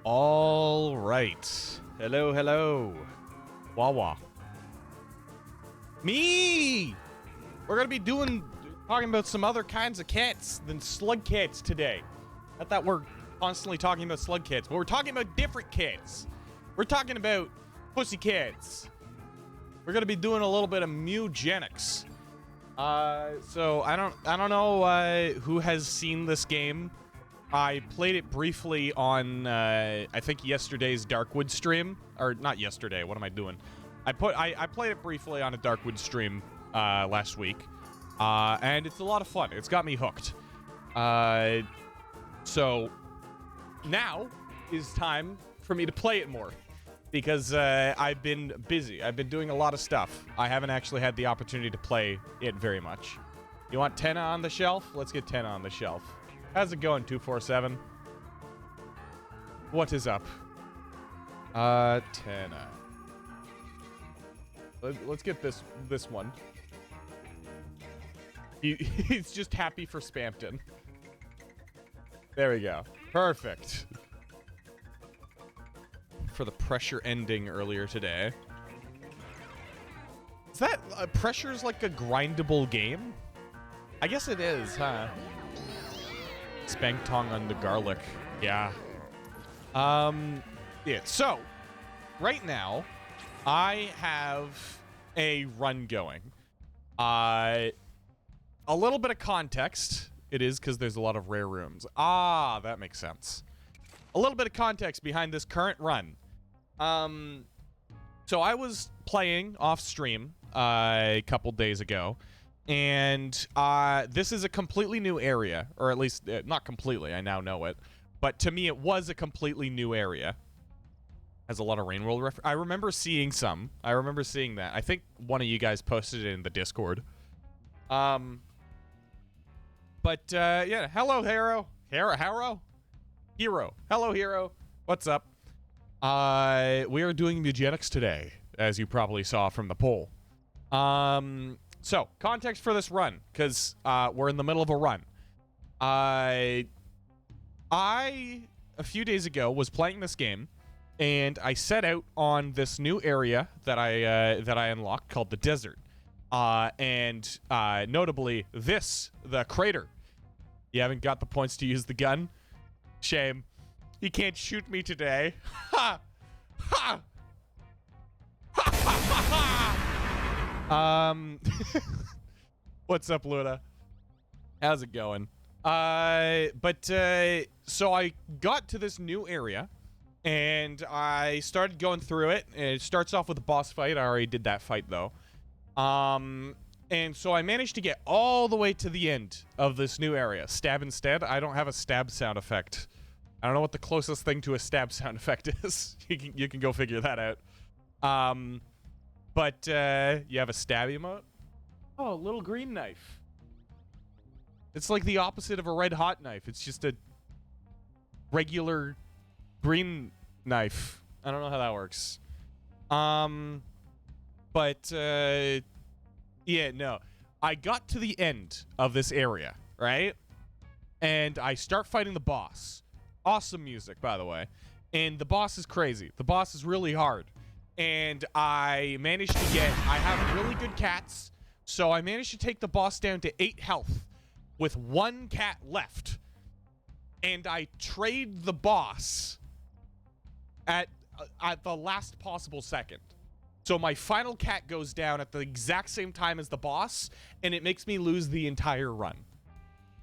All right. Hello, hello. Wawa. Me! We're gonna be talking about some other kinds of cats than slug cats today. Not that we're constantly talking about slug cats, but we're talking about different cats. We're talking about pussy cats. We're gonna be doing a little bit of Mewgenics. So I don't know who has seen this game. I played it briefly on I think yesterday's Darkwood stream, or not yesterday. What am I doing? I played it briefly on a Darkwood stream last week, and it's a lot of fun. It's got me hooked. So now is time for me to play it more because I've been busy. I've been doing a lot of stuff. I haven't actually had the opportunity to play it very much. You want Tenna on the shelf? Let's get Tenna on the shelf. How's it going, 247? What is up? Tenna. Let's get this one. He's just happy for Spampton. There we go. Perfect. For the pressure ending earlier today. Is that pressure's like a grindable game? I guess it is, huh? Spank tongue on the garlic. Yeah. Yeah. So, right now, I have a run going. A little bit of context. It is because there's a lot of rare rooms. Ah, that makes sense. A little bit of context behind this current run. So I was playing off stream a couple days ago. And this is a completely new area, or at least not completely, I now know it, but to me it was a completely new area. Has a lot of Rain World I remember seeing some. I remember seeing that. I think one of you guys posted it in the Discord. But yeah, hello Hero. Hero. Hello Hero. What's up? We are doing Mewgenics today, as you probably saw from the poll. So, context for this run, because we're in the middle of a run. I, a few days ago, was playing this game, and I set out on this new area that I unlocked called the Desert. And notably, the crater. You haven't got the points to use the gun? Shame. You can't shoot me today. Ha! Ha! Ha ha ha ha! What's up, Luna? How's it going? So I got to this new area, and I started going through it, and it starts off with a boss fight. I already did that fight, though. And so I managed to get all the way to the end of this new area. Stab instead. I don't have a stab sound effect. I don't know what the closest thing to a stab sound effect is. You can go figure that out. But you have a stab emote? Oh, a little green knife. It's like the opposite of a red hot knife. It's just a regular green knife. I don't know how that works. Yeah, no. I got to the end of this area, right? And I start fighting the boss. Awesome music, by the way. And the boss is crazy. The boss is really hard. And I managed to I have really good cats, so I managed to take the boss down to 8 health with 1 cat left. And I trade the boss at the last possible second. So my final cat goes down at the exact same time as the boss, and it makes me lose the entire run.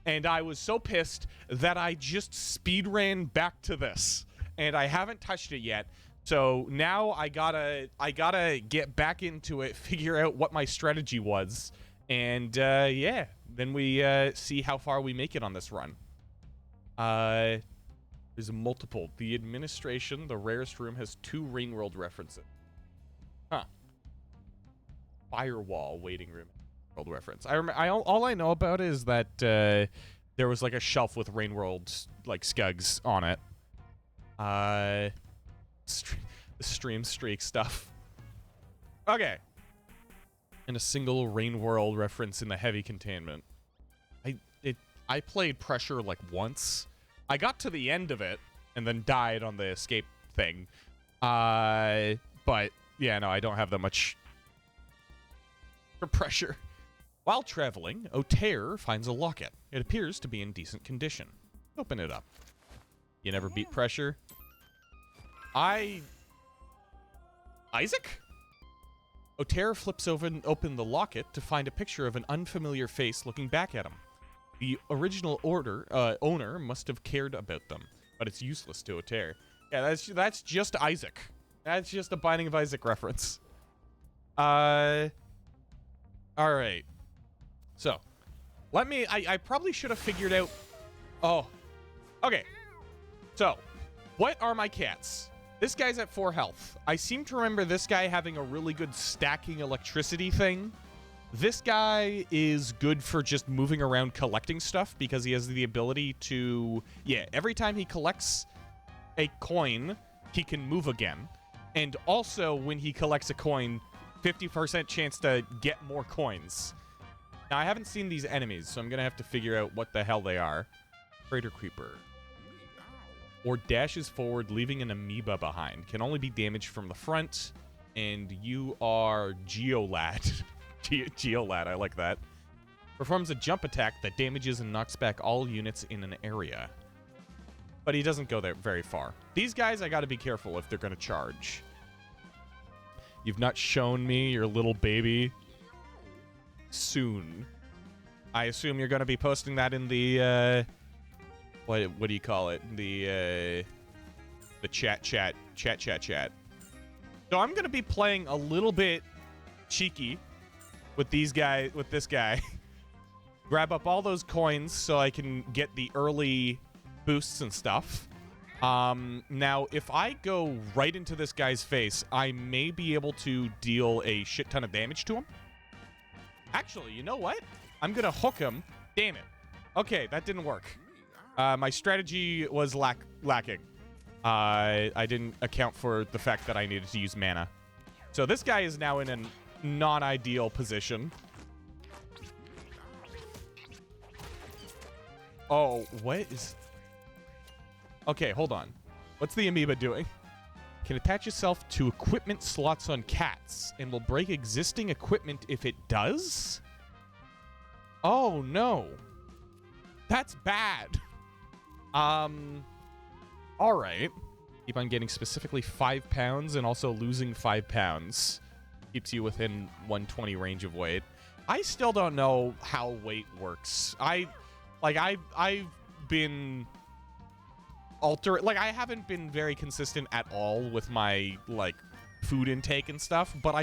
And I was so pissed that I just speed ran back to this, and I haven't touched it yet. So now I gotta get back into it, figure out what my strategy was, and yeah, then we see how far we make it on this run. There's multiple. The administration, the rarest room, has 2 Rain World references. Huh. Firewall waiting room world reference. All I know about is that there was like a shelf with Rain World like scugs on it. The stream streak stuff. Okay. And a single Rain World reference in the heavy containment. I played Pressure like once. I got to the end of it, and then died on the escape thing. But yeah, no, I don't have that much pressure. While traveling, Otair finds a locket. It appears to be in decent condition. Open it up. You never beat pressure. Isaac? Otair flips open the locket to find a picture of an unfamiliar face looking back at him. The original owner must have cared about them, but it's useless to Otair. Yeah, that's just Isaac. That's just a Binding of Isaac reference. All right. So, I probably should have figured out... Oh. Okay. So, what are my cats? This guy's at 4 health. I seem to remember this guy having a really good stacking electricity thing. This guy is good for just moving around collecting stuff because he has the ability to... Yeah, every time he collects a coin, he can move again. And also, when he collects a coin, 50% chance to get more coins. Now, I haven't seen these enemies, so I'm going to have to figure out what the hell they are. Crater Creeper. Or dashes forward, leaving an amoeba behind. Can only be damaged from the front. And you are Geolad. Geolad, I like that. Performs a jump attack that damages and knocks back all units in an area. But he doesn't go there very far. These guys, I gotta be careful if they're gonna charge. You've not shown me your little baby. Soon. I assume you're gonna be posting that in the, what do you call it? The chat. So I'm gonna be playing a little bit cheeky with this guy. Grab up all those coins so I can get the early boosts and stuff. Now, if I go right into this guy's face, I may be able to deal a shit ton of damage to him. Actually, you know what? I'm gonna hook him. Damn it. Okay, that didn't work. My strategy was lacking. I didn't account for the fact that I needed to use mana. So this guy is now in a non-ideal position. Oh, what is... Okay, hold on. What's the amoeba doing? Can attach itself to equipment slots on cats and will break existing equipment if it does? Oh, no. That's bad. All right. Keep on getting specifically 5 pounds and also losing 5 pounds. Keeps you within 120 range of weight. I still don't know how weight works. I've been I haven't been very consistent at all with my food intake and stuff, but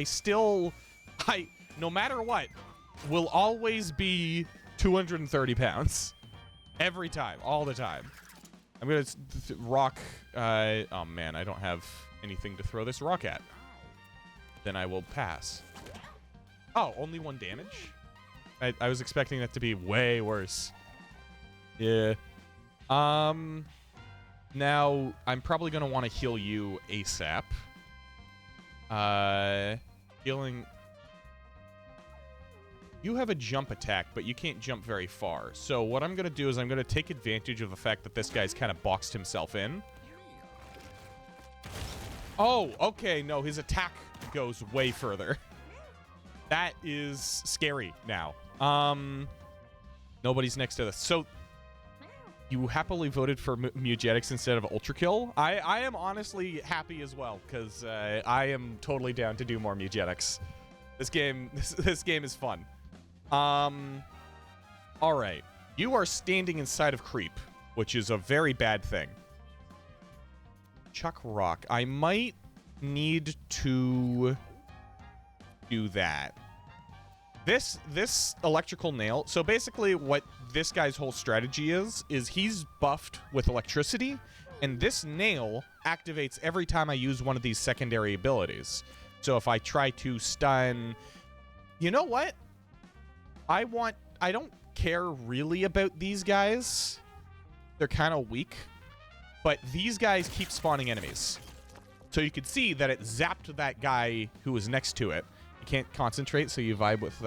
no matter what, will always be 230 pounds. Every time, all the time. I'm gonna rock, oh man, I don't have anything to throw this rock at. Then I will pass. Oh, only 1 damage? I was expecting that to be way worse. Yeah. Now, I'm probably going to want to heal you ASAP. Healing... You have a jump attack, but you can't jump very far. So what I'm going to do is I'm going to take advantage of the fact that this guy's kind of boxed himself in. Oh, okay. No, his attack goes way further. That is scary now. Nobody's next to this. So... You happily voted for Mewgenics instead of Ultra Kill. I am honestly happy as well, because I am totally down to do more Mewgenics. This game is fun. All right. You are standing inside of Creep, which is a very bad thing. Chuck Rock. I might need to do that. This electrical nail. So basically what this guy's whole strategy is he's buffed with electricity, and this nail activates every time I use one of these secondary abilities. So if I try to stun... You know what? I don't care really about these guys. They're kind of weak. But these guys keep spawning enemies. So you could see that it zapped that guy who was next to it. You can't concentrate, so you vibe with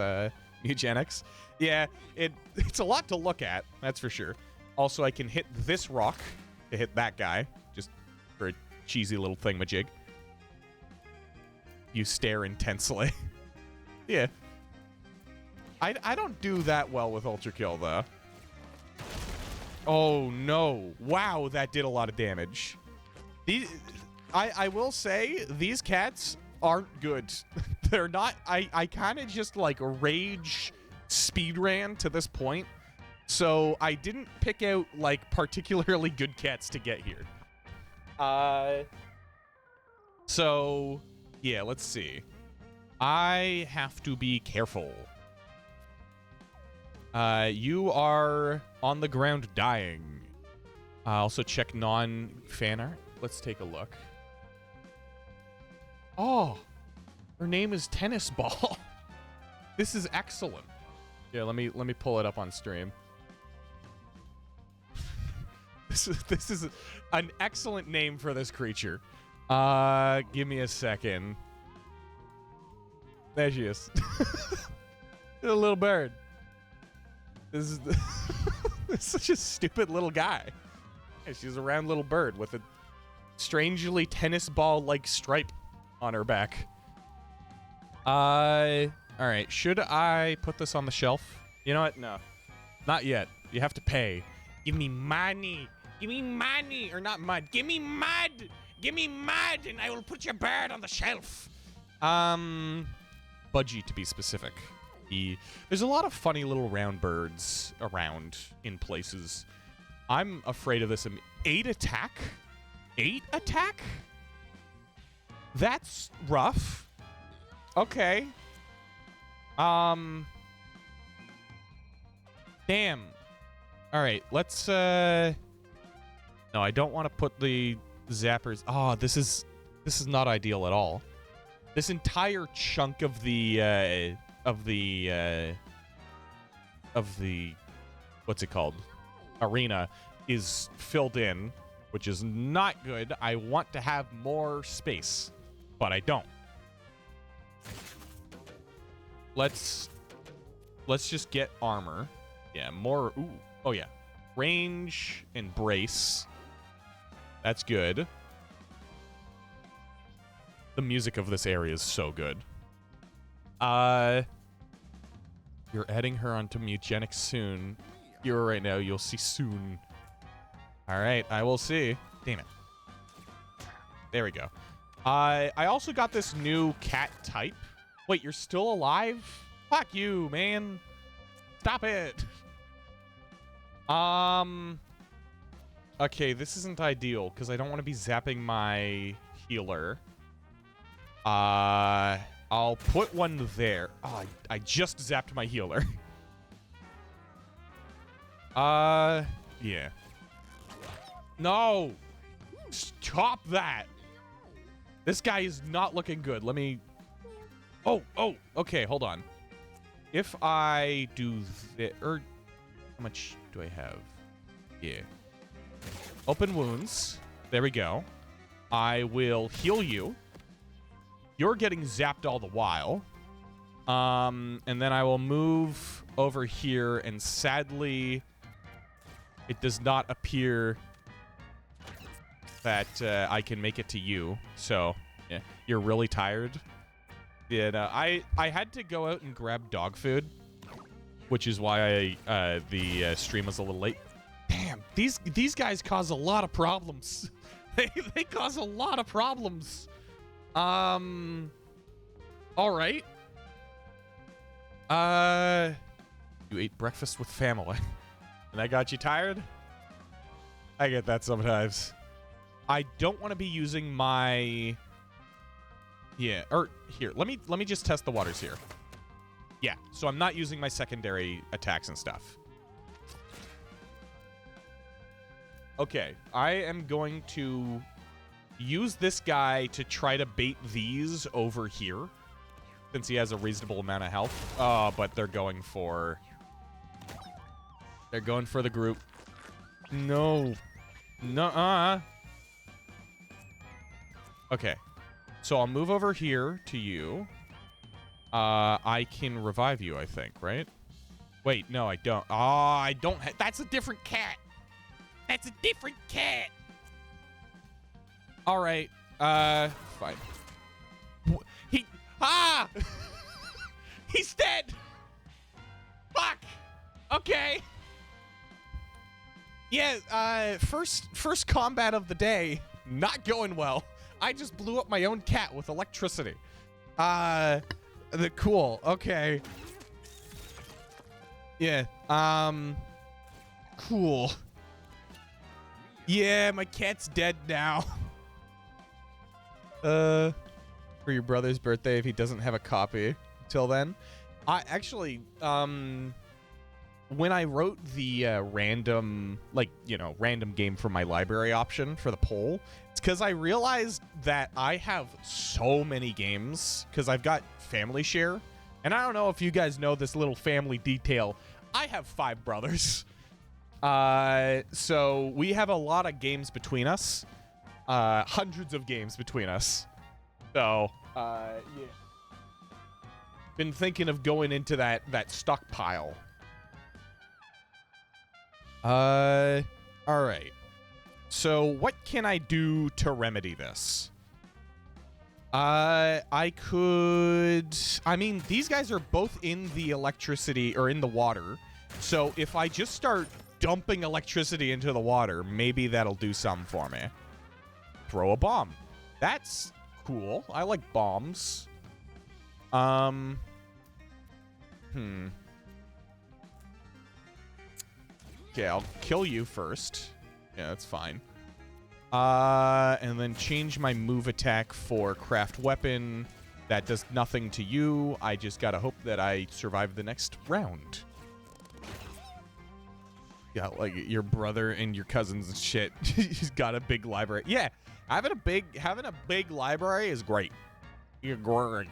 Mewgenics. Yeah, it's a lot to look at, that's for sure. Also, I can hit this rock to hit that guy, just for a cheesy little thingamajig. You stare intensely. Yeah. I don't do that well with Ultra Kill, though. Oh, no. Wow, that did a lot of damage. I will say, these cats aren't good. They're not... I kind of just, like, rage speed ran to this point. So, I didn't pick out, like, particularly good cats to get here. So, yeah, let's see. I have to be careful. You are on the ground dying. Also check non-fan art. Let's take a look. Oh, her name is Tennis Ball. This is excellent. Yeah, let me pull it up on stream. This is an excellent name for this creature. Give me a second. There she is. A little bird. This is this is such a stupid little guy. Yeah, she's a round little bird with a strangely tennis ball-like stripe on her back. All right. Should I put this on the shelf? You know what? No, not yet. You have to pay. Give me money. Give me money, or not mud. Give me mud. Give me mud, and I will put your bird on the shelf. Budgie to be specific. There's a lot of funny little round birds around in places. I'm afraid of this. 8 attack? 8 attack? That's rough. Okay. Damn. All right, let's No, I don't want to put the zappers. Oh, this is not ideal at all. This entire chunk of the what's it called? Arena is filled in, which is not good. I want to have more space, but I don't. Let's just get armor. Yeah, more. Ooh. Oh yeah. Range and brace. That's good. The music of this area is so good. You're adding her onto Mewgenics soon. Here right now, you'll see soon. All right, I will see. Damn it. There we go. I also got this new cat type. Wait, you're still alive? Fuck you, man. Stop it. Okay, this isn't ideal because I don't want to be zapping my healer. I'll put one there. Oh, I just zapped my healer. Yeah. No! Stop that! This guy is not looking good. Let me... Oh, okay, hold on. If I do this... How much do I have? Yeah. Open wounds. There we go. I will heal you. You're getting zapped all the while. And then I will move over here, and sadly, it does not appear that I can make it to you. So, yeah, you're really tired. Yeah, no, I had to go out and grab dog food, which is why the stream was a little late. Damn, these guys cause a lot of problems. they cause a lot of problems. All right. You ate breakfast with family, and I got you tired. I get that sometimes. I don't want to be using my. Yeah, or here. Let me just test the waters here. Yeah, so I'm not using my secondary attacks and stuff. Okay, I am going to use this guy to try to bait these over here, since he has a reasonable amount of health. But they're going for the group. No. Nuh-uh. Okay. So I'll move over here to you. I can revive you, I think, right? Wait, no, I don't. Oh, I don't. That's a different cat. That's a different cat. All right. Fine. He's dead. Fuck. Okay. Yeah, first combat of the day, not going well. I just blew up my own cat with electricity. Cool. Okay. Yeah. Cool. Yeah, my cat's dead now. For your brother's birthday if he doesn't have a copy. Till then. I actually, when I wrote the random game for my library option for the poll, it's because I realized that I have so many games because I've got family share. And I don't know if you guys know this little family detail. I have 5 brothers. So we have a lot of games between us. Hundreds of games between us. So, yeah. Been thinking of going into that stockpile. All right. So what can I do to remedy this? I mean, these guys are both in the electricity or in the water. So if I just start dumping electricity into the water, maybe that'll do something for me. Throw a bomb. That's cool. I like bombs. Okay, I'll kill you first. Yeah, that's fine. And then change my move attack for craft weapon. That does nothing to you. I just gotta hope that I survive the next round. Yeah, like your brother and your cousins and shit. He's got a big library. Yeah, having a big library is great. You're great.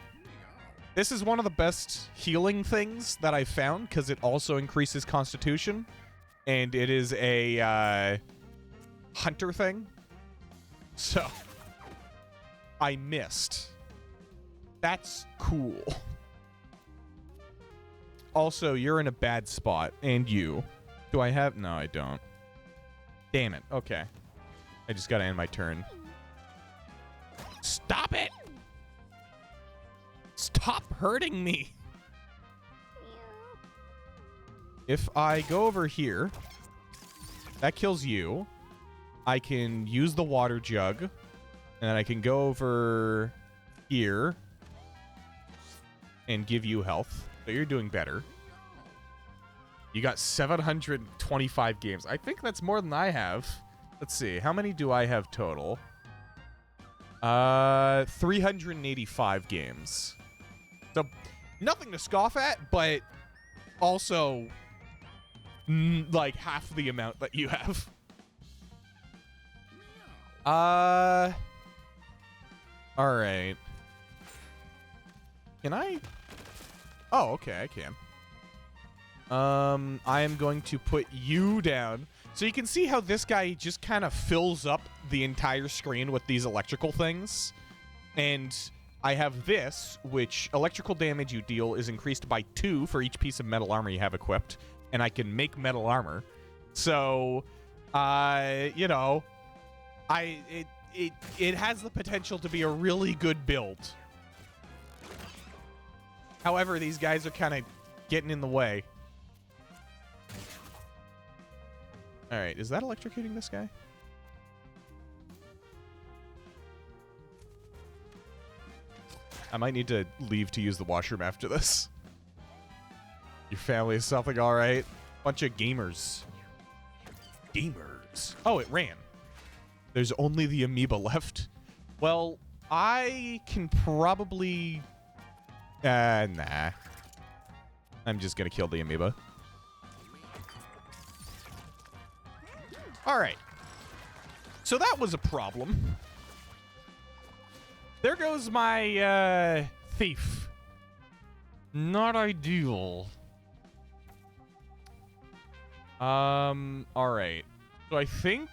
This is one of the best healing things that I've found because it also increases constitution. And it is a hunter thing. So, I missed. That's cool. Also, you're in a bad spot. And you. Do I have... No, I don't. Damn it. Okay. I just gotta end my turn. Stop it! Stop hurting me! If I go over here, that kills you. I can use the water jug, and then I can go over here and give you health. So you're doing better. You got 725 games. I think that's more than I have. Let's see. How many do I have total? 385 games. So nothing to scoff at, but also like half the amount that you have. All right. Can I? Oh, okay, I can. I am going to put you down. So you can see how this guy just kind of fills up the entire screen with these electrical things. And I have this, which electrical damage you deal is increased by 2 for each piece of metal armor you have equipped. And I can make metal armor. So, you know, it has the potential to be a really good build. However, these guys are kind of getting in the way. All right, is that electrocuting this guy? I might need to leave to use the washroom after this. Your family is something all right. Bunch of gamers. Gamers. Oh, it ran. There's only the amoeba left. Well, I can probably... nah. I'm just gonna kill the amoeba. All right. So that was a problem. There goes my thief. Not ideal. All right. So I think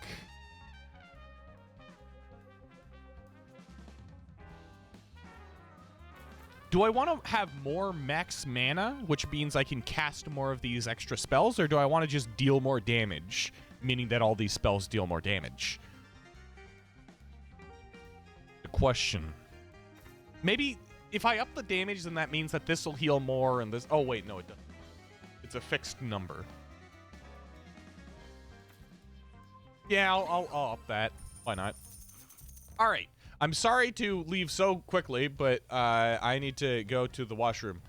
do I want to have more max mana, which means I can cast more of these extra spells, or do I want to just deal more damage, meaning that all these spells deal more damage? question. Maybe if I up the damage, then that means that this will heal more and this... Oh, wait, no, it doesn't. It's a fixed number. Yeah, I'll up that. Why not? All right. I'm sorry to leave so quickly, but I need to go to the washroom.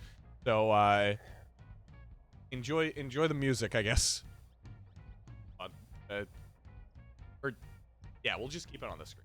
So enjoy the music, I guess. Or yeah, we'll just keep it on the screen.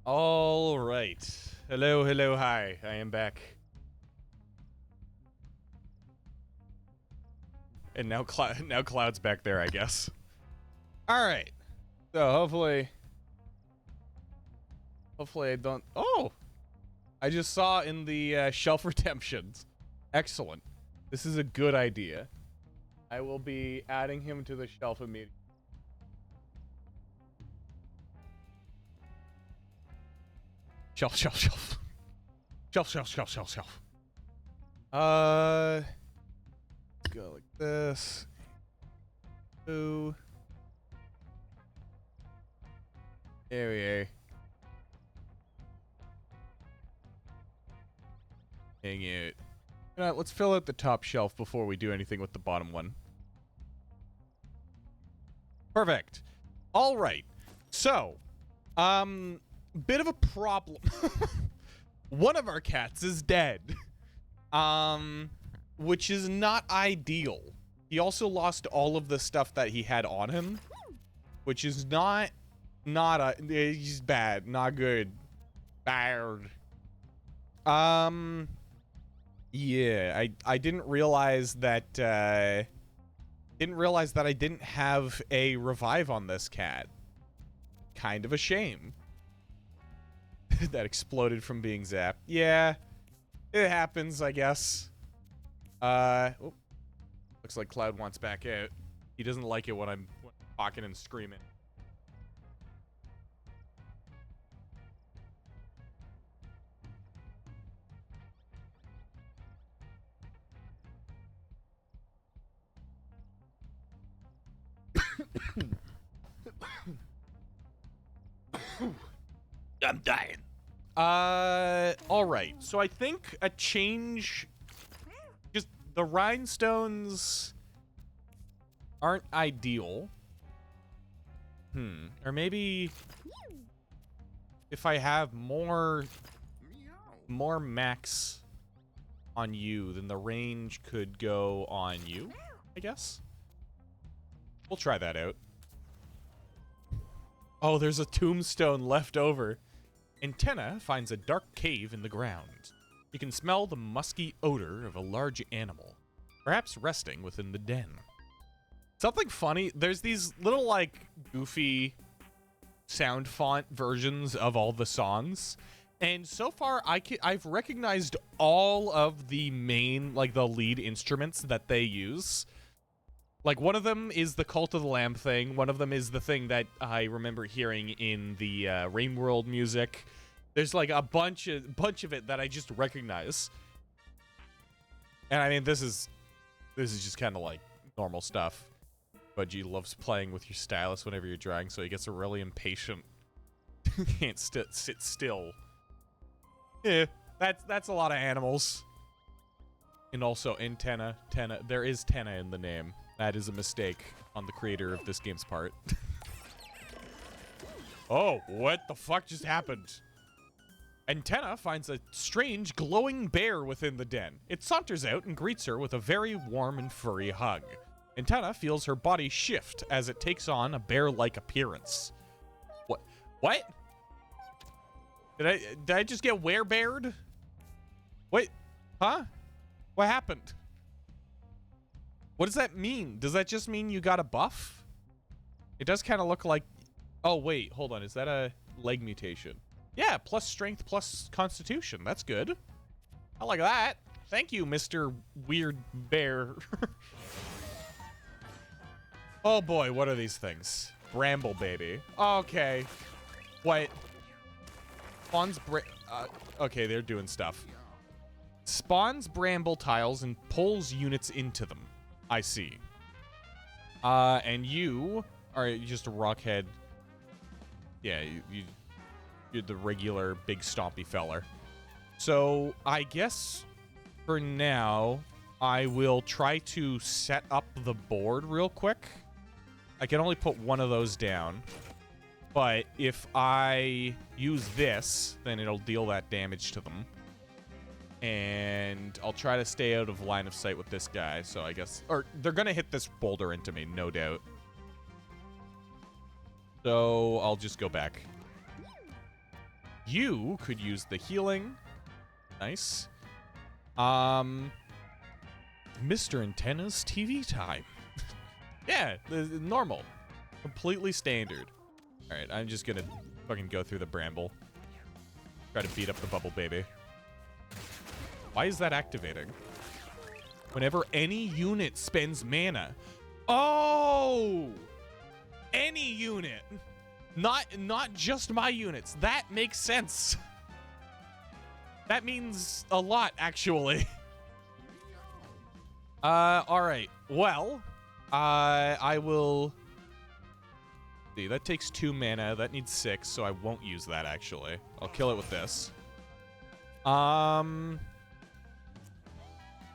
All right. Hello, hello, hi. I am back. And now Cloud's back there, I guess. All right. So hopefully I don't... Oh! I just saw in the shelf redemptions. Excellent. This is a good idea. I will be adding him to the shelf immediately. Shelf. Shelf. Let's go like this. Ooh. There we are. Hang it. Let's fill out the top shelf before we do anything with the bottom one. Perfect. All right. So, bit of a problem. One of our cats is dead. Which is not ideal. He also lost all of the stuff that he had on him, which is he's bad, not good. Bad. Yeah, I didn't realize that I didn't have a revive on this cat. Kind of a shame. That exploded from being zapped. Yeah, it happens, I guess. Oh, looks like Cloud wants back out. He doesn't like it when I'm talking and screaming. I'm dying. All right. So I think a change, just the rhinestones aren't ideal. Or maybe if I have more max on you, then the range could go on you, I guess. We'll try that out. Oh, there's a tombstone left over. Antenna finds a dark cave in the ground. You can smell the musky odor of a large animal, perhaps resting within the den. Something funny, there's these little, like, goofy sound font versions of all the songs. And so far, I've recognized all of the main, like, the lead instruments that they use. Like, one of them is the Cult of the Lamb thing. One of them is the thing that I remember hearing in the Rain World music. There's, like, a bunch of it that I just recognize. And, I mean, this is just kind of, like, normal stuff. Budgie loves playing with your stylus whenever you're drawing, so he gets really impatient. Can't sit still. Yeah, that's a lot of animals. And also antenna. There is Tenna in the name. That is a mistake on the creator of this game's part. Oh, what the fuck just happened? Antenna finds a strange glowing bear within the den. It saunters out and greets her with a very warm and furry hug. Antenna feels her body shift as it takes on a bear-like appearance. What? Did I just get werebeared? Wait, huh? What happened? What does that mean? Does that just mean you got a buff? It does kind of look like... Oh, wait, hold on. Is that a leg mutation? Yeah, plus strength, plus constitution. That's good. I like that. Thank you, Mr. Weird Bear. Oh boy, what are these things? Bramble baby. Okay. What? Spawns okay, they're doing stuff. Spawns bramble tiles and pulls units into them. I see. And you are just a rockhead. Yeah, you're the regular big stompy feller. So I guess for now, I will try to set up the board real quick. I can only put one of those down. But if I use this, then it'll deal that damage to them. And I'll try to stay out of line of sight with this guy, so I guess... Or, they're gonna hit this boulder into me, no doubt. So, I'll just go back. You could use the healing. Nice. Mr. Antenna's TV time. Yeah, the normal. Completely standard. All right, I'm just gonna fucking go through the bramble. Try to beat up the bubble baby. Why is that activating? Whenever any unit spends mana. Oh! Any unit. Not just my units. That makes sense. That means a lot, actually. All right. Well, I will... See, that takes 2 mana. That needs 6, so I won't use that, actually. I'll kill it with this. And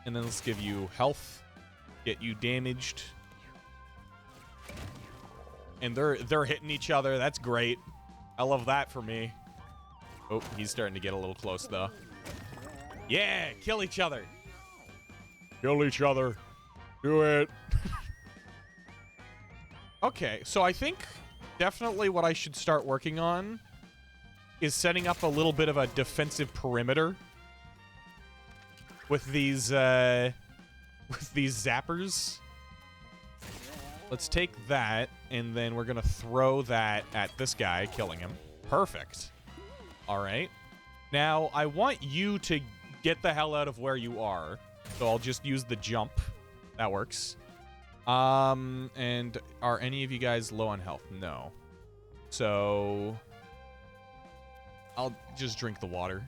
then let's give you health. Get you damaged. And they're hitting each other. That's great. I love that for me. Oh, he's starting to get a little close, though. Yeah, kill each other. Kill each other. Do it. Okay, so I think definitely what I should start working on is setting up a little bit of a defensive perimeter with these zappers. Let's take that, and then we're gonna throw that at this guy, killing him. Perfect. All right. Now, I want you to get the hell out of where you are. So I'll just use the jump. That works. And are any of you guys low on health? No. So I'll just drink the water.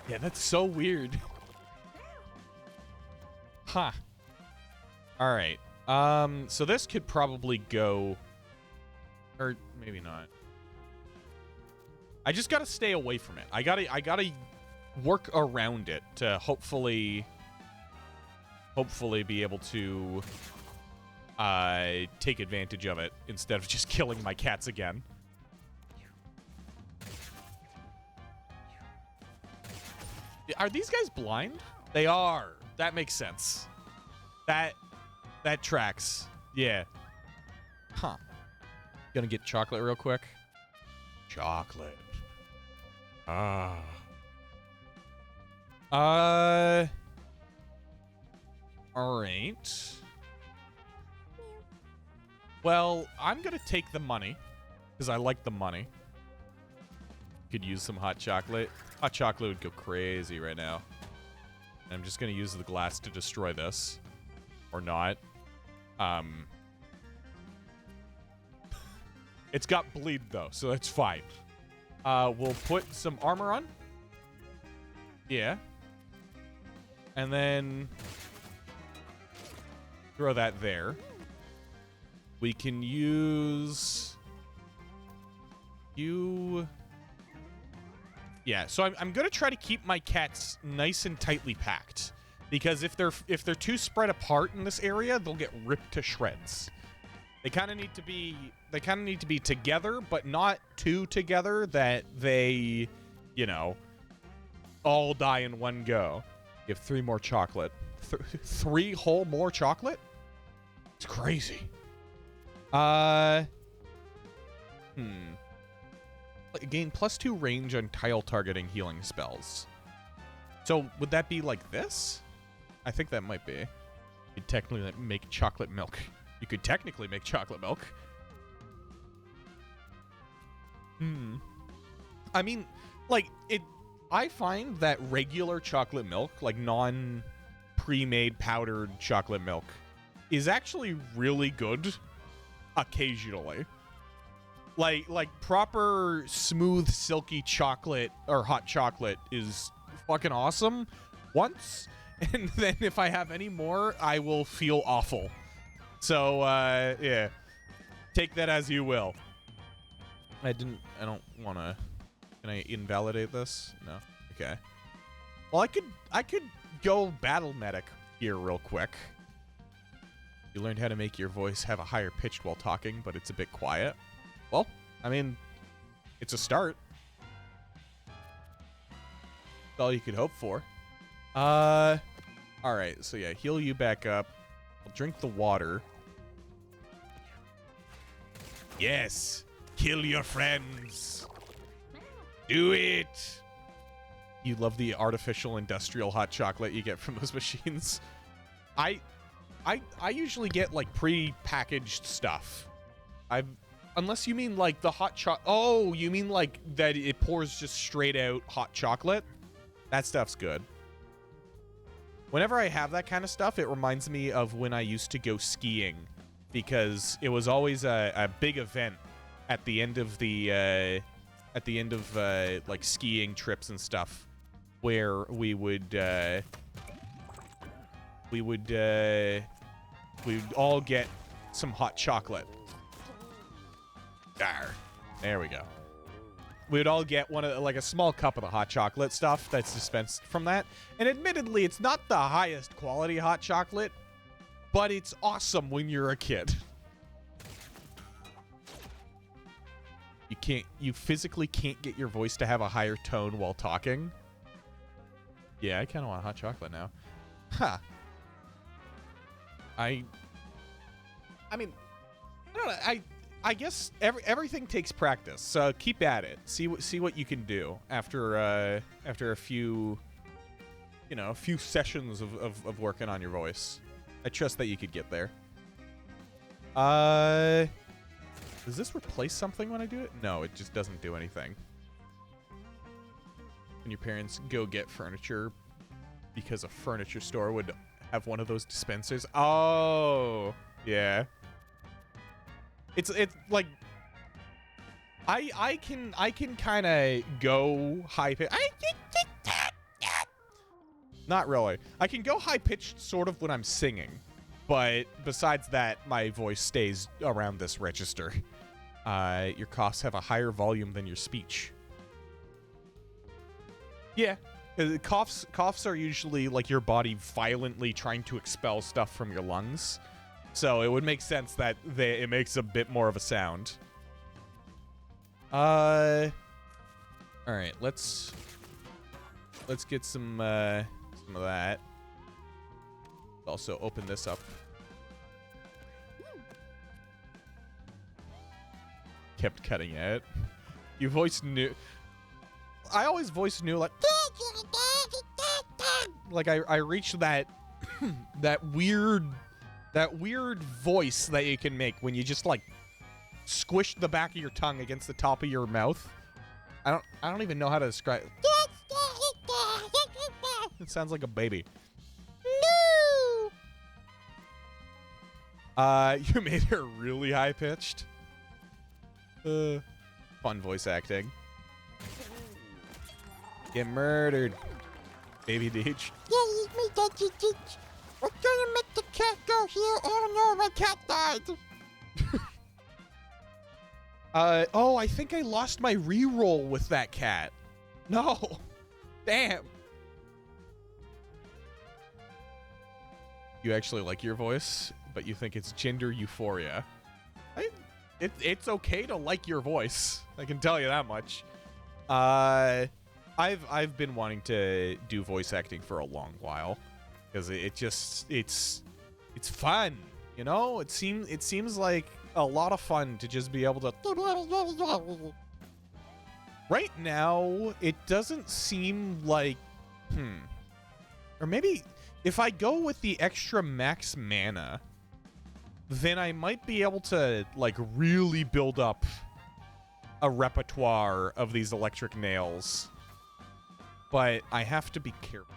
Yeah, that's so weird. Huh. All right. So this could probably go, or maybe not. I just gotta stay away from it. I gotta work around it to hopefully be able to take advantage of it instead of just killing my cats again. Are these guys blind? They are. That makes sense. That tracks. Yeah. Huh. Gonna get chocolate real quick. Chocolate. Ah. All right. Well, I'm gonna take the money because I like the money. Could use some hot chocolate. Hot chocolate would go crazy right now. And I'm just gonna use the glass to destroy this, or not. It's got bleed though, so that's fine. We'll put some armor on. Yeah. And then throw that there. We can use you. Yeah, so I'm gonna try to keep my cats nice and tightly packed, because if they're too spread apart in this area, they'll get ripped to shreds. They kind of need to be together, but not too together that they, you know, all die in one go. You have 3 more chocolate. 3 whole more chocolate? It's crazy. Gain +2 range on tile targeting healing spells. So would that be like this? I think that might be. You'd technically make chocolate milk. You could technically make chocolate milk. I mean, like, I find that regular chocolate milk, like non-pre-made powdered chocolate milk, is actually really good occasionally. Like proper smooth, silky chocolate or hot chocolate is fucking awesome once, and then if I have any more, I will feel awful. So, yeah. Take that as you will. I don't want to... Can I invalidate this? No. Okay. Well, I could go battle medic here real quick. You learned how to make your voice have a higher pitch while talking, but it's a bit quiet. Well, I mean, it's a start. That's all you could hope for. All right. So yeah, heal you back up. I'll drink the water. Yes. Kill your friends. Do it. You love the artificial industrial hot chocolate you get from those machines. I usually get like pre-packaged stuff. Unless you mean like the hot chocolate. Oh, you mean like that it pours just straight out hot chocolate? That stuff's good. Whenever I have that kind of stuff, it reminds me of when I used to go skiing, because it was always a big event at the end of the like skiing trips and stuff, where we'd all get some hot chocolate. There we go. We'd all get like a small cup of the hot chocolate stuff that's dispensed from that. And admittedly, it's not the highest quality hot chocolate, but it's awesome when you're a kid. You physically can't get your voice to have a higher tone while talking. Yeah, I kind of want hot chocolate now. Huh. I mean, I don't know. I guess everything takes practice, so keep at it. See what you can do after a few, a few sessions of working on your voice. I trust that you could get there. Does this replace something when I do it? No, it just doesn't do anything. When your parents go get furniture because a furniture store would have one of those dispensers. Oh, yeah. It's like I can kind of go high pitched. Not really. I can go high pitched sort of when I'm singing, but besides that, my voice stays around this register. Your coughs have a higher volume than your speech. Yeah, coughs are usually like your body violently trying to expel stuff from your lungs. So it would make sense that it makes a bit more of a sound. All right, let's get some of that. Also open this up. Kept cutting it. You voice new. I always voice new like I reached that that weird voice that you can make when you just like squish the back of your tongue against the top of your mouth. I don't even know how to describe it. It sounds like a baby. No. You made her really high pitched. Fun voice acting. Get murdered, baby Deech. Yeah, eat me, Dutchy Deech. We're gonna make the cat go here. Oh no, my cat died. Oh, I think I lost my reroll with that cat. No. Damn. You actually like your voice, but you think it's gender euphoria. It's okay to like your voice. I can tell you that much. I've been wanting to do voice acting for a long while, because it's fun, you know. It seems like a lot of fun to just be able to. Right now, it doesn't seem like, or maybe if I go with the extra max mana, then I might be able to like really build up a repertoire of these electric nails. But I have to be careful,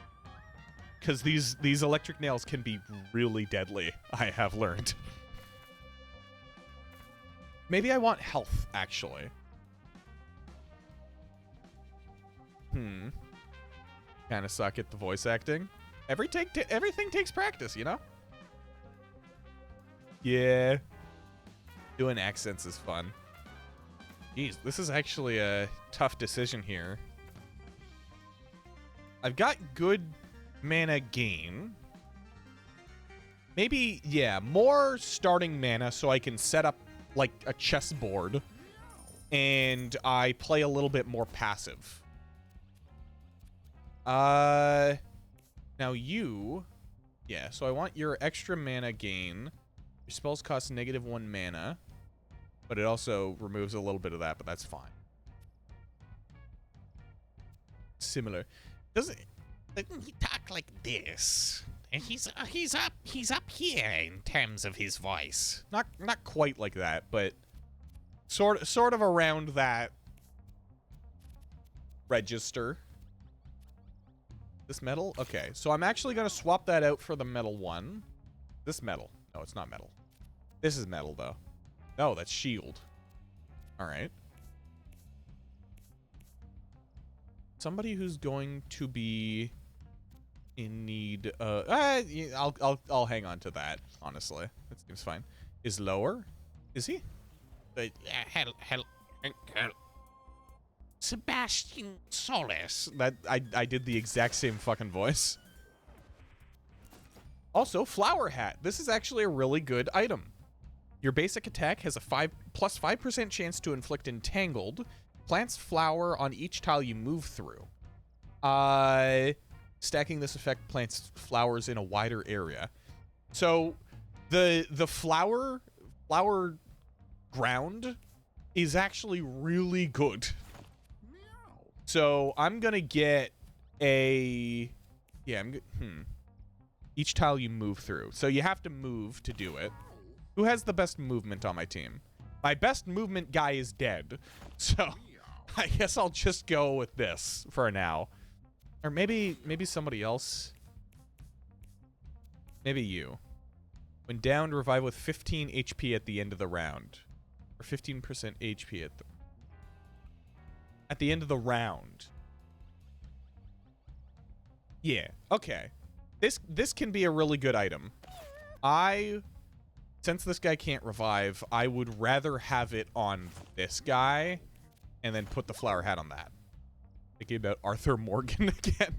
because these electric nails can be really deadly, I have learned. Maybe I want health, actually. Kind of suck at the voice acting. Everything takes practice, you know? Yeah. Doing accents is fun. Jeez, this is actually a tough decision here. I've got good mana gain. Maybe, yeah, more starting mana so I can set up like a chessboard and I play a little bit more passive. Now you, yeah, so I want your extra mana gain. Your spells cost -1 mana. but it also removes a little bit of that, but that's fine. Similar. Doesn't he talk like this? And he's up here in terms of his voice. Not quite like that, but sort of around that register. This metal? Okay, so I'm actually gonna swap that out for the metal one. This metal. No, it's not metal. This is metal though. No, that's shield. All right. Somebody who's going to be in need. I'll hang on to that. Honestly, that seems fine. Is lower? Is he? Hell. Sebastian Solis. That I did the exact same fucking voice. Also, flower hat. This is actually a really good item. Your basic attack has a plus 5% chance to inflict entangled. Plants flower on each tile you move through. Stacking this effect plants flowers in a wider area. So the flower ground is actually really good. So I'm gonna get a each tile you move through. So you have to move to do it. Who has the best movement on my team? My best movement guy is dead. So I guess I'll just go with this for now. Or maybe somebody else. Maybe you. When downed, revive with 15 HP at the end of the round. Or 15% HP at the end of the round. Yeah, okay. This can be a really good item. Since this guy can't revive, I would rather have it on this guy and then put the flower hat on that. Thinking about Arthur Morgan again.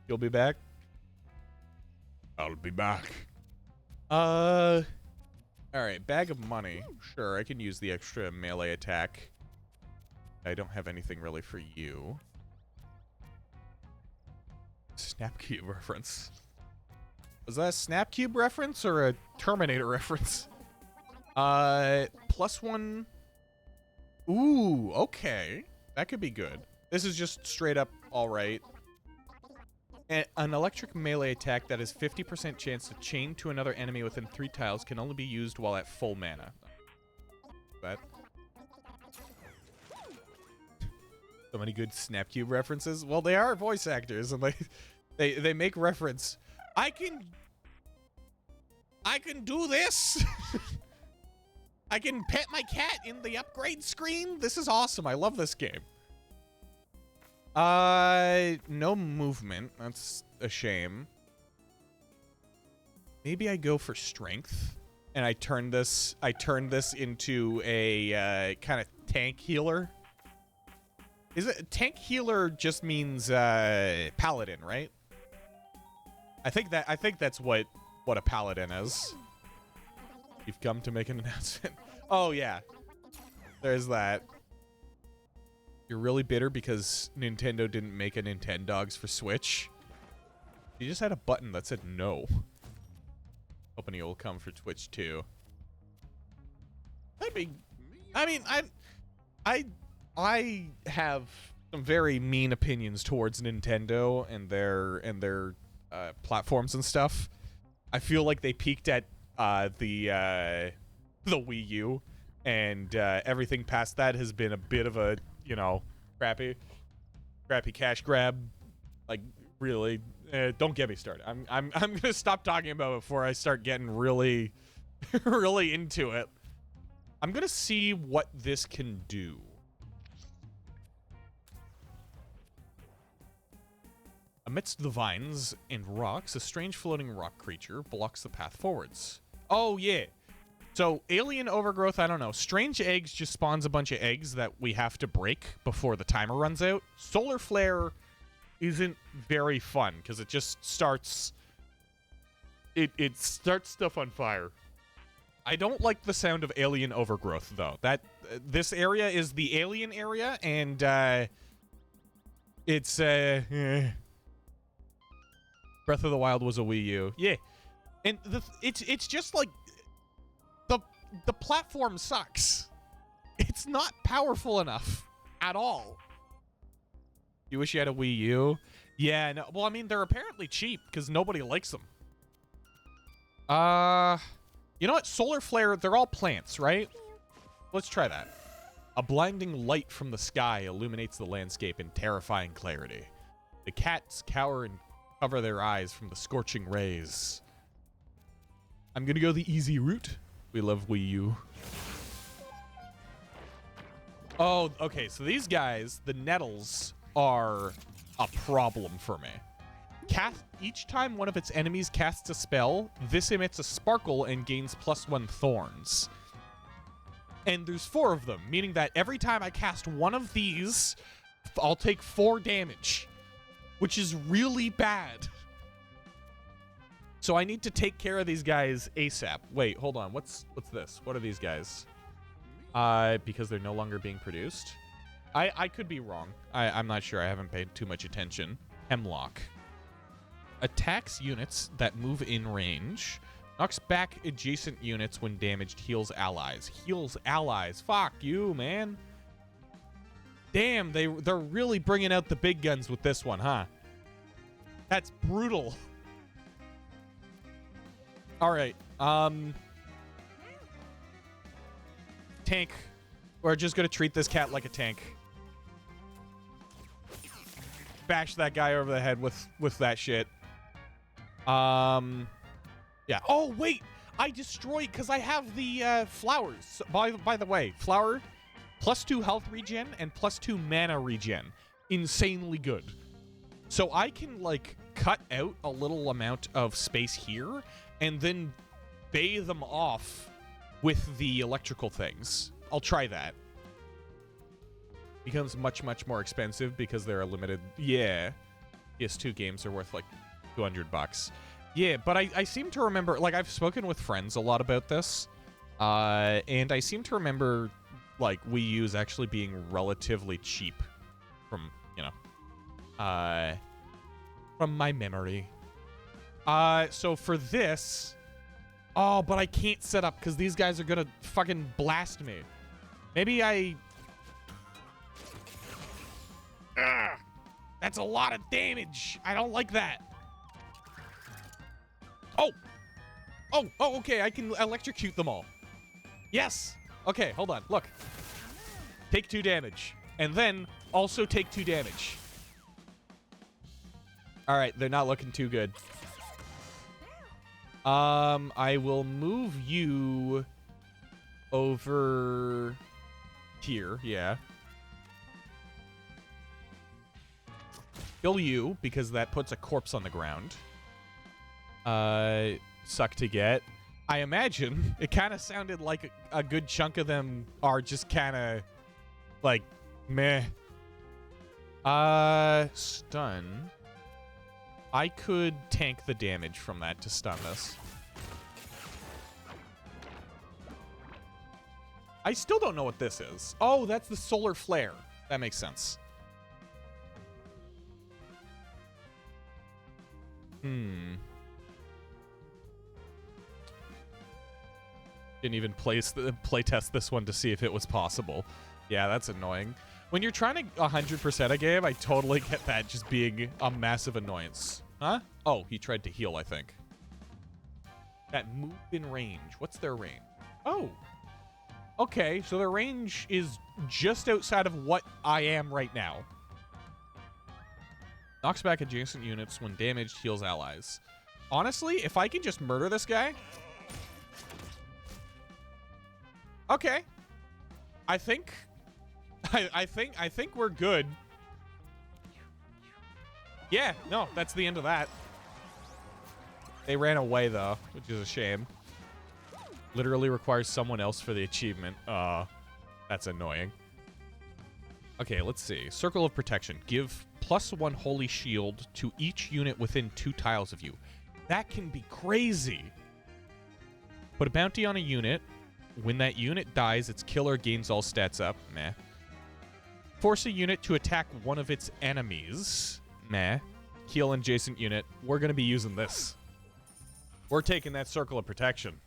You'll be back? I'll be back. Alright, bag of money. Sure, I can use the extra melee attack. I don't have anything really for you. Snapcube reference. Was that a Snapcube reference or a Terminator reference? +1. Ooh, okay. That could be good. This is just straight up alright. An electric melee attack that has 50% chance to chain to another enemy within 3 tiles can only be used while at full mana. That. So many good Snapcube references. Well, they are voice actors, and they make reference. I can do this. I can pet my cat in the upgrade screen. This is awesome. I love this game. No movement. That's a shame. Maybe I go for strength, and I turn this into a kind of tank healer. Is it tank healer? Just means paladin, right? I think that's what a paladin is. You've come to make an announcement. Oh yeah, there's that. You're really bitter because Nintendo didn't make a Nintendogs for Switch. You just had a button that said no. Hoping it will come for Twitch too. I mean, I have some very mean opinions towards Nintendo and their platforms and stuff. I feel like they peaked at the Wii U, and everything past that has been a bit of a, you know, crappy cash grab. Like, really, don't get me started. I'm gonna stop talking about it before I start getting really really into it. I'm gonna see what this can do. Amidst the vines and rocks, a strange floating rock creature blocks the path forwards. Oh, yeah. So, alien overgrowth, I don't know. Strange eggs just spawns a bunch of eggs that we have to break before the timer runs out. Solar flare isn't very fun because it just starts... It starts stuff on fire. I don't like the sound of alien overgrowth, though. This area is the alien area, and it's... Breath of the Wild was a Wii U. Yeah. And it's just like the platform sucks. It's not powerful enough at all. You wish you had a Wii U? Yeah, no. Well, I mean, they're apparently cheap because nobody likes them. You know what? Solar flare, they're all plants, right? Let's try that. A blinding light from the sky illuminates the landscape in terrifying clarity. The cats cower and cover their eyes from the scorching rays. I'm gonna go the easy route. We love Wii U. Oh, okay. So these guys, the nettles, are a problem for me. Each time one of its enemies casts a spell, this emits a sparkle and gains +1 thorns. And there's 4 of them, meaning that every time I cast one of these, I'll take 4 damage, which is really bad. So I need to take care of these guys ASAP. Wait, hold on. What's this? What are these guys? Because they're no longer being produced? I could be wrong. I'm not sure. I haven't paid too much attention. Hemlock. Attacks units that move in range. Knocks back adjacent units when damaged. Heals allies. Heals allies. Fuck you, man. Damn, they're really bringing out the big guns with this one, huh? That's brutal. All right. Tank. We're just going to treat this cat like a tank. Bash that guy over the head with that shit. Yeah. Oh, wait. I destroyed because I have the flowers. By the way, flower +2 health regen and +2 mana regen. Insanely good. So I can, like, cut out a little amount of space here and then bay them off with the electrical things. I'll try that. Becomes much, much more expensive because they're a limited... Yeah. PS2 games are worth, like, $200. Yeah, but I seem to remember... Like, I've spoken with friends a lot about this. And I seem to remember, like, Wii U's actually being relatively cheap from, you know... from my memory. So for this... Oh, but I can't set up because these guys are gonna fucking blast me. Maybe I... Ugh, that's a lot of damage. I don't like that. Oh. Oh, okay. I can electrocute them all. Yes. Okay, hold on. Look. Take 2 damage. And then also take 2 damage. All right, they're not looking too good. I will move you over here. Yeah. Kill you, because that puts a corpse on the ground. Suck to get. I imagine it kind of sounded like a good chunk of them are just kind of like meh. Stun. I could tank the damage from that to stun this. I still don't know what this is. Oh, that's the solar flare. That makes sense. Didn't even play test this one to see if it was possible. Yeah, that's annoying. When you're trying to 100% a game, I totally get that just being a massive annoyance. Huh? Oh, he tried to heal, I think. That move in range. What's their range? Oh. Okay, so their range is just outside of what I am right now. Knocks back adjacent units when damaged, heals allies. Honestly, if I can just murder this guy... Okay. I think we're good. Yeah, no, that's the end of that. They ran away, though, which is a shame. Literally requires someone else for the achievement. That's annoying. Okay, let's see. Circle of Protection. Give +1 Holy Shield to each unit within 2 tiles of you. That can be crazy. Put a bounty on a unit. When that unit dies, its killer gains all stats up. Meh. Force a unit to attack one of its enemies. Meh. Kill an adjacent unit. We're going to be using this. We're taking that Circle of Protection.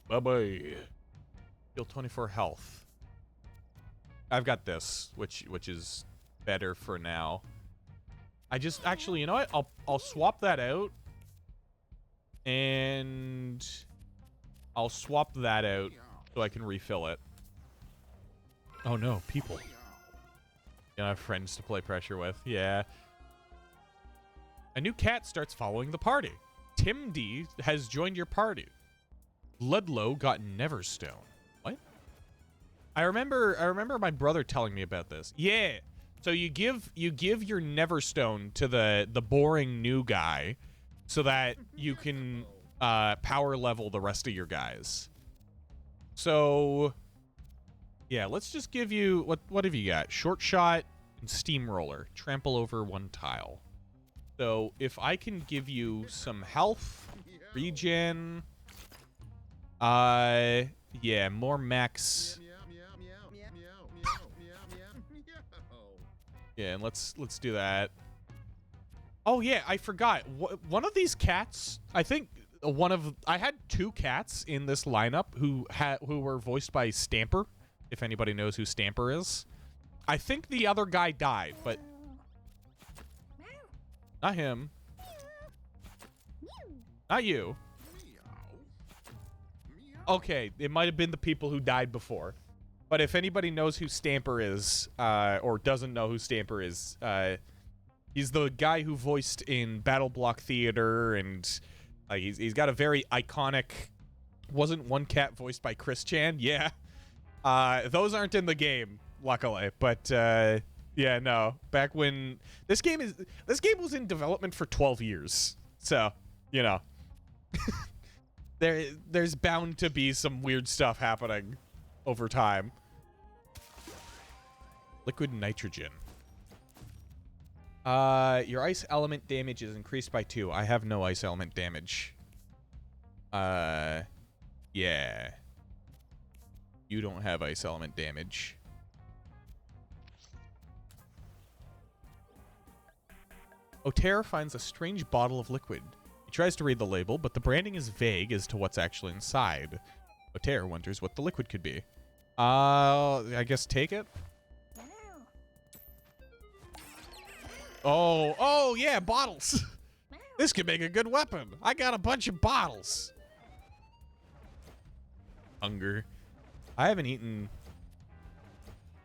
Bye-bye. Heal 24 health. I've got this, which is better for now. I just actually, you know what? I'll swap that out. And I'll swap that out so I can refill it. Oh no, people. You know, I have friends to play pressure with. Yeah. A new cat starts following the party. Tim D has joined your party. Ludlow got Neverstone. What? I remember my brother telling me about this. Yeah. So you give your Neverstone to the boring new guy so that you can power level the rest of your guys. So yeah, let's just give you what have you got? Short shot and steamroller. Trample over one tile. So if I can give you some health, regen, yeah, more max. Yeah, and let's do that. Oh yeah, I forgot. One of these cats, I think I had 2 cats in this lineup who were voiced by Stamper, if anybody knows who Stamper is. I think the other guy died, but not him. Not you. Okay, it might have been the people who died before. But if anybody knows who Stamper is, or doesn't know who Stamper is, he's the guy who voiced in Battle Block Theater, and he's got a very iconic. Wasn't one cat voiced by Chris Chan? Yeah. Those aren't in the game, luckily. But yeah, no. Back when this game was in development for 12 years, so you know, there's bound to be some weird stuff happening over time. Liquid nitrogen. Your ice element damage is increased by 2. I have no ice element damage. Yeah. You don't have ice element damage. Otair finds a strange bottle of liquid. He tries to read the label, but the branding is vague as to what's actually inside. Otair wonders what the liquid could be. I guess take it. Oh yeah, bottles. This could make a good weapon. I got a bunch of bottles. Hunger. I haven't eaten.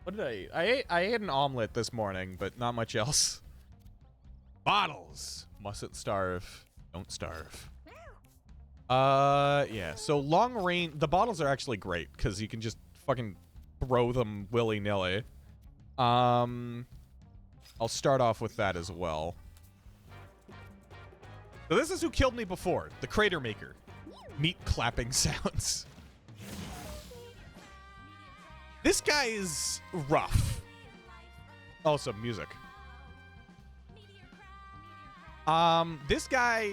What did I ate? I ate an omelet this morning, but not much else. Bottles. Mustn't starve. Don't starve. Yeah. So long range. The bottles are actually great because you can just fucking throw them willy-nilly. I'll start off with that as well. So this is who killed me before. The Crater Maker. Meat clapping sounds. This guy is rough. Also, music. This guy,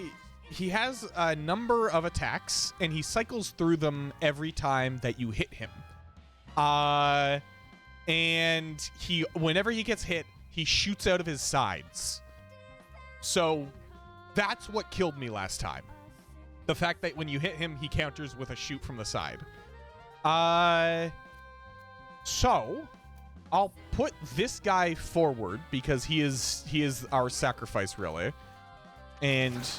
he has a number of attacks, and he cycles through them every time that you hit him. And whenever he gets hit, he shoots out of his sides. So that's what killed me last time. The fact that when you hit him, he counters with a shoot from the side. So I'll put this guy forward because he is our sacrifice, really. And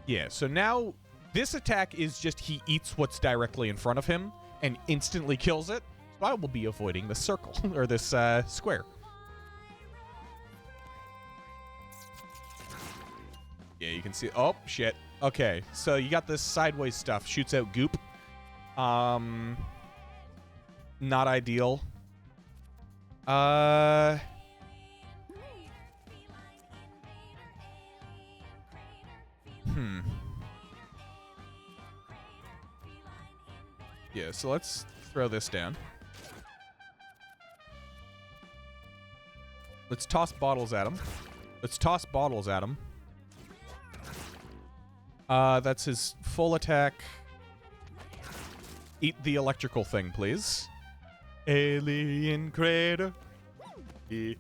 yeah, so now this attack is just he eats what's directly in front of him and instantly kills it. So I will be avoiding the circle or this square. Yeah, you can see. Oh shit. Okay, so you got this sideways stuff. Shoots out goop. Not ideal. Yeah, so let's throw this down. Let's toss bottles at him. Let's toss bottles at him. That's his full attack. Eat the electrical thing, please. Alien crater. Yeah.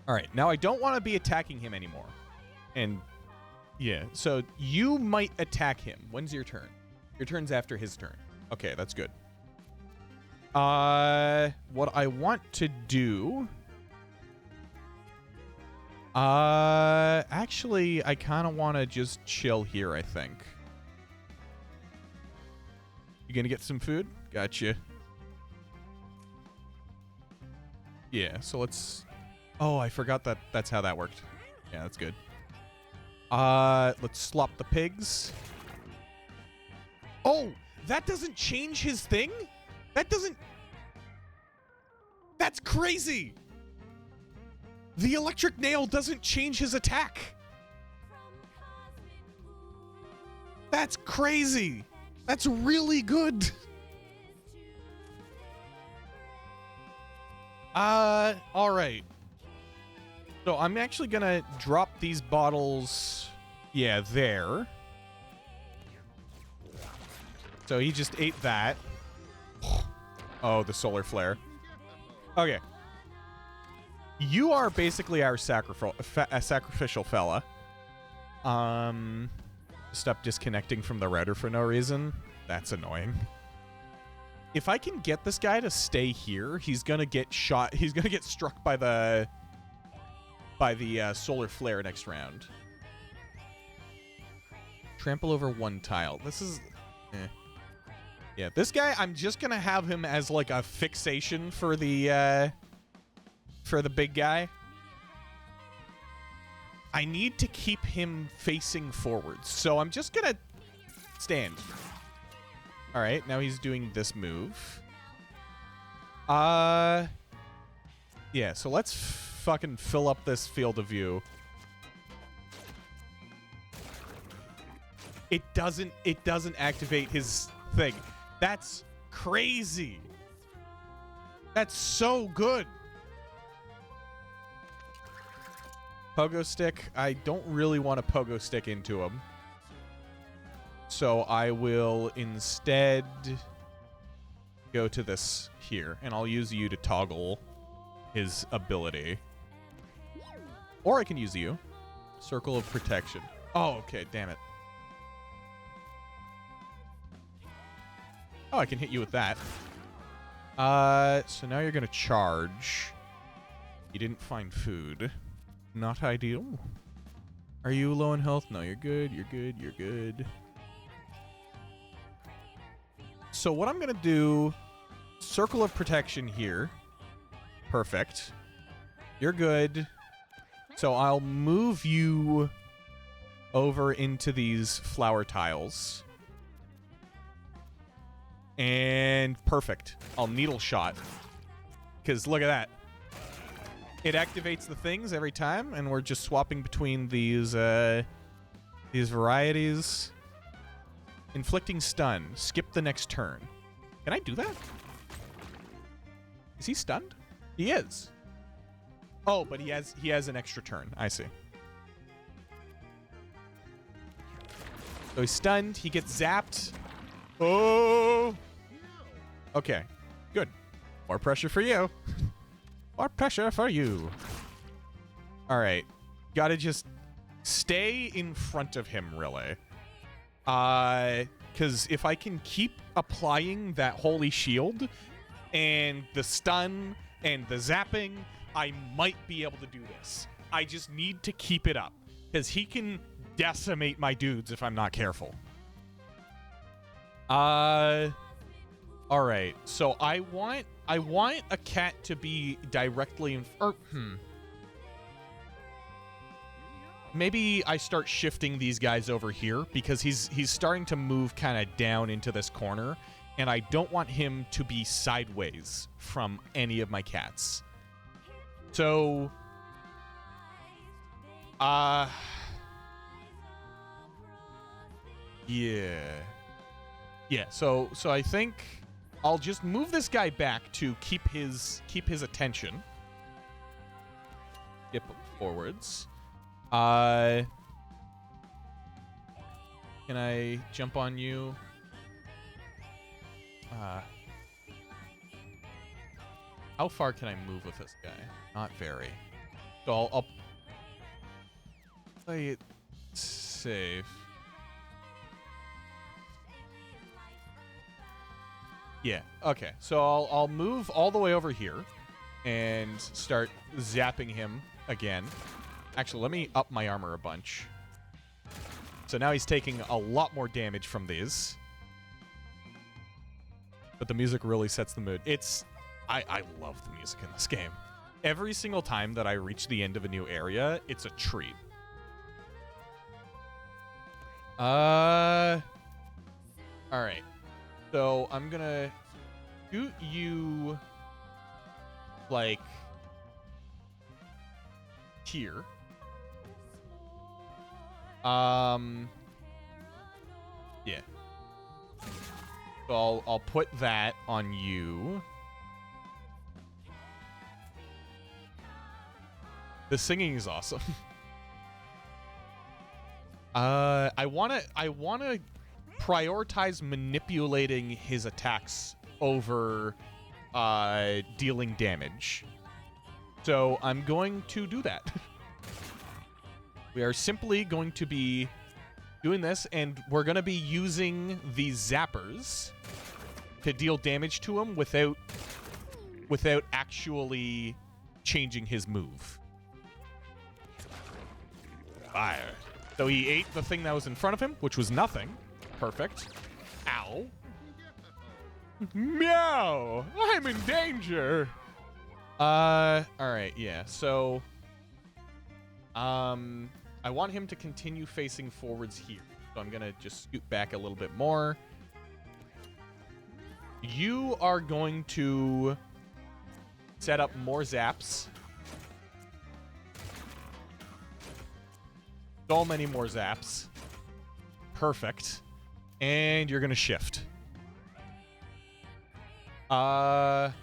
Alright, now I don't want to be attacking him anymore. And, yeah, so you might attack him. When's your turn? Your turn's after his turn. Okay, that's good. What I want to do... actually, I kind of want to just chill here, I think. You gonna get some food? Gotcha. Yeah, so let's... Oh, I forgot that that's how that worked. Yeah, that's good. Let's slop the pigs. Oh, that doesn't change his thing? That doesn't... That's crazy! The electric nail doesn't change his attack. That's crazy. That's really good. All right. So I'm actually gonna drop these bottles, yeah, there. So he just ate that. Oh, the solar flare. Okay. You are basically our sacrificial fella. Stop disconnecting from the router for no reason. That's annoying. If I can get this guy to stay here, he's gonna get shot. He's gonna get struck by the solar flare next round. Trample over one tile. This is... Yeah, this guy, I'm just gonna have him as like a fixation for the big guy. I need to keep him facing forwards, so I'm just gonna stand. All right, now he's doing this move. Yeah, so let's fucking fill up this field of view. It doesn't activate his thing. That's crazy. That's so good. Pogo stick. I don't really want to pogo stick into him. So I will instead go to this here, and I'll use you to toggle his ability. Or I can use you. Circle of protection. Oh, okay, damn it. Oh, I can hit you with that. So now you're gonna charge. You didn't find food. Not ideal. Are you low in health? No, you're good, you're good, you're good. So what I'm gonna do, circle of protection here. Perfect. You're good. So I'll move you over into these flower tiles. And perfect. I'll needle shot. Because look at that. It activates the things every time, and we're just swapping between these varieties. Inflicting stun. Skip the next turn. Can I do that? Is he stunned? He is. Oh, but he has an extra turn. I see. So he's stunned. He gets zapped. Oh. Okay. Good. More pressure for you. More pressure for you. All right. Gotta just stay in front of him, really. Because if I can keep applying that holy shield and the stun and the zapping, I might be able to do this. I just need to keep it up because he can decimate my dudes if I'm not careful. All right. So I want a cat to be directly in... Maybe I start shifting these guys over here because he's starting to move kind of down into this corner, and I don't want him to be sideways from any of my cats. So, yeah. So I think I'll just move this guy back to keep his attention. Skip forwards. Can I jump on you? How far can I move with this guy? Not very. So I'll play it safe. Yeah. Okay. So I'll move all the way over here and start zapping him again. Actually, let me up my armor a bunch. So now he's taking a lot more damage from these. But the music really sets the mood. I love the music in this game. Every single time that I reach the end of a new area, it's a treat. All right. So I'm gonna shoot you like here. Yeah. So I'll put that on you. The singing is awesome. I wanna prioritize manipulating his attacks over dealing damage. So I'm going to do that. We are simply going to be doing this, and we're going to be using these zappers to deal damage to him without actually changing his move. Fire. So he ate the thing that was in front of him, which was nothing. Perfect. Ow. Meow! I'm in danger! Alright, yeah. So, I want him to continue facing forwards here. So I'm gonna just scoot back a little bit more. You are going to set up more zaps. So many more zaps. Perfect. And you're gonna shift. Can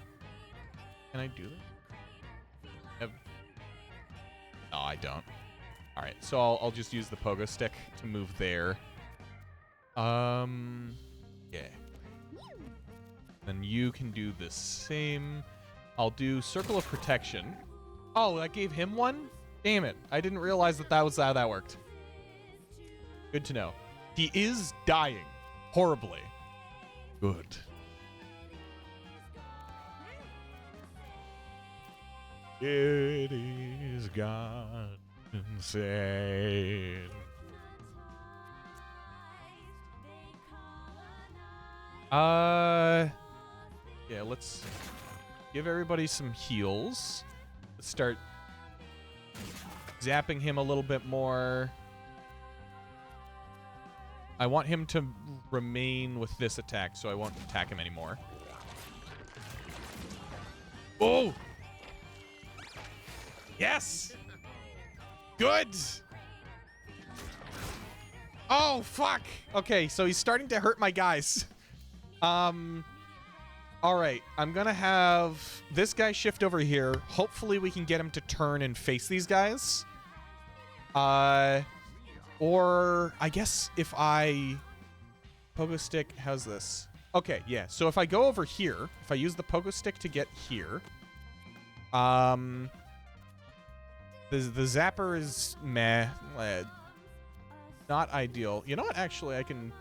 I do that? No, I don't. All right, so I'll just use the pogo stick to move there. Yeah. Then you can do the same. I'll do Circle of Protection. Oh, that gave him one? Damn it. I didn't realize that was how that worked. Good to know. He is dying horribly. Good. It is gone insane. Yeah, let's give everybody some heals. Let's start zapping him a little bit more. I want him to remain with this attack, so I won't attack him anymore. Oh! Yes! Good! Oh, fuck! Okay, so he's starting to hurt my guys. Alright, I'm gonna have this guy shift over here. Hopefully we can get him to turn and face these guys. Or I guess if I pogo stick, how's this? Okay, yeah. So if I go over here, if I use the pogo stick to get here, the zapper is meh, not ideal. You know what? Actually, I can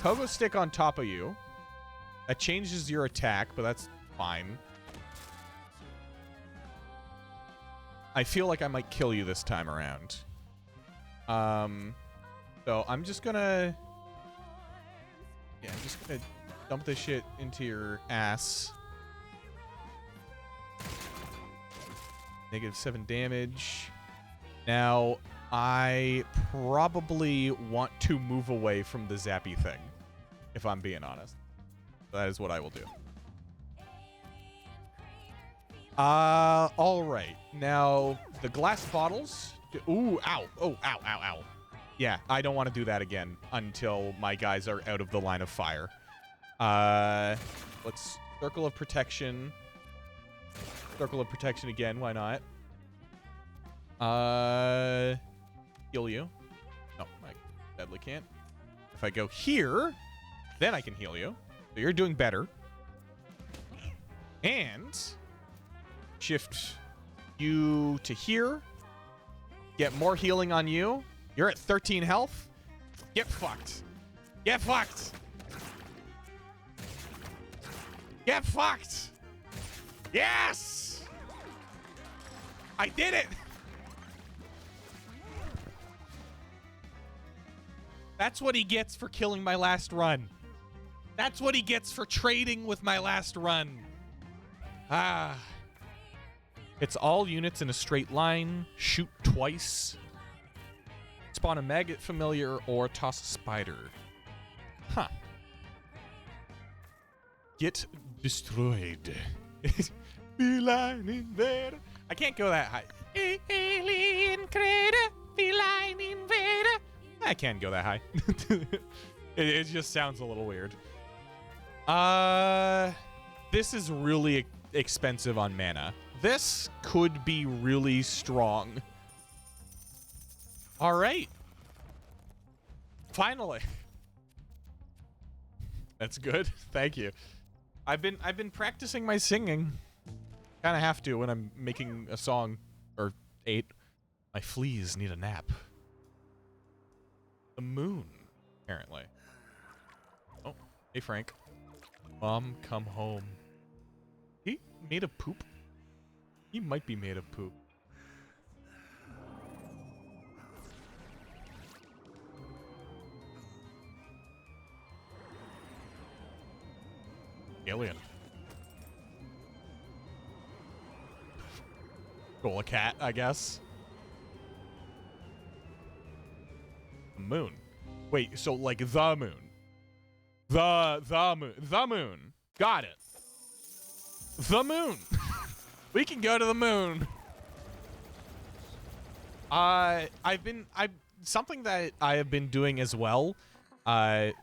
pogo stick on top of you. That changes your attack, but that's fine. I feel like I might kill you this time around. So I'm just gonna... Yeah, I'm just gonna dump this shit into your ass. -7 damage. Now, I probably want to move away from the zappy thing, if I'm being honest. That is what I will do. All right. Now, the glass bottles. Ooh, ow. Oh, ow, ow, ow. Yeah, I don't want to do that again until my guys are out of the line of fire. Let's Circle of Protection. Circle of Protection again. Why not? Heal you. No, I deadly can't. If I go here, then I can heal you. So you're doing better. And shift you to here. Get more healing on you. You're at 13 health. Get fucked. Get fucked. Get fucked! Yes! I did it! That's what he gets for killing my last run. That's what he gets for trading with my last run. Ah. It's all units in a straight line. Shoot twice. Spawn a maggot familiar or toss a spider. Huh. Get destroyed. Feline invader. I can't go that high. Alien critter, feline invader. I can't go that high. It just sounds a little weird. This is really expensive on mana. This could be really strong. All right. Finally. That's good. Thank you. I've been practicing my singing. Kind of have to when I'm making a song or 8. My fleas need a nap. The moon, apparently. Oh, hey Frank. Mom, come home. He made of poop? He might be made of poop. Alien. Cool, a cat, I guess. Moon. Wait, so like the moon. The moon. The moon. Got it. The moon. We can go to the moon. Something that I have been doing as well. Moon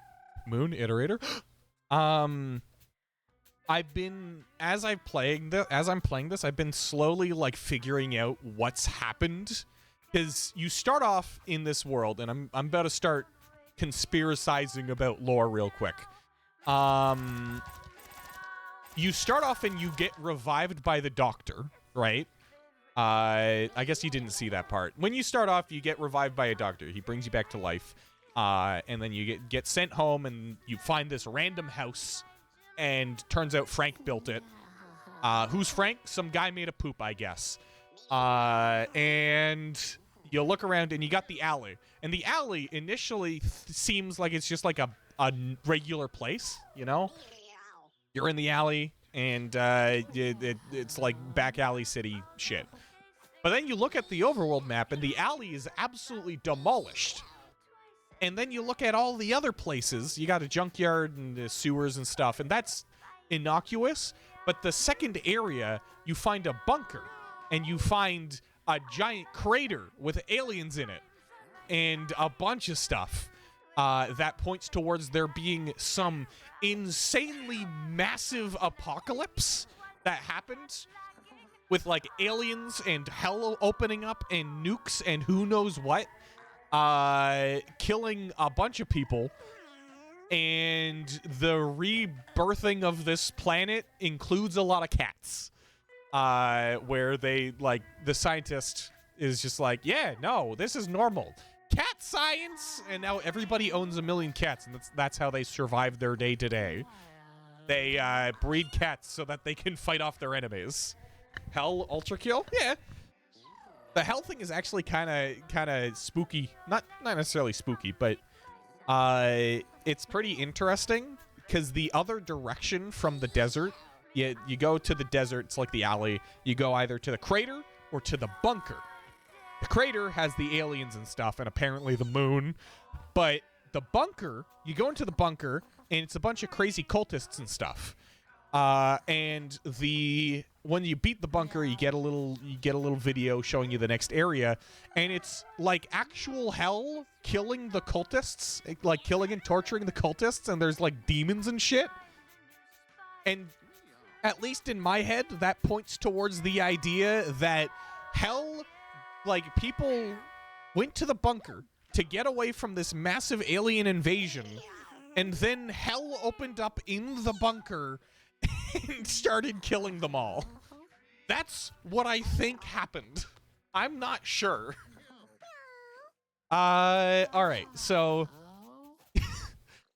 iterator. I've been as I'm playing this, I've been slowly like figuring out what's happened, because you start off in this world, and I'm about to start conspiracizing about lore real quick. You start off and you get revived by the doctor, right? I guess you didn't see that part. When you start off, you get revived by a doctor. He brings you back to life, and then you get sent home, and you find this random house. And turns out Frank built it. Who's Frank? Some guy made of poop, I guess. And you look around and you got the alley. And the alley initially seems like it's just like a regular place, you know? You're in the alley and it's like back alley city shit. But then you look at the overworld map and the alley is absolutely demolished. And then you look at all the other places. You got a junkyard and sewers and stuff, and that's innocuous. But the second area, you find a bunker, and you find a giant crater with aliens in it, and a bunch of stuff that points towards there being some insanely massive apocalypse that happened with, like, aliens and hell opening up and nukes and who knows what. Killing a bunch of people, and the rebirthing of this planet includes a lot of cats, where they, like, the scientist is just like, yeah, no, this is normal. Cat science! And now everybody owns 1 million cats, and that's how they survive their day to day. They, breed cats so that they can fight off their enemies. Hell, ultra kill? Yeah. The hell thing is actually kind of spooky. Not necessarily spooky, but it's pretty interesting because the other direction from the desert, you go to the desert, it's like the alley. You go either to the crater or to the bunker. The crater has the aliens and stuff, and apparently the moon. But the bunker, you go into the bunker, and it's a bunch of crazy cultists and stuff. And when you beat the bunker, you get a little video showing you the next area, and it's like actual hell killing the cultists, like killing and torturing the cultists, and there's like demons and shit. And at least in my head, that points towards the idea that hell, like, people went to the bunker to get away from this massive alien invasion, and then hell opened up in the bunker and started killing them all. That's what I think happened. I'm not sure. All right, so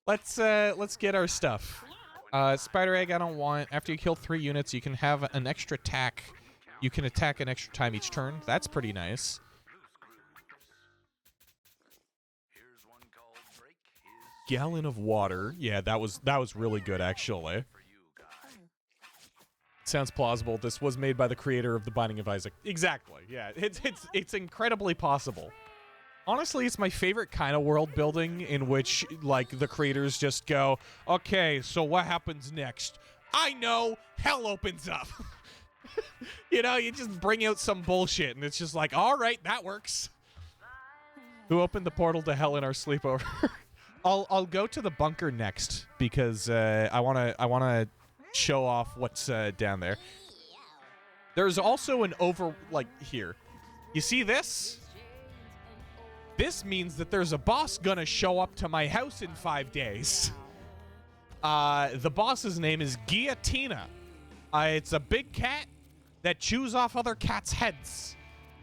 let's get our stuff. Spider Egg I don't want. After you kill 3 units, you can have an extra attack. You can attack an extra time each turn. That's pretty nice. Gallon of water. Yeah, that was really good, actually. Sounds plausible. This was made by the creator of The Binding of Isaac. Exactly. Yeah, it's incredibly possible. Honestly, it's my favorite kind of world building in which, like, the creators just go, okay, so what happens next? I know, hell opens up. You know, you just bring out some bullshit, and it's just like, all right, that works. Who opened the portal to hell in our sleepover? I'll go to the bunker next because I wanna show off what's down there. There's also an here. You see this? This means that there's a boss gonna show up to my house in 5 days. The boss's name is Guillotina. It's a big cat that chews off other cats' heads.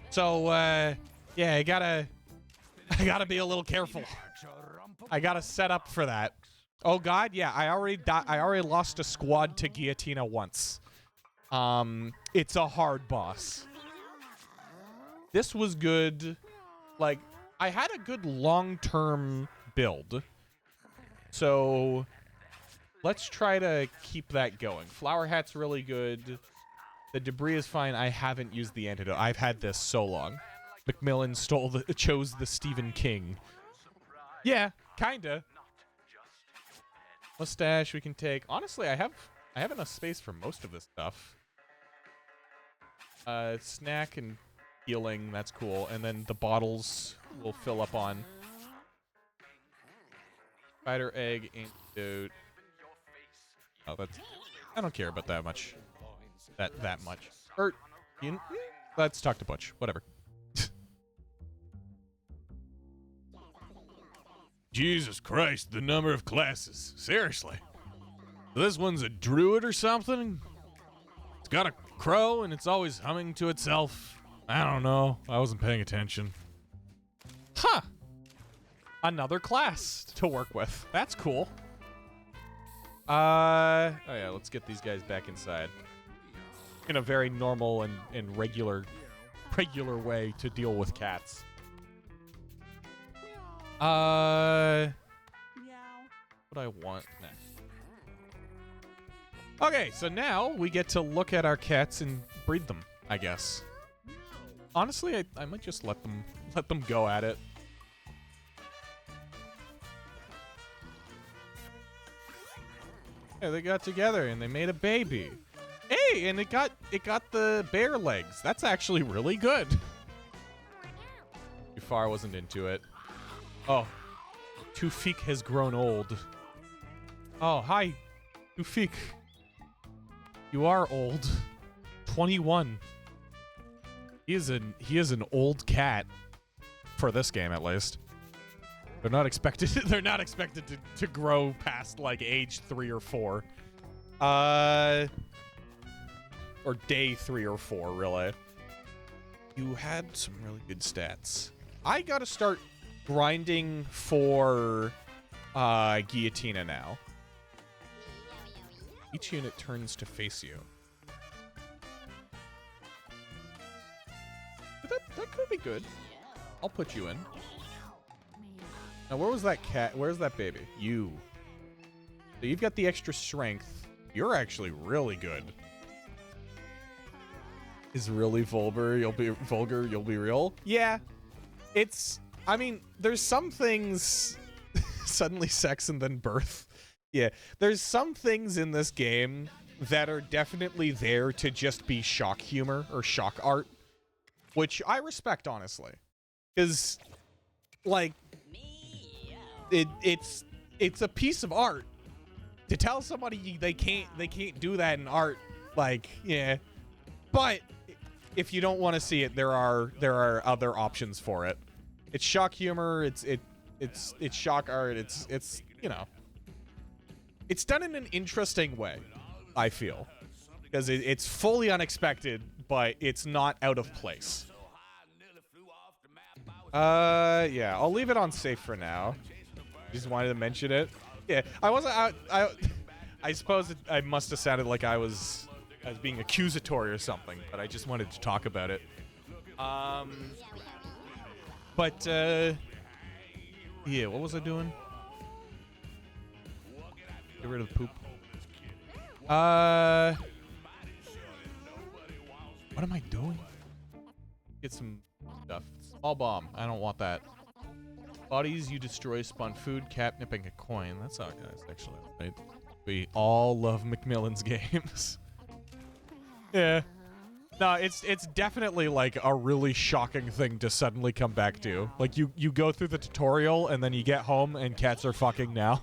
So, yeah, I gotta be a little careful. I gotta set up for that. Oh God, yeah, I already lost a squad to Guillotina once. It's a hard boss. This was good. Like, I had a good long-term build. So let's try to keep that going. Flower Hat's really good. The debris is fine. I haven't used the antidote. I've had this so long. Macmillan chose the Stephen King. Yeah, kinda. Mustache we can take. Honestly, I have enough space for most of this stuff. Snack and healing, that's cool. And then the bottles will fill up on. Spider egg, antidote. Oh, I don't care about that much. That much. Let's talk to Butch. Whatever. Jesus Christ, the number of classes. Seriously. This one's a druid or something? It's got a crow and it's always humming to itself. I don't know. I wasn't paying attention. Huh. Another class to work with. That's cool. Oh yeah, let's get these guys back inside. In a very normal and regular way to deal with cats. What do I want next? Okay, so now we get to look at our cats and breed them, I guess. Honestly, I might just let them go at it. Yeah, they got together and they made a baby. Hey, and it got the bear legs. That's actually really good. Jafar wasn't into it. Oh, Tufik has grown old. Oh, hi, Tufik. You are old. 21. He is an old cat for this game, at least. They're not expected. They're not expected to grow past like age 3 or 4. Or day 3 or 4, really. You had some really good stats. I gotta start grinding for Guillotina now. Each unit turns to face you. That could be good. I'll put you in. Now, where was that cat? Where's that baby? You. So you've got the extra strength. You're actually really good. Is really vulgar. You'll be real. Yeah. I mean, there's some things suddenly sex and then birth. Yeah. There's some things in this game that are definitely there to just be shock humor or shock art, which I respect, honestly. Because, like, it's a piece of art. To tell somebody they can't do that in art, like, yeah. But if you don't want to see it, there are other options for it. It's shock humor. It's shock art. It's you know. It's done in an interesting way, I feel, because it's fully unexpected, but it's not out of place. Yeah, I'll leave it on safe for now. Just wanted to mention it. Yeah, I I suppose I must have sounded like I was being accusatory or something, but I just wanted to talk about it. But yeah, what was I doing? Get rid of the poop. What am I doing? Get some stuff. Small bomb. I don't want that. Bodies you destroy spawn food, catnipping a coin. That's how guys actually. Right? We all love Macmillan's games. Yeah. No, it's definitely like a really shocking thing to suddenly come back to. Like you go through the tutorial and then you get home and cats are fucking now.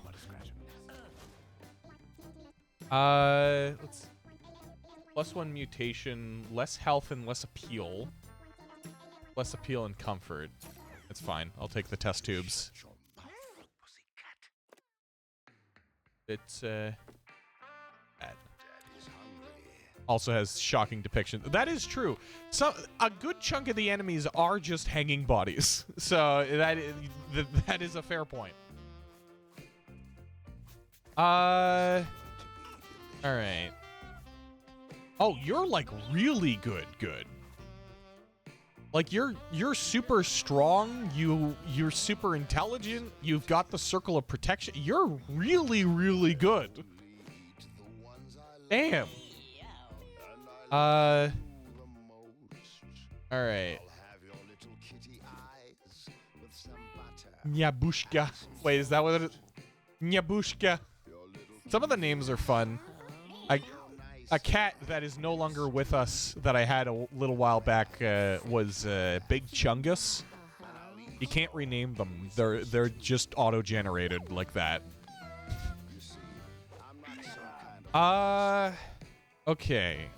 Let's +1 mutation, less health and less appeal. Less appeal and comfort. It's fine. I'll take the test tubes. It's bad. Also has shocking depiction. That is true. So a good chunk of the enemies are just hanging bodies. So that is a fair point. All right. Oh, you're like really good. Like you're super strong. You're super intelligent. You've got the circle of protection. You're really good. Damn. All right. Nyabushka. Wait, is that what it is? Nyabushka. Some of the names are fun. A cat that is no longer with us that I had a little while back was Big Chungus. You can't rename them. They're just auto-generated like that. Okay.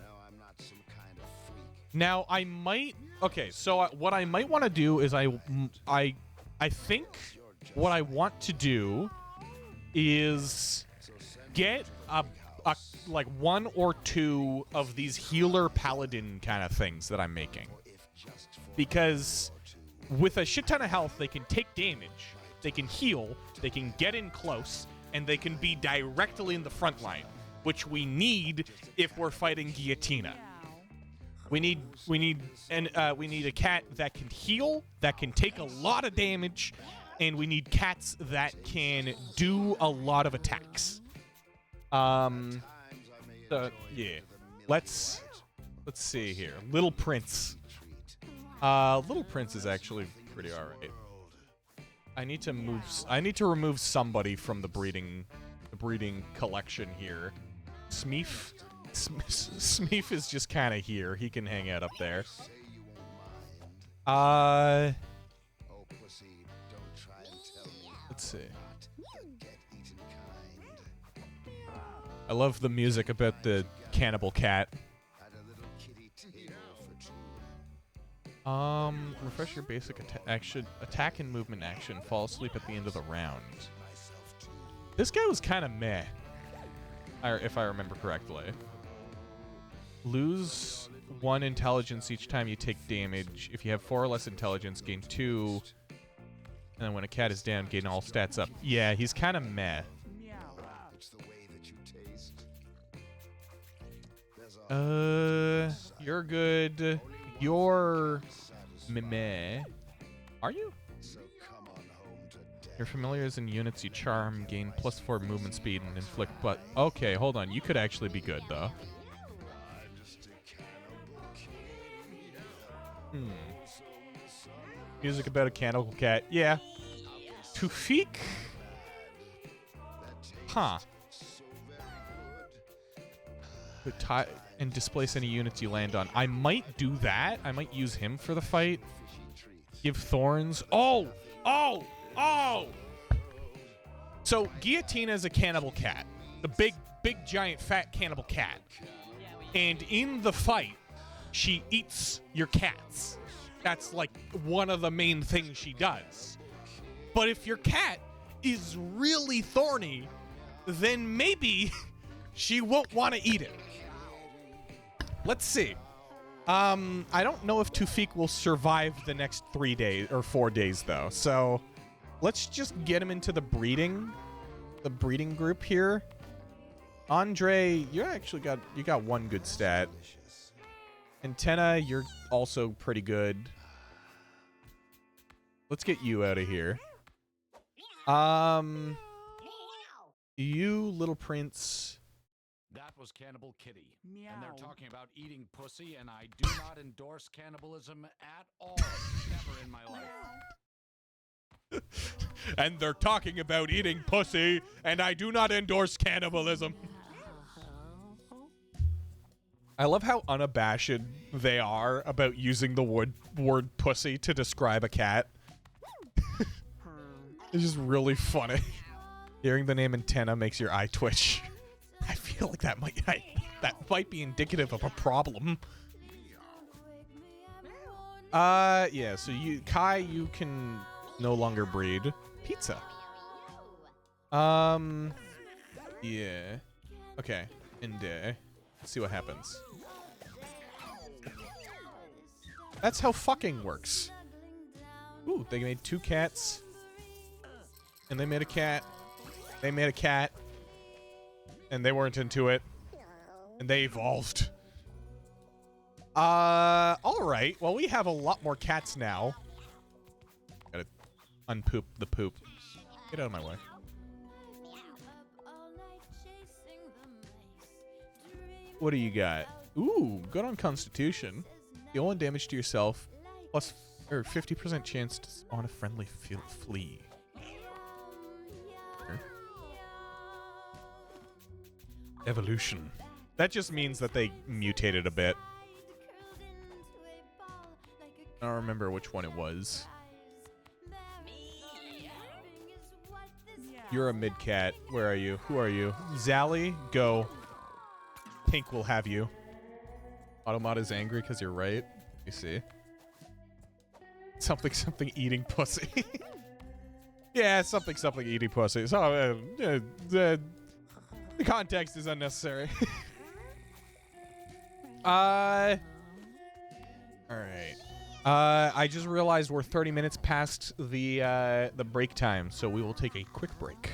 Now I might. Okay, so what I might want to do is I think what I want to do is get a like 1 or 2 of these healer paladin kind of things that I'm making, because with a shit ton of health they can take damage, they can heal, they can get in close, and they can be directly in the front line, which we need if we're fighting Guillotina. We need a cat that can heal, that can take a lot of damage, and we need cats that can do a lot of attacks. Yeah. Let's see here. Little Prince. Little Prince is actually pretty alright. I need to remove somebody from the breeding collection here. Smeef? Smeef is just kind of here. He can hang out up there. Let's see. I love the music about the cannibal cat. Refresh your basic attack and movement action. Fall asleep at the end of the round. This guy was kind of meh, if I remember correctly. Lose 1 intelligence each time you take damage. If you have 4 or less intelligence, gain 2. And then when a cat is down, gain all stats up. Yeah, he's kind of meh. You're good. You're meh. Are you? Your familiars and units you charm gain +4 movement speed and inflict. But okay, hold on. You could actually be good though. Music about a cannibal cat. Yeah. Tufik? Huh. And displace any units you land on. I might do that. I might use him for the fight. Give thorns. Oh! So, Guillotina is a cannibal cat. The big, giant, fat cannibal cat. And in the fight, she eats your cats. That's like one of the main things she does. But if your cat is really thorny, then maybe she won't want to eat it. Let's see. I don't know if Tufik will survive the next 3 days or 4 days though. So let's just get him into the breeding group here. Andre, you actually got one good stat. Antenna, you're also pretty good. Let's get you out of here. You, Little Prince. That was Cannibal Kitty. Meow. And they're talking about eating pussy, and I do not endorse cannibalism at all. Never in my life. And they're talking about eating pussy, and I do not endorse cannibalism. I love how unabashed they are about using the word pussy to describe a cat. It's just really funny. Hearing the name Antenna makes your eye twitch. I feel like that might be indicative of a problem. Yeah, so Kai, you can no longer breed. Pizza. Yeah. Okay. And let's see what happens. That's how fucking works. Ooh, they made 2 cats. And they made a cat. They made a cat. And they weren't into it. And they evolved. Alright. Well, we have a lot more cats now. Gotta unpoop the poop. Get out of my way. What do you got? Ooh, good on Constitution. Deal 1 damage to yourself. Plus 50% chance to spawn a friendly flea. Evolution. That just means that they mutated a bit. I don't remember which one it was. You're a mid cat. Where are you? Who are you? Zally, go. Pink will have you. Automata is angry because you're right. You see. Something eating pussy. Yeah, something eating pussy. So, the context is unnecessary. Alright. I just realized we're 30 minutes past the break time, so we will take a quick break.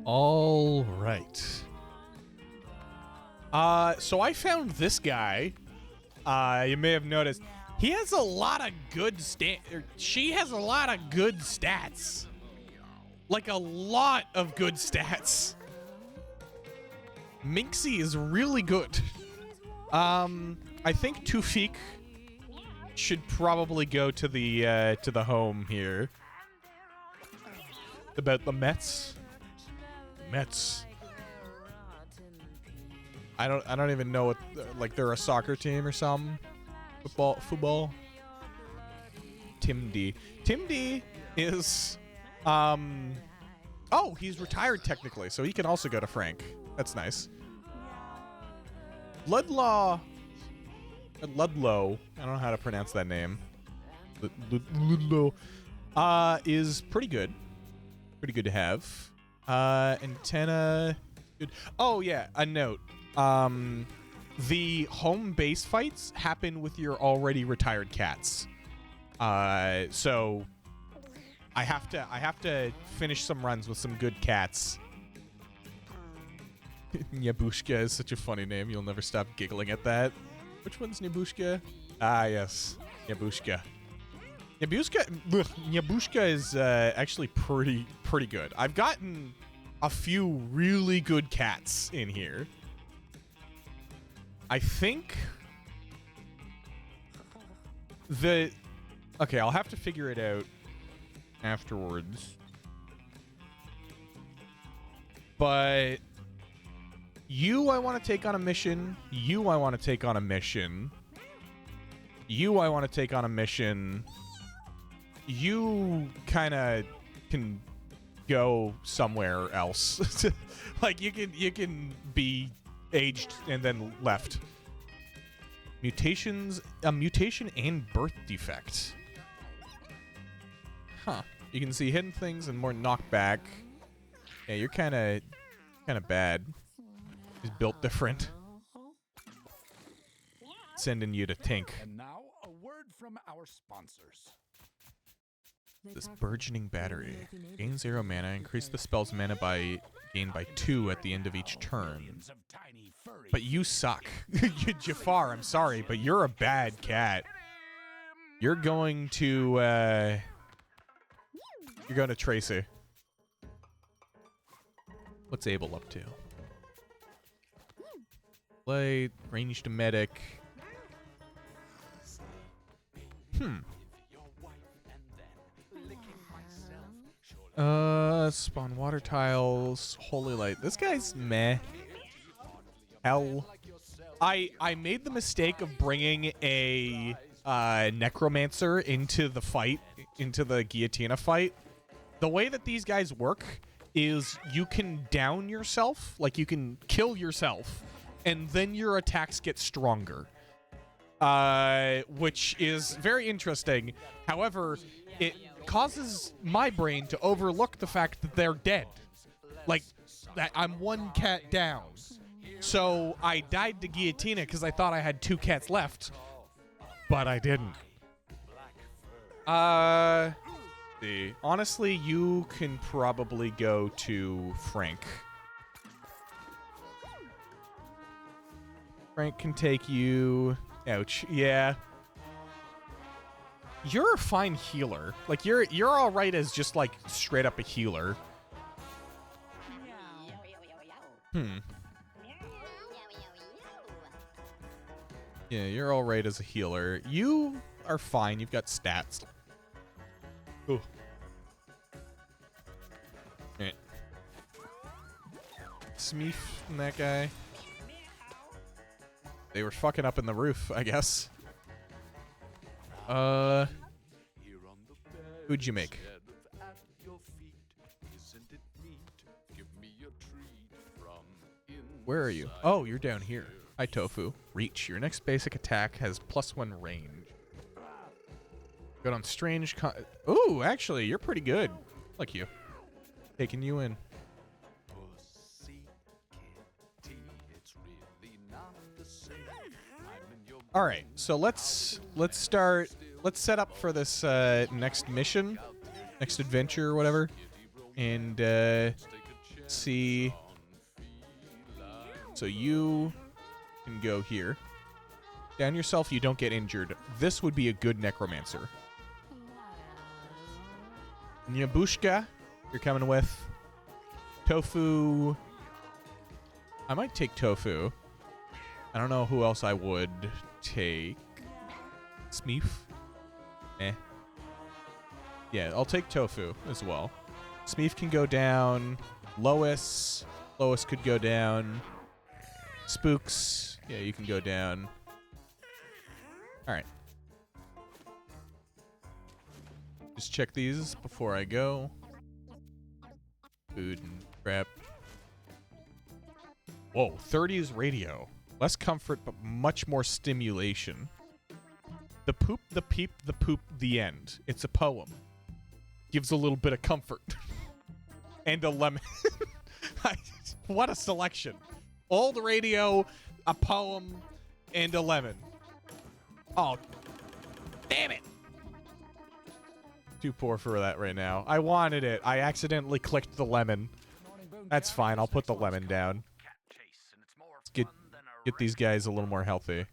All right. So I found this guy. You may have noticed he has a lot of good she has a lot of good stats. Like a lot of good stats. Minxie is really good. I think Tufik should probably go to the home here. About the Mets. Mets. I don't even know what, like they're a soccer team or something. Football. Tim D. Tim D is, oh, he's retired technically, so he can also go to Frank. That's nice. Ludlow. I don't know how to pronounce that name. Ludlow. Is pretty good. Pretty good to have. Antenna. Good. Oh, yeah, a note. The home base fights happen with your already retired cats. So I have to finish some runs with some good cats. Nyabushka is such a funny name. You'll never stop giggling at that. Which one's Nyabushka? Ah, yes. Nyabushka. Nyabushka is actually pretty good. I've gotten a few really good cats in here. I think okay, I'll have to figure it out afterwards. But you, I want to take on a mission. You, I want to take on a mission. You, I want to take on a mission. You kind of can go somewhere else. Like you can be aged and then left. Mutations, a mutation and birth defect. Huh. You can see hidden things and more knockback. Yeah, you're kind of bad. He's built different. Sending you to Tink. And now a word from our sponsors. This burgeoning battery. Gain 0 mana. Increase the spell's mana gain by 2 at the end of each turn. But you suck. Jafar, I'm sorry, but you're a bad cat. You're going to Tracy. What's Abel up to? Play, ranged medic. Spawn water tiles, holy light. This guy's meh. Hell. I made the mistake of bringing a necromancer into the fight, into the Guillotina fight. The way that these guys work is you can down yourself, like you can kill yourself, and then your attacks get stronger. Which is very interesting. However, it causes my brain to overlook the fact that they're dead. Like, that I'm one cat down. So I died to Guillotina because I thought I had 2 cats left, but I didn't. Honestly, you can probably go to Frank. Frank can take you. Ouch. Yeah. You're a fine healer. Like, you're all right as just, like, straight up a healer. Yeah, you're all right as a healer. You are fine. You've got stats. Ooh. Right. Smeef and that guy. They were fucking up in the roof, I guess. Who'd you make? Where are you? Oh, you're down here. Hi, Tofu. Reach. Your next basic attack has +1 range. Good on strange ooh, actually, you're pretty good. Like you. Taking you in. All right, so let's set up for this next mission, next adventure or whatever, and see. So you can go here. Down yourself, you don't get injured. This would be a good necromancer. Nyabushka, you're coming with. Tofu. I might take Tofu. I don't know who else I would take. Smeef. Eh. Yeah, I'll take Tofu as well. Smeef can go down. Lois. Lois could go down. Spooks. Yeah, you can go down. Alright. Just check these before I go. Food and crap. Whoa, 30 is radio. Less comfort, but much more stimulation. The poop, the peep, the poop, the end. It's a poem. Gives a little bit of comfort. And a lemon. What a selection. Old radio, a poem, and a lemon. Oh, damn it. Too poor for that right now. I wanted it. I accidentally clicked the lemon. That's fine. I'll put the lemon down. Let's get these guys a little more healthy.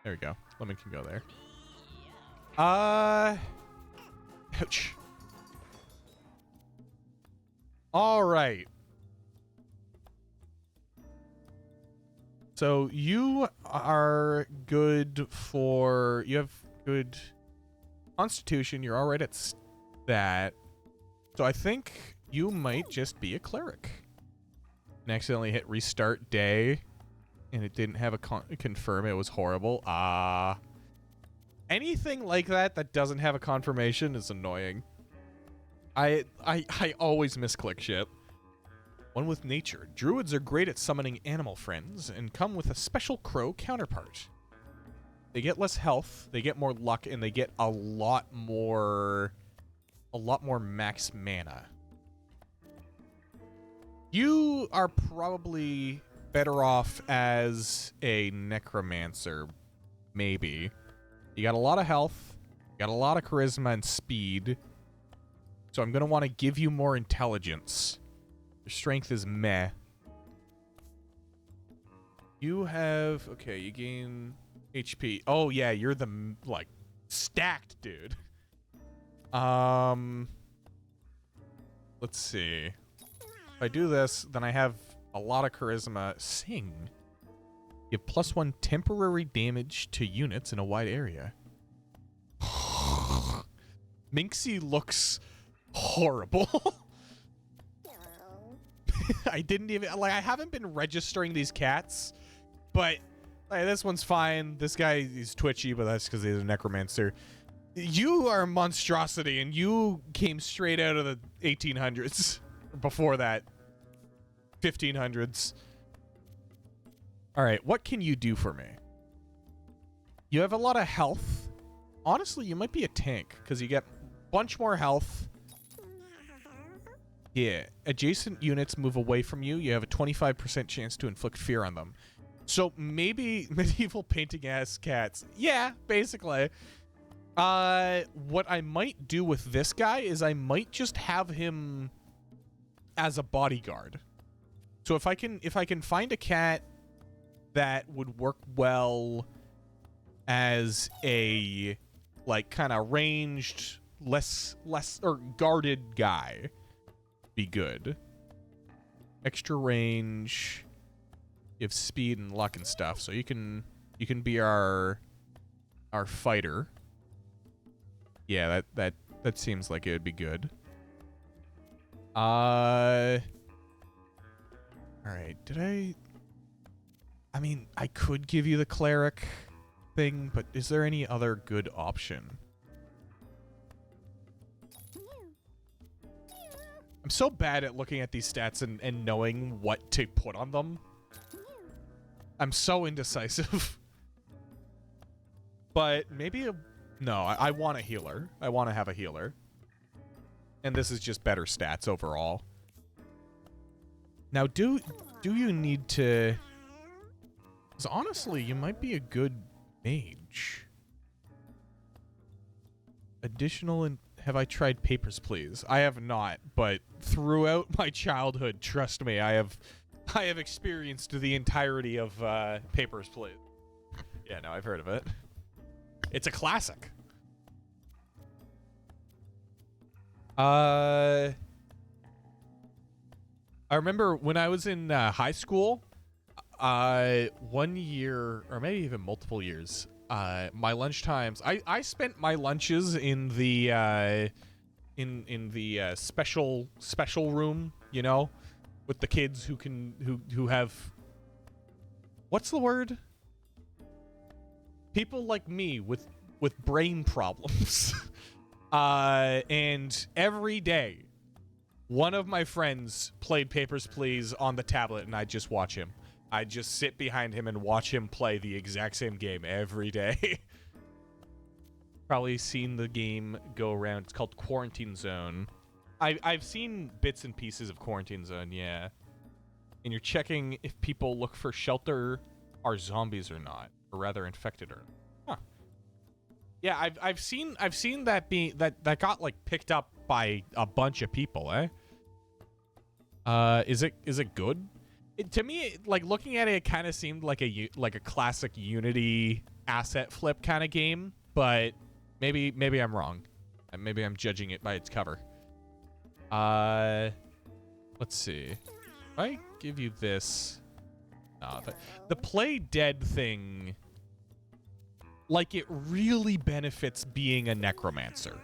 There we go. Lemon can go there. Ouch. All right. So you are good for... You have good constitution. You're all right at that. So I think you might just be a cleric. And accidentally hit restart day. And it didn't have a confirm. It was horrible. Anything like that doesn't have a confirmation is annoying. I always misclick shit. One with nature. Druids are great at summoning animal friends and come with a special crow counterpart. They get less health, they get more luck, and they get a lot more max mana. You are probably better off as a necromancer, maybe. You got a lot of health, you got a lot of charisma and speed. So I'm going to want to give you more intelligence. Your strength is meh. You have... Okay, you gain HP. Oh, yeah, you're the, like, stacked dude. Let's see. If I do this, then I have a lot of charisma. Sing. You have +1 temporary damage to units in a wide area. Minxie looks horrible. I didn't even... Like, I haven't been registering these cats, but like, this one's fine. This guy is twitchy, but that's because he's a necromancer. You are a monstrosity, and you came straight out of the 1800s. Before that. 1500s. All right, what can you do for me? You have a lot of health. Honestly, you might be a tank, because you get a bunch more health. Yeah, adjacent units move away from you. You have a 25% chance to inflict fear on them. So maybe medieval painting-ass cats. Yeah, basically. What I might do with this guy is I might just have him as a bodyguard. So if I can find a cat that would work well as a like kind of ranged, less or guarded guy, be good. Extra range. You have speed and luck and stuff, so you can be our fighter. Yeah, that seems like it would be good. All right, I mean, I could give you the cleric thing, but is there any other good option? I'm so bad at looking at these stats and knowing what to put on them. I'm so indecisive. But maybe no, I want a healer. I want to have a healer. And this is just better stats overall. Now, do you need to... Because honestly, you might be a good mage. Additional have I tried Papers, Please? I have not, but throughout my childhood, trust me, I have experienced the entirety of Papers, Please. Yeah, no, I've heard of it. It's a classic. I remember when I was in high school, 1 year or maybe even multiple years, my lunch times, I spent my lunches in the special room, you know, with the kids who have, what's the word? People like me with brain problems. And every day, one of my friends played Papers, Please on the tablet, and I'd just watch him. I'd just sit behind him and watch him play the exact same game every day. Probably seen the game go around. It's called Quarantine Zone. I've seen bits and pieces of Quarantine Zone, yeah. And you're checking if people look for shelter are zombies or not, or rather infected or not. Huh. Yeah, I've seen that that got like picked up by a bunch of people, eh? Is it good? To me, like looking at it, it kind of seemed like a classic Unity asset flip kind of game, but maybe I'm wrong. Maybe I'm judging it by its cover. Let's see. If I give you this, the Play Dead thing, like it really benefits being a necromancer.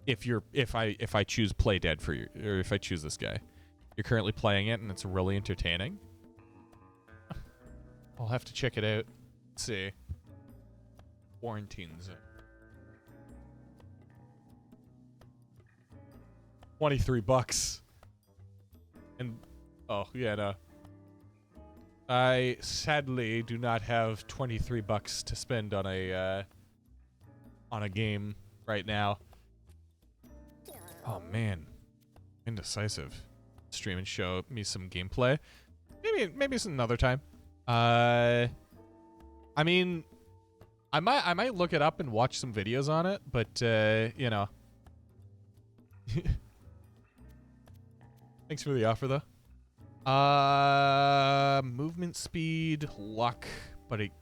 If I choose Play Dead for you, or if I choose this guy. You're currently playing it, and it's really entertaining. I'll have to check it out. Let's see. Quarantine Zone. 23 bucks. And, oh, yeah, no. I sadly do not have 23 bucks to spend on a game right now. Oh, man. Indecisive. Stream and show me some gameplay. Maybe it's another time. I mean, I might look it up and watch some videos on it, but you know. Thanks for the offer though. Movement speed, luck, but it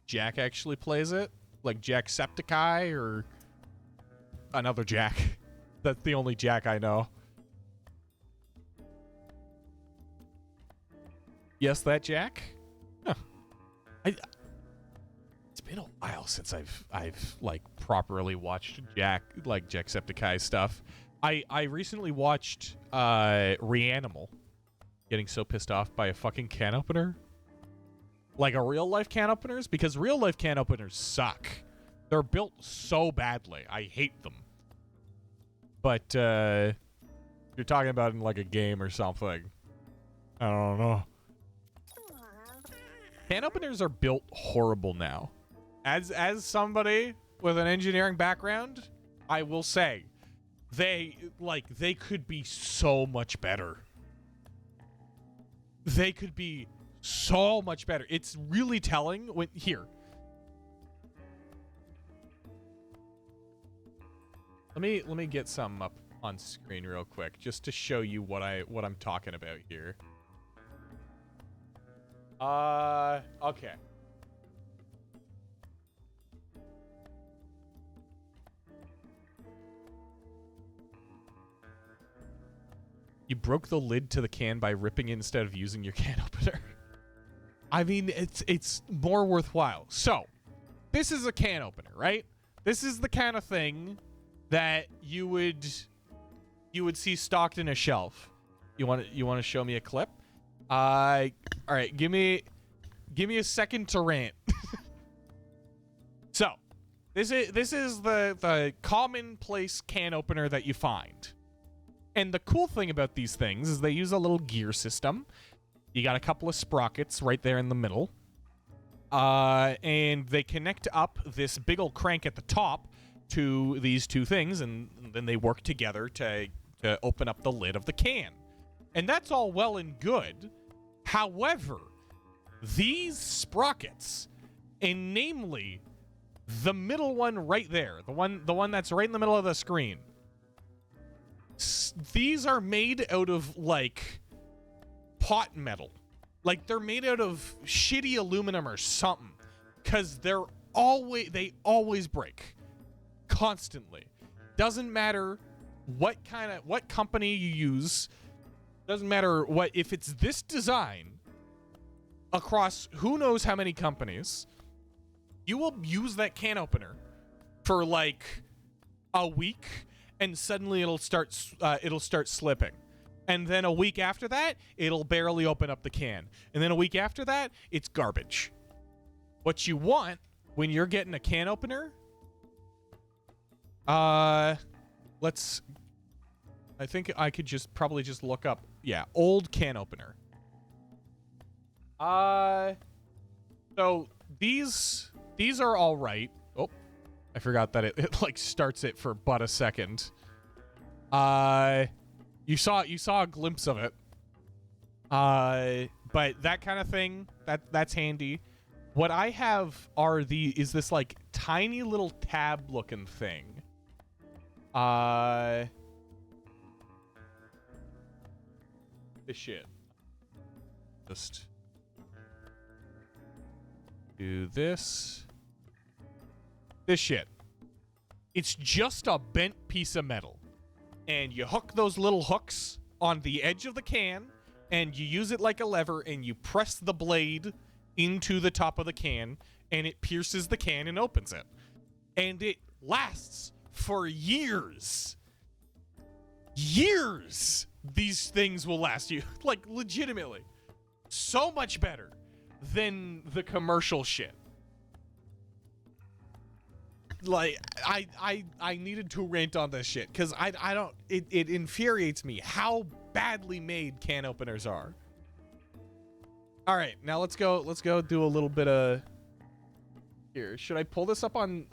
Jack actually plays it? Like Jacksepticeye or another Jack? That's the only Jack I know. Yes, that Jack? Huh. It's been a while since I've like properly watched Jacksepticeye stuff. I recently watched Reanimal getting so pissed off by a fucking can opener. Like a real life can openers, because real life can openers suck. They're built so badly. I hate them. But you're talking about in like a game or something. I don't know. Can openers are built horrible now. As somebody with an engineering background, I will say they could be so much better. They could be so much better. It's really telling when here. Let me get some up on screen real quick just to show you what I'm talking about here. Okay. You broke the lid to the can by ripping it instead of using your can opener. I mean, it's more worthwhile. So, this is a can opener, right? This is the kind of thing that you would see stocked in a shelf. You want to show me a clip? All right, give me a second to rant. So, this is the commonplace can opener that you find. And the cool thing about these things is they use a little gear system. You got a couple of sprockets right there in the middle. And they connect up this big old crank at the top to these two things, and then they work together to open up the lid of the can. And that's all well and good. However, these sprockets, and namely the middle one right there, the one that's right in the middle of the screen. These are made out of like pot metal. Like they're made out of shitty aluminum or something, cuz they always break constantly. Doesn't matter what company you use, doesn't matter if it's this design across who knows how many companies, you will use that can opener for like a week and suddenly it'll start slipping. And then a week after that, it'll barely open up the can. And then a week after that, it's garbage. What you want when you're getting a can opener, I think I could probably just look up, old can opener. So these are all right. Oh, I forgot that it like starts it for but a second. You saw a glimpse of it. But that kind of thing, that's handy. What I have is this like tiny little tab looking thing. This shit. Just do this. This shit. It's just a bent piece of metal. And you hook those little hooks on the edge of the can, and you use it like a lever, and you press the blade into the top of the can, and it pierces the can and opens it. And it lasts for years. Years! These things will last you. Like, legitimately. So much better than the commercial shit. Like, I needed to rant on this shit because I don't, it infuriates me how badly made can openers are. All right, now let's go do a little bit of here. Should I pull this up on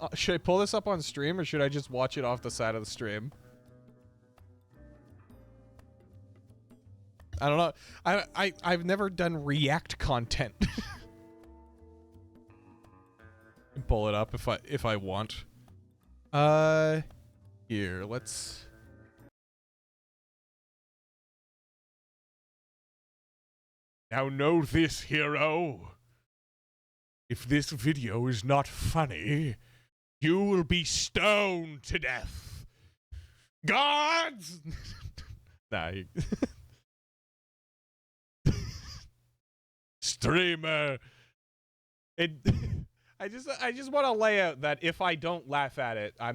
stream, or should I just watch it off the side of the stream? I don't know. I've never done React content. Pull it up if I want. Here, let's. Now know this, hero. If this video is not funny, you will be stoned to death. Guards! Nah. Streamer. I just want to lay out that if I don't laugh at it, I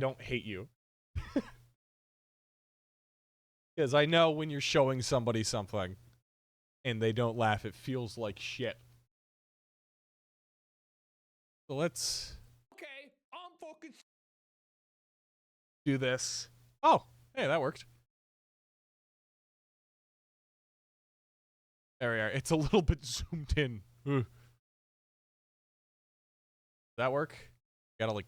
don't hate you. Because I know when you're showing somebody something and they don't laugh, it feels like shit. So let's do this. Oh, hey, that worked. There we are. It's a little bit zoomed in. Ugh. That work? Gotta like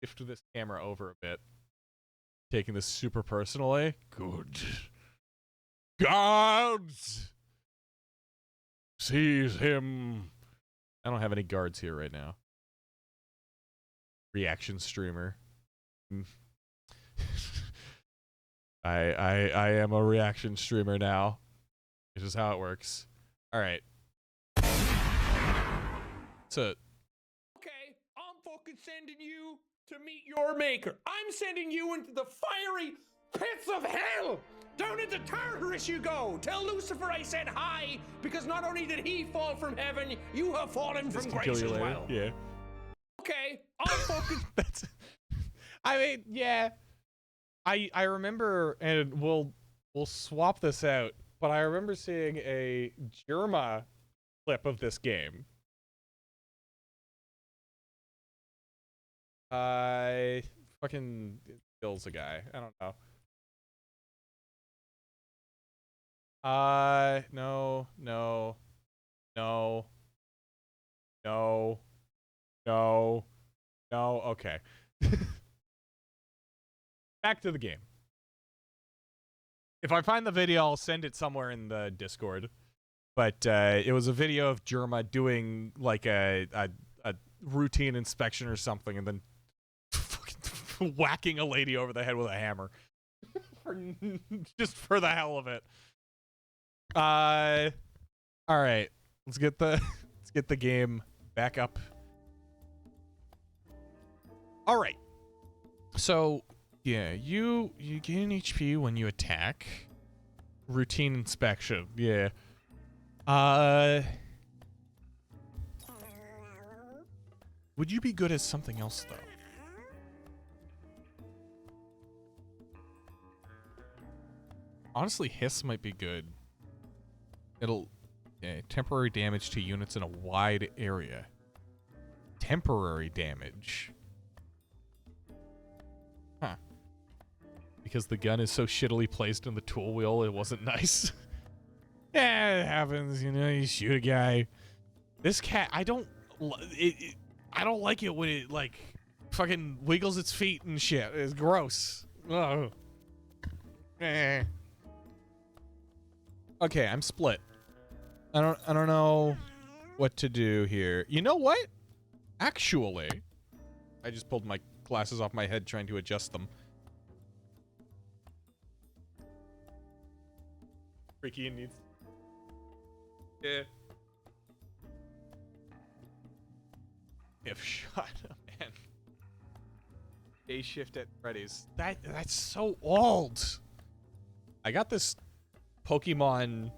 shift this camera over a bit. Taking this super personally. Good. Guards! Seize him. I don't have any guards here right now. Reaction streamer. I am a reaction streamer now. This is how it works. All right. So. Sending you to meet your maker. I'm sending you into the fiery pits of hell. Down into Tartarus you go. Tell Lucifer I said hi, because not only did he fall from heaven, you have fallen from grace as well. Yeah. Okay, I'm fucking. That's. I mean, yeah. I remember, and we'll swap this out. But I remember seeing a Germa clip of this game. Fucking kills a guy. I don't know. No. Okay. Back to the game. If I find the video, I'll send it somewhere in the Discord. but it was a video of Jerma doing like a routine inspection or something, and then fucking whacking a lady over the head with a hammer, just for the hell of it. All right, let's get the game back up. All right, so yeah, you gain HP when you attack. Routine inspection, yeah. Would you be good as something else though? Honestly, hiss might be good. It'll temporary damage to units in a wide area. Temporary damage. Huh. Because the gun is so shittily placed in the tool wheel, it wasn't nice. Yeah, it happens, you know, you shoot a guy. This cat, I don't like it when it, like, fucking wiggles its feet and shit. It's gross. Ugh. Eh. Okay, I'm split. I don't know what to do here. You know what? Actually, I just pulled my glasses off my head trying to adjust them. Freaky needs. Yeah. If shot, man. Day shift at Freddy's. That's so old. I got this Pokemon.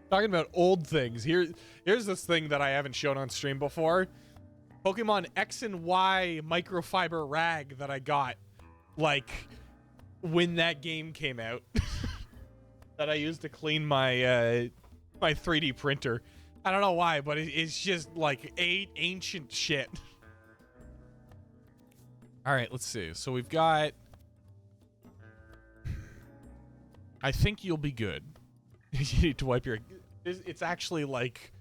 Talking about old things. Here's this thing that I haven't shown on stream before. Pokemon X and Y microfiber rag that I got, like, when that game came out. That I used to clean my my 3D printer. I don't know why, but it's just like ancient shit. All right, let's see. So we've got. I think you'll be good. You need to wipe your. It's actually like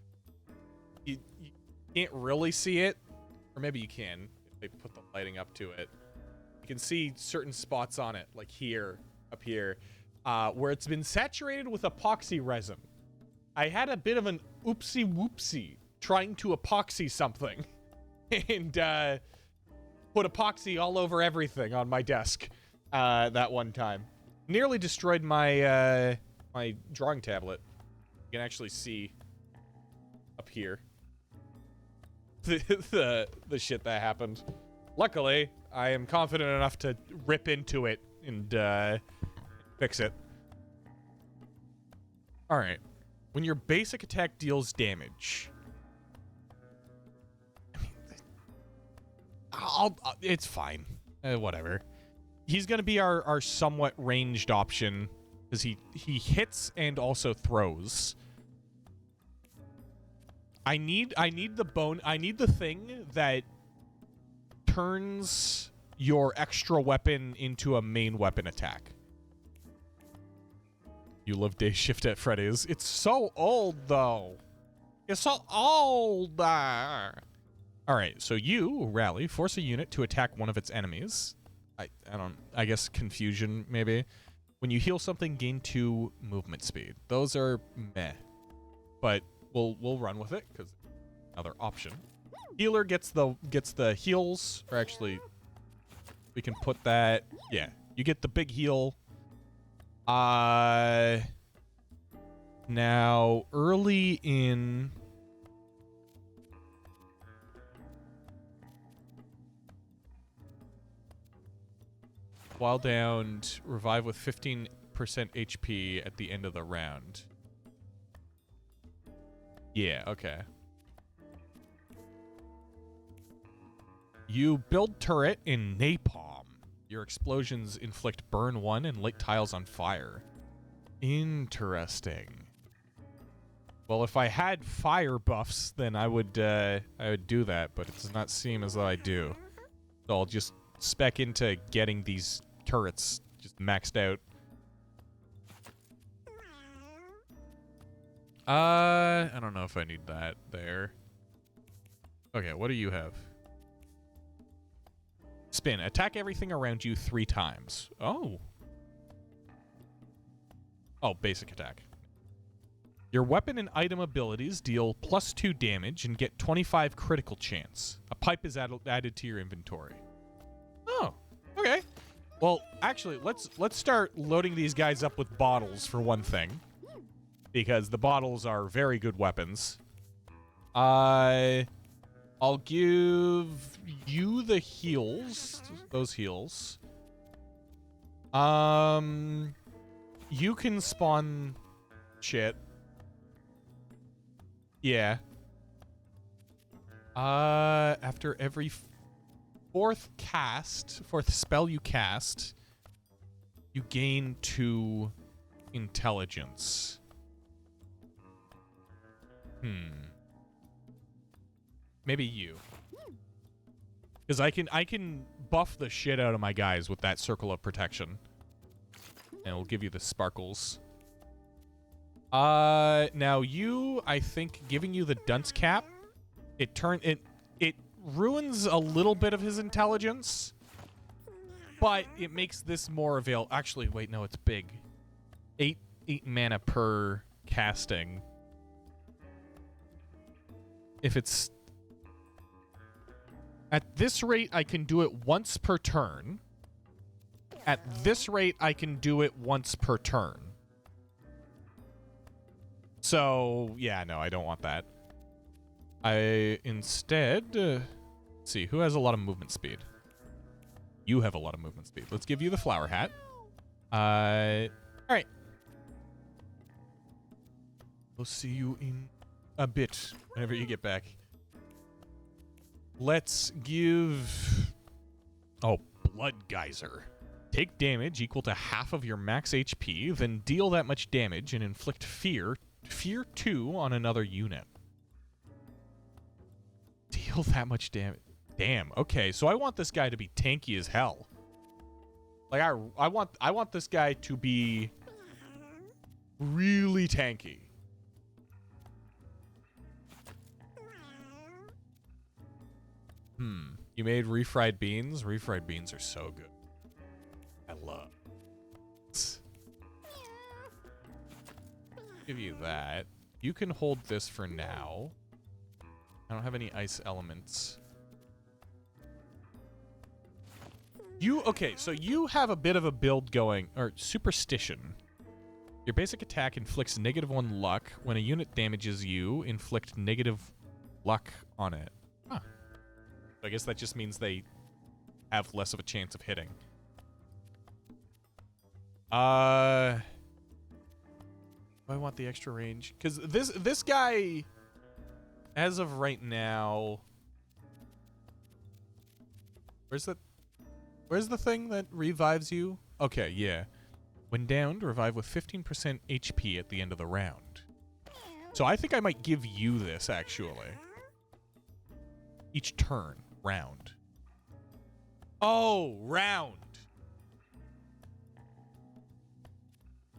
you can't really see it, or maybe you can if they put the lighting up to it. You can see certain spots on it, like here, up here, where it's been saturated with epoxy resin. I had a bit of an oopsie whoopsie trying to epoxy something, and put epoxy all over everything on my desk that one time. Nearly destroyed my my drawing tablet. You can actually see up here the shit that happened. Luckily, I am confident enough to rip into it and fix it. All right. When your basic attack deals damage, I mean, it's fine. Whatever. He's gonna be our somewhat ranged option because he hits and also throws. I need the thing that turns your extra weapon into a main weapon attack. You live day shift at Freddy's. It's so old though. It's so old. All right, so you, Rally, force a unit to attack one of its enemies. I guess confusion maybe. When you heal something, gain 2 movement speed. Those are meh, but we'll run with it because another option. Healer gets the heals, or actually, we can put that. Yeah, you get the big heal. Now early in. While downed, revive with 15% HP at the end of the round. Yeah, okay. You build turret in napalm. Your explosions inflict burn 1 and light tiles on fire. Interesting. Well, if I had fire buffs, then I would do that, but it does not seem as though I do. So I'll just spec into getting these turrets just maxed out. I don't know if I need that there. Okay, what do you have? Spin. Attack everything around you 3 times. Oh. Oh, basic attack. Your weapon and item abilities deal +2 damage and get 25 critical chance. A pipe is added to your inventory. Oh, okay. Well, actually, let's start loading these guys up with bottles for one thing, because the bottles are very good weapons. I'll give you the heals, those heals. You can spawn shit. Yeah. After every fourth spell you cast, you gain 2 intelligence. Maybe you. Because I can buff the shit out of my guys with that circle of protection. And it'll give you the sparkles. Now you, I think, giving you the dunce cap, it ruins a little bit of his intelligence, but it makes this more available. Actually, wait, no, it's big. 8 mana per casting. If it's at this rate, I can do it once per turn. At this rate, I can do it once per turn. So, yeah, no, I don't want that. I instead, let's see, who has a lot of movement speed? You have a lot of movement speed. Let's give you the flower hat. All right. We'll see you in a bit, whenever you get back. Let's give... Oh, Blood Geyser. Take damage equal to half of your max HP, then deal that much damage and inflict Fear 2 on another unit. Deal that much damage. Damn, okay, so I want this guy to be tanky as hell. Like, I want this guy to be really tanky. You made refried beans? Refried beans are so good. I love it. Give you that. You can hold this for now. I don't have any ice elements. Okay, so you have a bit of a build going, or superstition. Your basic attack inflicts -1 luck. When a unit damages you, inflict negative luck on it. Huh. I guess that just means they have less of a chance of hitting. Do I want the extra range? Because this guy, as of right now, where's the thing that revives you? Okay, yeah. When downed, revive with 15% HP at the end of the round. So I think I might give you this, actually. Each turn, round. Oh, round.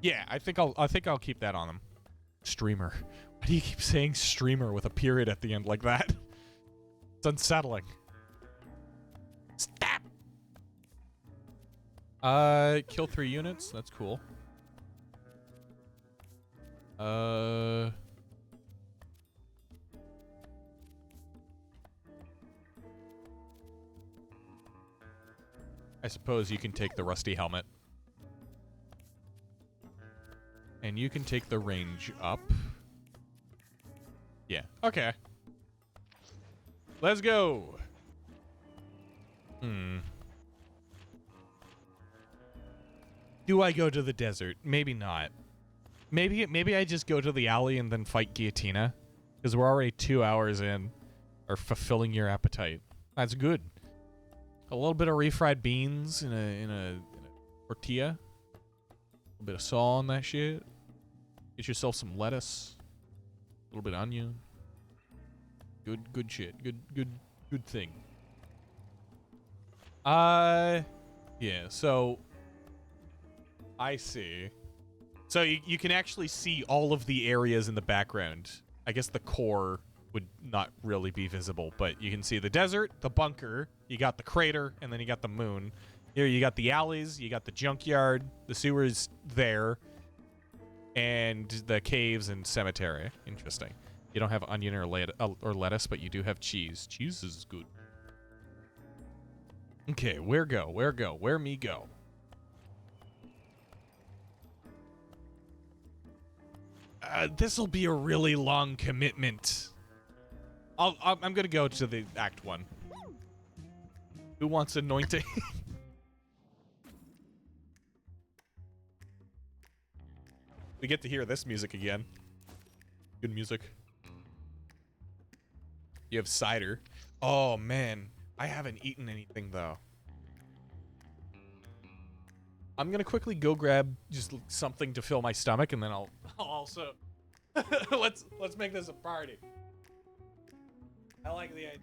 Yeah, I think I'll keep that on them. Streamer. Why do you keep saying streamer with a period at the end like that? It's unsettling. Stop. Kill 3 units. That's cool. I suppose you can take the rusty helmet. And you can take the range up. Yeah. Okay. Let's go. Do I go to the desert? Maybe not. Maybe I just go to the alley and then fight Guillotina. Because we're already 2 hours in. Or fulfilling your appetite. That's good. A little bit of refried beans in a tortilla. A little bit of salt on that shit. Get yourself some lettuce. A little bit of onion. Good shit. Good thing. Yeah, so I see. So you can actually see all of the areas in the background. I guess the core would not really be visible, but you can see the desert, the bunker, you got the crater, and then you got the moon. Here you got the alleys, you got the junkyard, the sewers there. and the caves and cemetery. Interesting. You don't have onion or lettuce, but you do have cheese. Cheese is good. Okay, where go? Where go? Where me go? This'll be a really long commitment. I'm gonna go to the Act 1. Who wants anointing? We get to hear this music again. Good music. You have cider. Oh, man. I haven't eaten anything, though. I'm gonna quickly go grab just something to fill my stomach, and then I'll also... let's make this a party. I like the idea.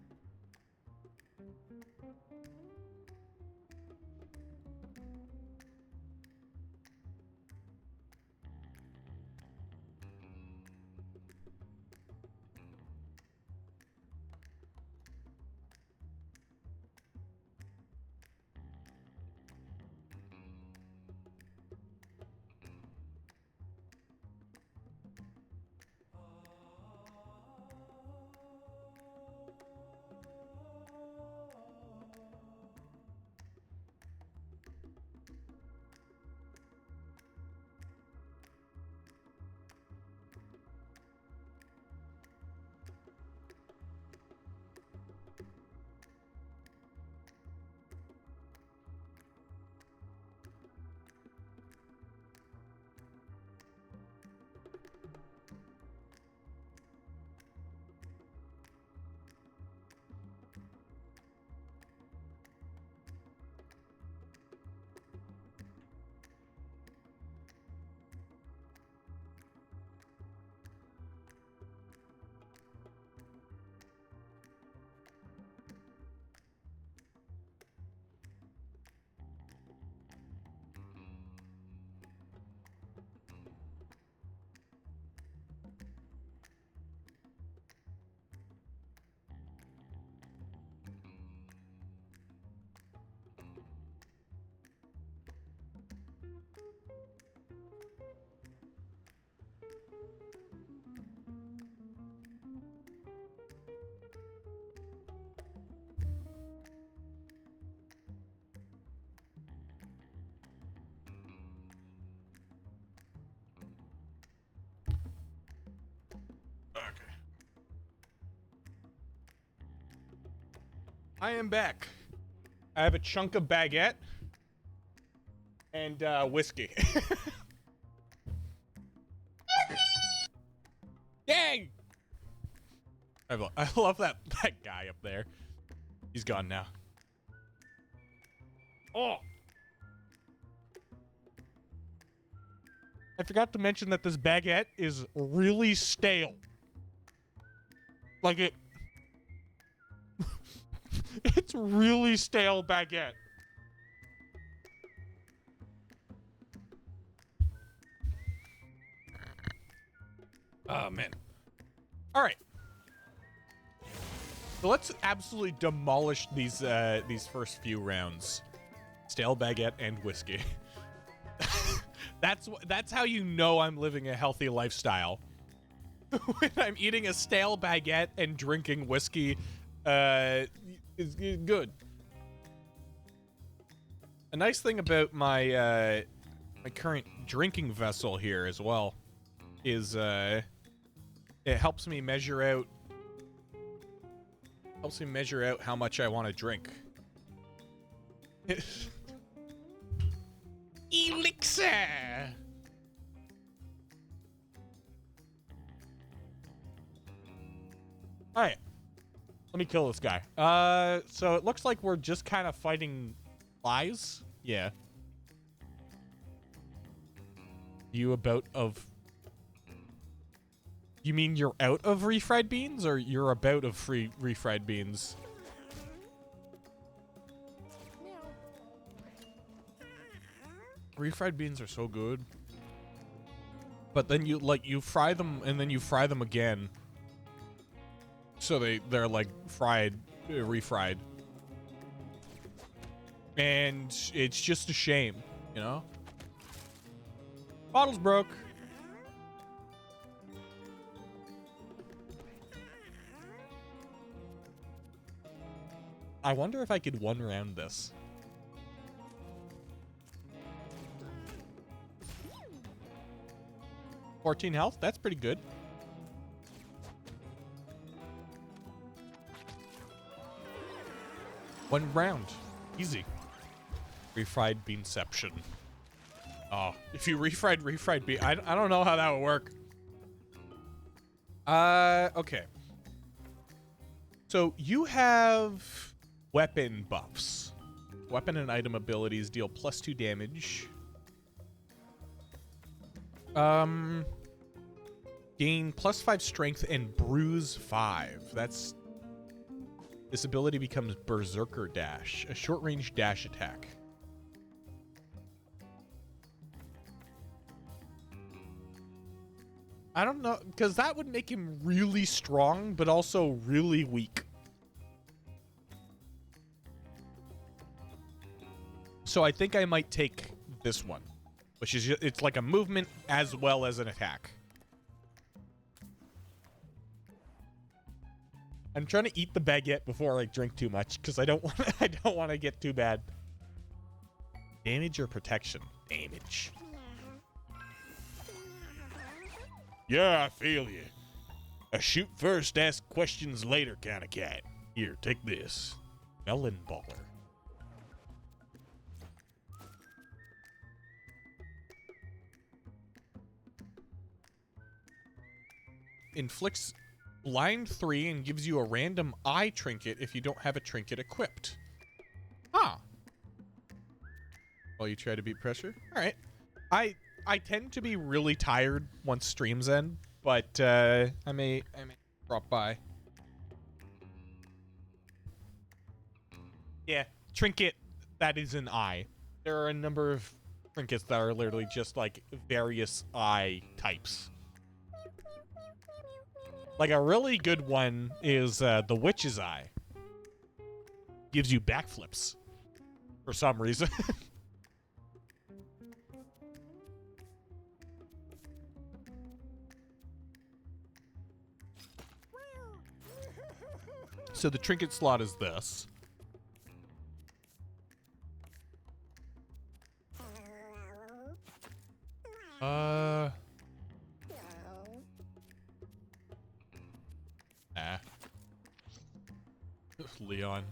I am back. I have a chunk of baguette and whiskey. Dang! I love that guy up there. He's gone now. Oh! I forgot to mention that this baguette is really stale. Like it... It's really stale baguette. Oh, man. All right. So let's absolutely demolish these first few rounds. Stale baguette and whiskey. That's how you know I'm living a healthy lifestyle. When I'm eating a stale baguette and drinking whiskey, is good. A nice thing about my my current drinking vessel here as well is it helps me measure out how much I want to drink. Elixir. All right. Let me kill this guy. So it looks like we're just kind of fighting flies. Yeah. You mean you're out of refried beans, or you're about of refried beans? Refried beans are so good. But then you fry them, and then you fry them again. So they're like fried, refried. And it's just a shame, you know? Bottle's broke. I wonder if I could one round this. $14 health, that's pretty good. One round, easy. Refried beanception. Oh, if you refried bean, I don't know how that would work. Okay. So you have weapon buffs. Weapon and item abilities deal +2 damage. Gain +5 strength and bruise 5. That's... This ability becomes Berserker Dash, a short-range dash attack. I don't know, because that would make him really strong, but also really weak. So I think I might take this one, which is, it's like a movement as well as an attack. I'm trying to eat the baguette before I drink too much, because I don't want to get too bad. Damage or protection? Damage. Yeah, I feel you. A shoot first, ask questions later kind of cat. Here, take this. Melon Baller. Inflicts blind 3 and gives you a random eye trinket if you don't have a trinket equipped. Huh. While you try to beat pressure? Alright. I tend to be really tired once streams end, but I may drop by. Yeah, trinket, that is an eye. There are a number of trinkets that are literally just like various eye types. Like a really good one is the Witch's Eye. Gives you backflips for some reason. So the trinket slot is this. Leon.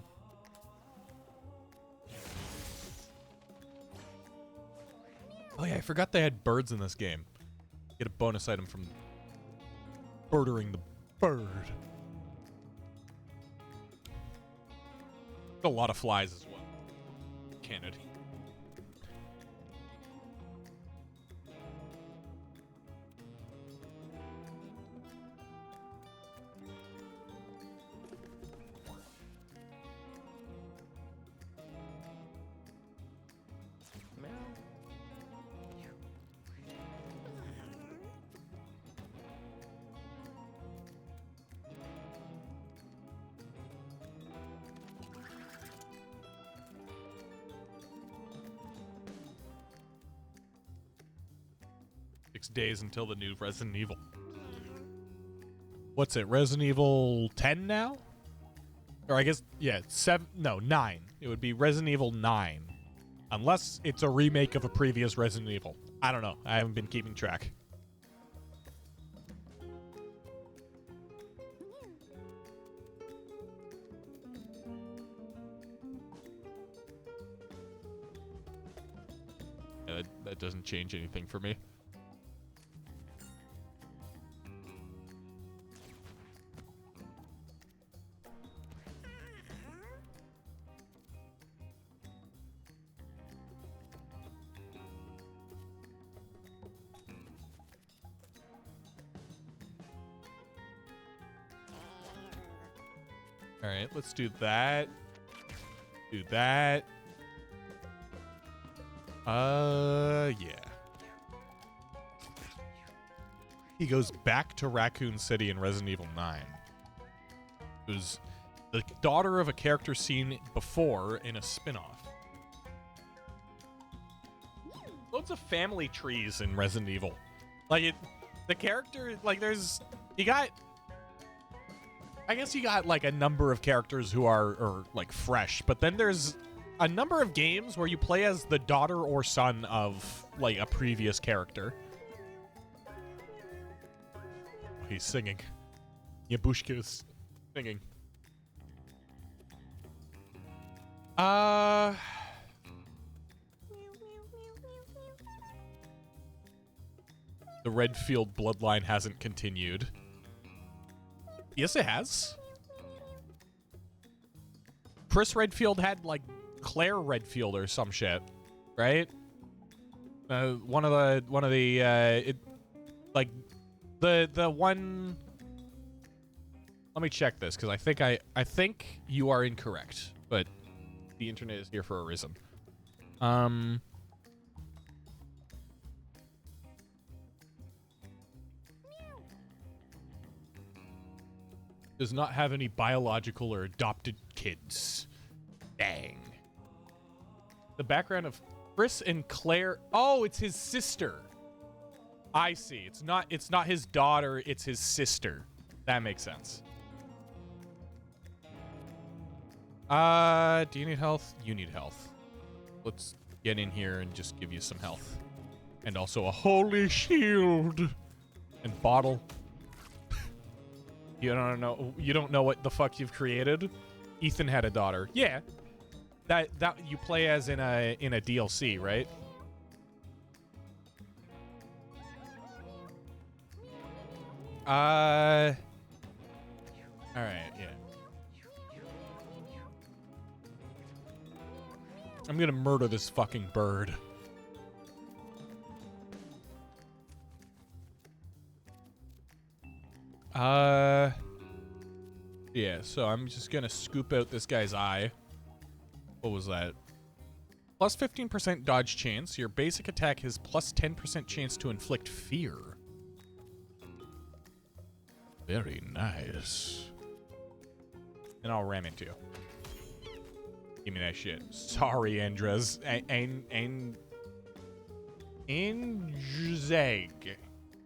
Oh yeah, I forgot they had birds in this game. Get a bonus item from birdering the bird. A lot of flies as well. Kennedy. Days until the new Resident Evil. What's it? Resident Evil 10 now? Or I guess, yeah, 9. It would be Resident Evil 9. Unless it's a remake of a previous Resident Evil. I don't know. I haven't been keeping track. Yeah, that doesn't change anything for me. Alright, let's do that. Do that. Yeah. He goes back to Raccoon City in Resident Evil 9. Who's the daughter of a character seen before in a spin-off. Loads of family trees in Resident Evil. Like, the character, like, you got... I guess you got like a number of characters who are like fresh, but then there's a number of games where you play as the daughter or son of like a previous character. Oh, he's singing. Yabushka is singing. The Redfield bloodline hasn't continued. Yes, it has. Chris Redfield had like Claire Redfield or some shit, right? One of the one. Let me check this because I think you are incorrect, but the internet is here for a reason. Does not have any biological or adopted kids. Dang. The background of Chris and Claire. Oh, it's his sister. I see. It's not his daughter, it's his sister. That makes sense. Do you need health? You need health. Let's get in here and just give you some health. And also a holy shield. And bottle. You don't know what the fuck you've created? Ethan had a daughter. Yeah. That you play as in a DLC, right? All right, yeah. I'm gonna murder this fucking bird. Yeah, so I'm just gonna scoop out this guy's eye. What was that? Plus 15% dodge chance. Your basic attack has plus 10% chance to inflict fear. Very nice. And I'll ram into you. Give me that shit. Sorry, Andres. Anzeg.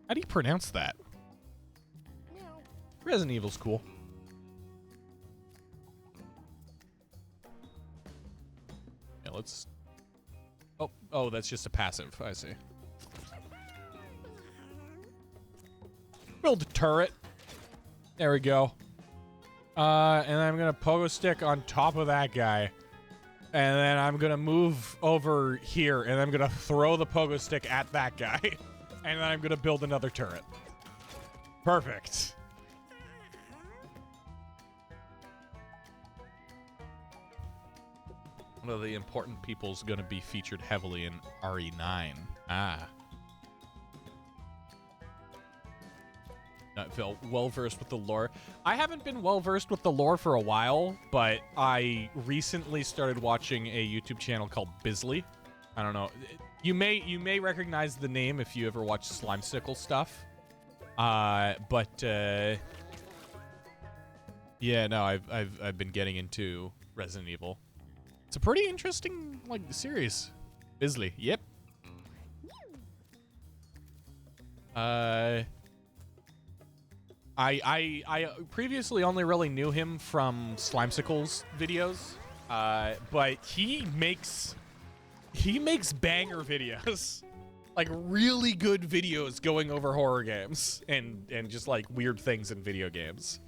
How do you pronounce that? Resident Evil's cool. Yeah, let's... Oh, that's just a passive. I see. Build a turret. There we go. And I'm gonna pogo stick on top of that guy. And then I'm gonna move over here, and I'm gonna throw the pogo stick at that guy. And then I'm gonna build another turret. Perfect. One of the important people's gonna be featured heavily in RE9. Ah. Not feel well-versed with the lore. I haven't been well-versed with the lore for a while, but I recently started watching a YouTube channel called Bisley. I don't know. You may recognize the name if you ever watch Slimesicle stuff. Yeah, no, I've been getting into Resident Evil. It's a pretty interesting like series. Bisley, yep. I previously only really knew him from Slimesicle's videos, but he makes banger videos, like really good videos going over horror games and just like weird things in video games.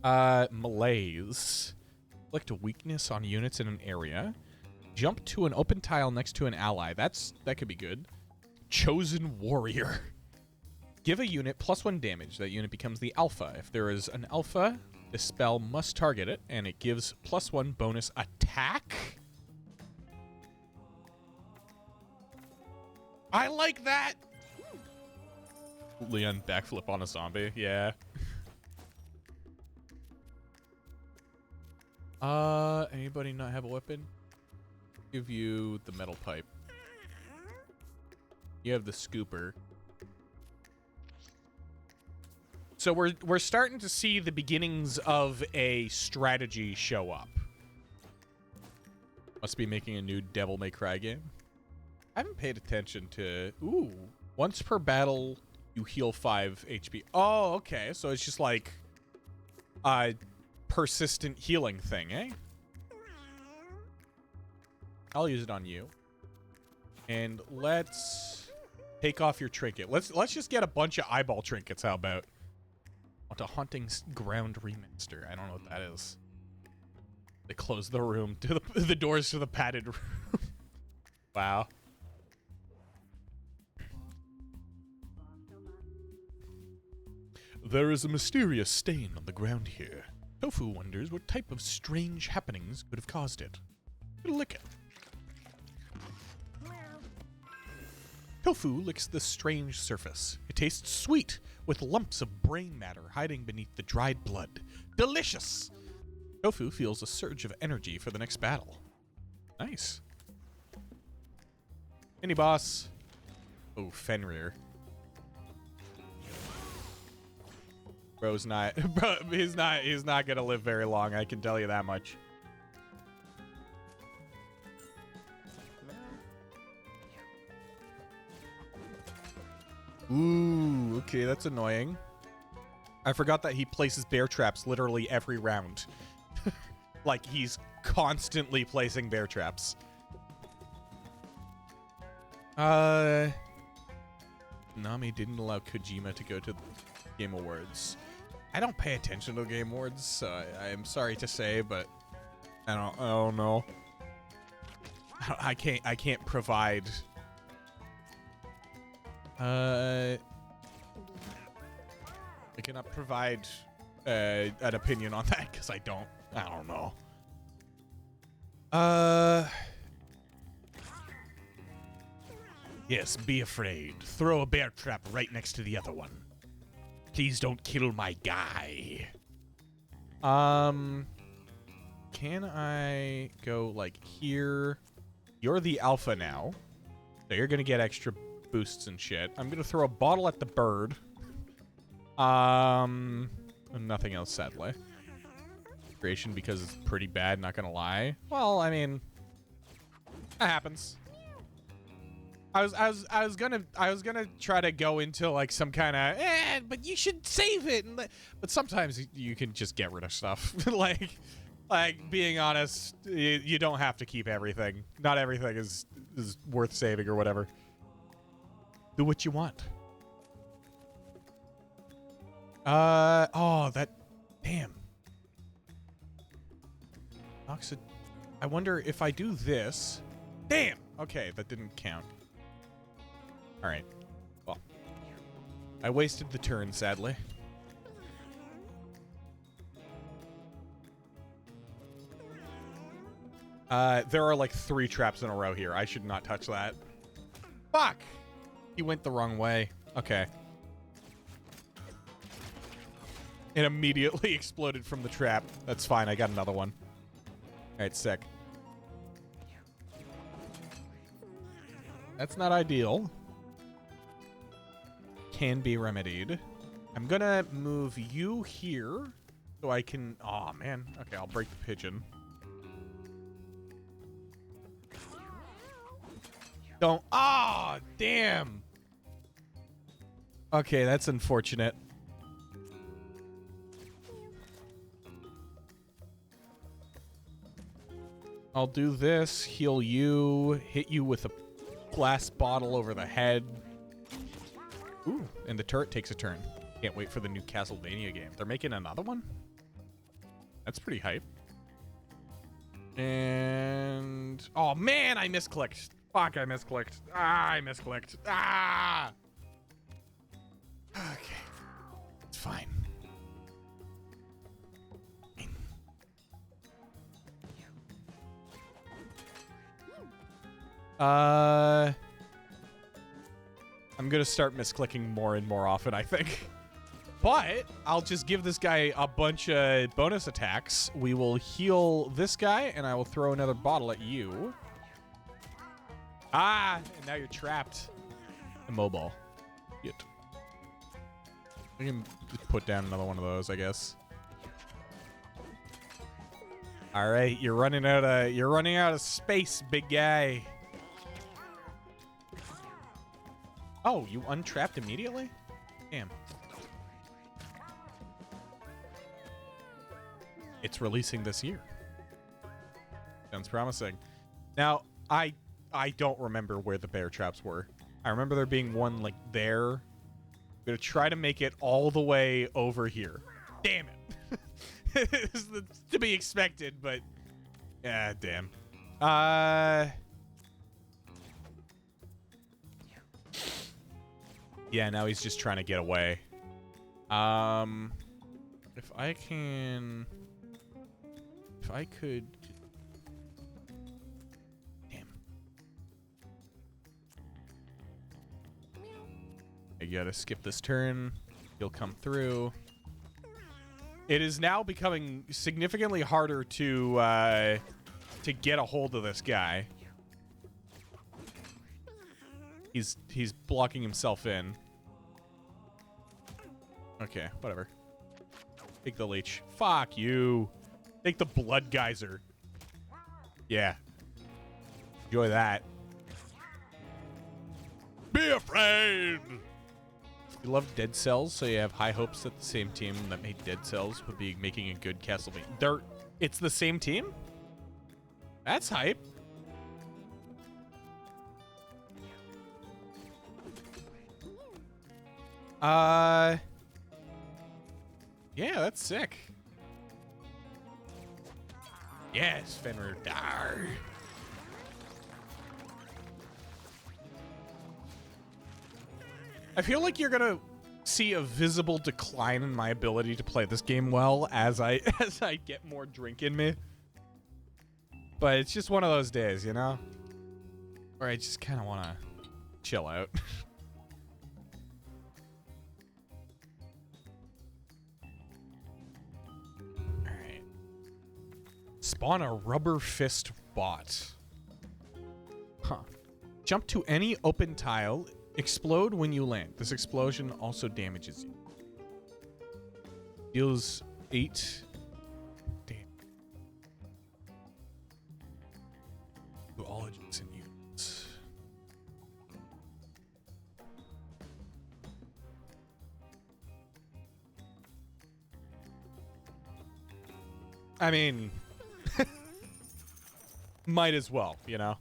Malaise. Inflict a weakness on units in an area. Jump to an open tile next to an ally. That could be good. Chosen Warrior. Give a unit +1 damage. That unit becomes the alpha. If there is an alpha, the spell must target it, and it gives +1 bonus attack. I like that. Leon backflip on a zombie. Yeah. Anybody not have a weapon? Give you the metal pipe. You have the scooper. So we're starting to see the beginnings of a strategy show up. Must be making a new Devil May Cry game. I haven't paid attention to... Ooh. Once per battle, you heal 5 HP. Oh, okay. So it's just like persistent healing thing, eh? I'll use it on you. And let's take off your trinket. Let's just get a bunch of eyeball trinkets. How about? Want a haunting ground remaster? I don't know what that is. They close the room to the doors to the padded room. Wow. There is a mysterious stain on the ground here. Tofu wonders what type of strange happenings could have caused it. Lick it. Tofu licks the strange surface. It tastes sweet, with lumps of brain matter hiding beneath the dried blood. Delicious! Tofu feels a surge of energy for the next battle. Nice. Mini boss. Oh, Fenrir. Bro's not. Bro, he's not gonna live very long. I can tell you that much. Ooh, okay, that's annoying. I forgot that he places bear traps literally every round. Like, he's constantly placing bear traps. Nami didn't allow Kojima to go to the Game Awards. I don't pay attention to the Game Awards, so I am sorry to say, but I don't know. I can't provide. I cannot provide an opinion on that because I don't know. Yes, be afraid. Throw a bear trap right next to the other one. Please don't kill my guy. Can I go like here? You're the alpha now, so you're gonna get extra boosts and shit. I'm gonna throw a bottle at the bird. And nothing else, sadly. Creation because it's pretty bad, not gonna lie. Well, I mean, that happens. I was gonna try to go into like some kind of but you should save it, but sometimes you can just get rid of stuff. like being honest, you don't have to keep everything. Not everything is worth saving or whatever. Do what you want. Oh, that, damn. Oxid. I wonder if I do this. Damn. Okay, that didn't count. All right. Well, I wasted the turn, sadly. There are like 3 traps in a row here. I should not touch that. Fuck! He went the wrong way. Okay. It immediately exploded from the trap. That's fine. I got another one. All right, sick. That's not ideal. Can be remedied. I'm gonna move you here so I can... Oh, man. Okay, I'll break the pigeon. Don't... Oh, damn. Okay, that's unfortunate. I'll do this, heal you, hit you with a glass bottle over the head. Ooh, and the turret takes a turn. Can't wait for the new Castlevania game. They're making another one? That's pretty hype. And... Oh, man, I misclicked. Fuck, I misclicked. Ah, I misclicked. Ah! Okay. It's fine. I'm gonna start misclicking more and more often, I think. But I'll just give this guy a bunch of bonus attacks. We will heal this guy, and I will throw another bottle at you. Ah, and now you're trapped. Immobile. Shit. I can just put down another one of those, I guess. All right, you're running out of space, big guy. Oh, you untrapped immediately? Damn. it's releasing this year. Sounds promising. Now, I don't remember where the bear traps were. I remember there being one like there. I'm gonna try to make it all the way over here. Damn it. It's to be expected, but yeah, damn. Yeah, now he's just trying to get away. If I could. Damn. I gotta skip this turn. He'll come through. It is now becoming significantly harder to get a hold of this guy. He's blocking himself in. Okay, whatever. Take the leech. Fuck you. Take the blood geyser. Yeah. Enjoy that. Be afraid. You love Dead Cells, so you have high hopes that the same team that made Dead Cells would be making a good Castlevania. It's the same team? That's hype. Yeah, that's sick. Yes, Fenrir. Dar. I feel like you're gonna see a visible decline in my ability to play this game well as I get more drink in me. But it's just one of those days, you know? Or I just kind of want to chill out. Alright. Spawn a rubber fist bot. Huh. Jump to any open tile. Explode when you land. This explosion also damages you. Deals 8 damage to all adjacent units. I mean, might as well, you know?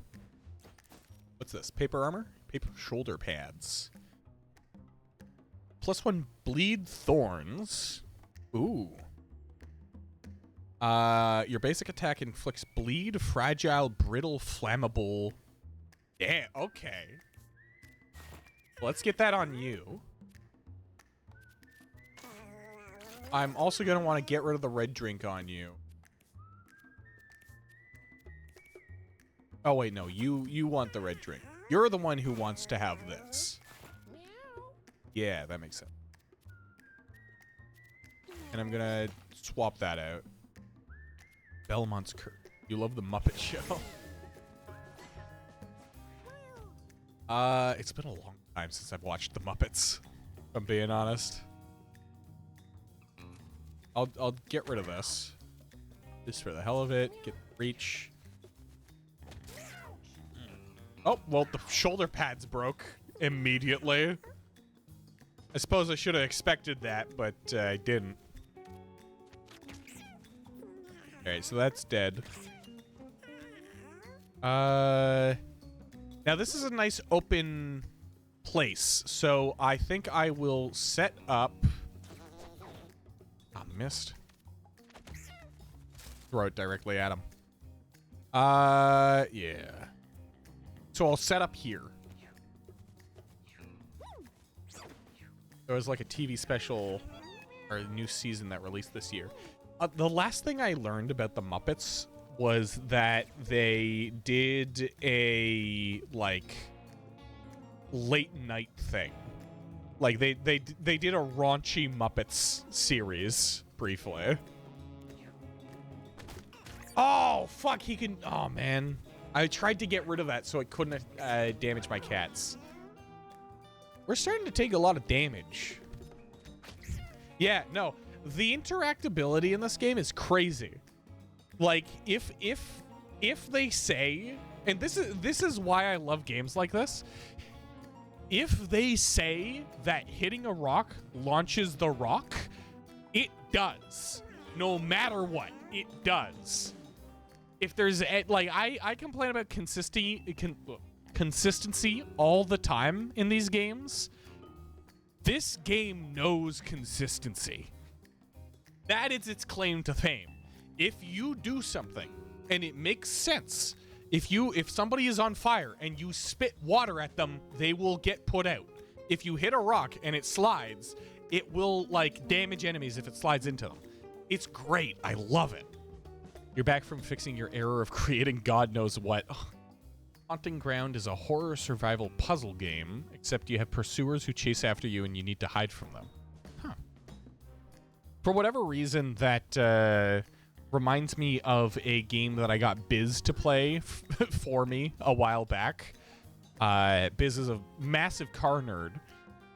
What's this? Paper armor? Paper shoulder pads. +1 bleed thorns. Ooh. Your basic attack inflicts bleed, fragile, brittle, flammable. Yeah, okay. Let's get that on you. I'm also going to want to get rid of the red drink on you. Oh, wait, no. You want the red drink. You're the one who wants to have this. Yeah, that makes sense. And I'm gonna swap that out. Belmont's Curse. You love the Muppet Show. It's been a long time since I've watched the Muppets, if I'm being honest. I'll get rid of this. Just for the hell of it. Get reach. Oh, well, the shoulder pads broke immediately. I suppose I should have expected that, but I didn't. Alright, so that's dead. Now this is a nice open place, so I think I will set up... Ah, missed. Throw it directly at him. Yeah. So I'll set up here. There was like a TV special or a new season that released this year. The last thing I learned about the Muppets was that they did a like late night thing. Like they did a raunchy Muppets series briefly. Oh fuck, he can. Oh man. I tried to get rid of that so it couldn't damage my cats. We're starting to take a lot of damage. Yeah, no. The interactability in this game is crazy. Like, if they say, and this is why I love games like this. If they say that hitting a rock launches the rock, it does. No matter what, it does. If there's I complain about consistency all the time in these games. This game knows consistency. That is its claim to fame. If you do something and it makes sense, if somebody is on fire and you spit water at them, they will get put out. If you hit a rock and it slides, it will like damage enemies if it slides into them. It's great. I love it. You're back from fixing your error of creating God knows what. Haunting Ground is a horror survival puzzle game, except you have pursuers who chase after you and you need to hide from them. Huh. For whatever reason, that reminds me of a game that I got Biz to play for me a while back. Biz is a massive car nerd,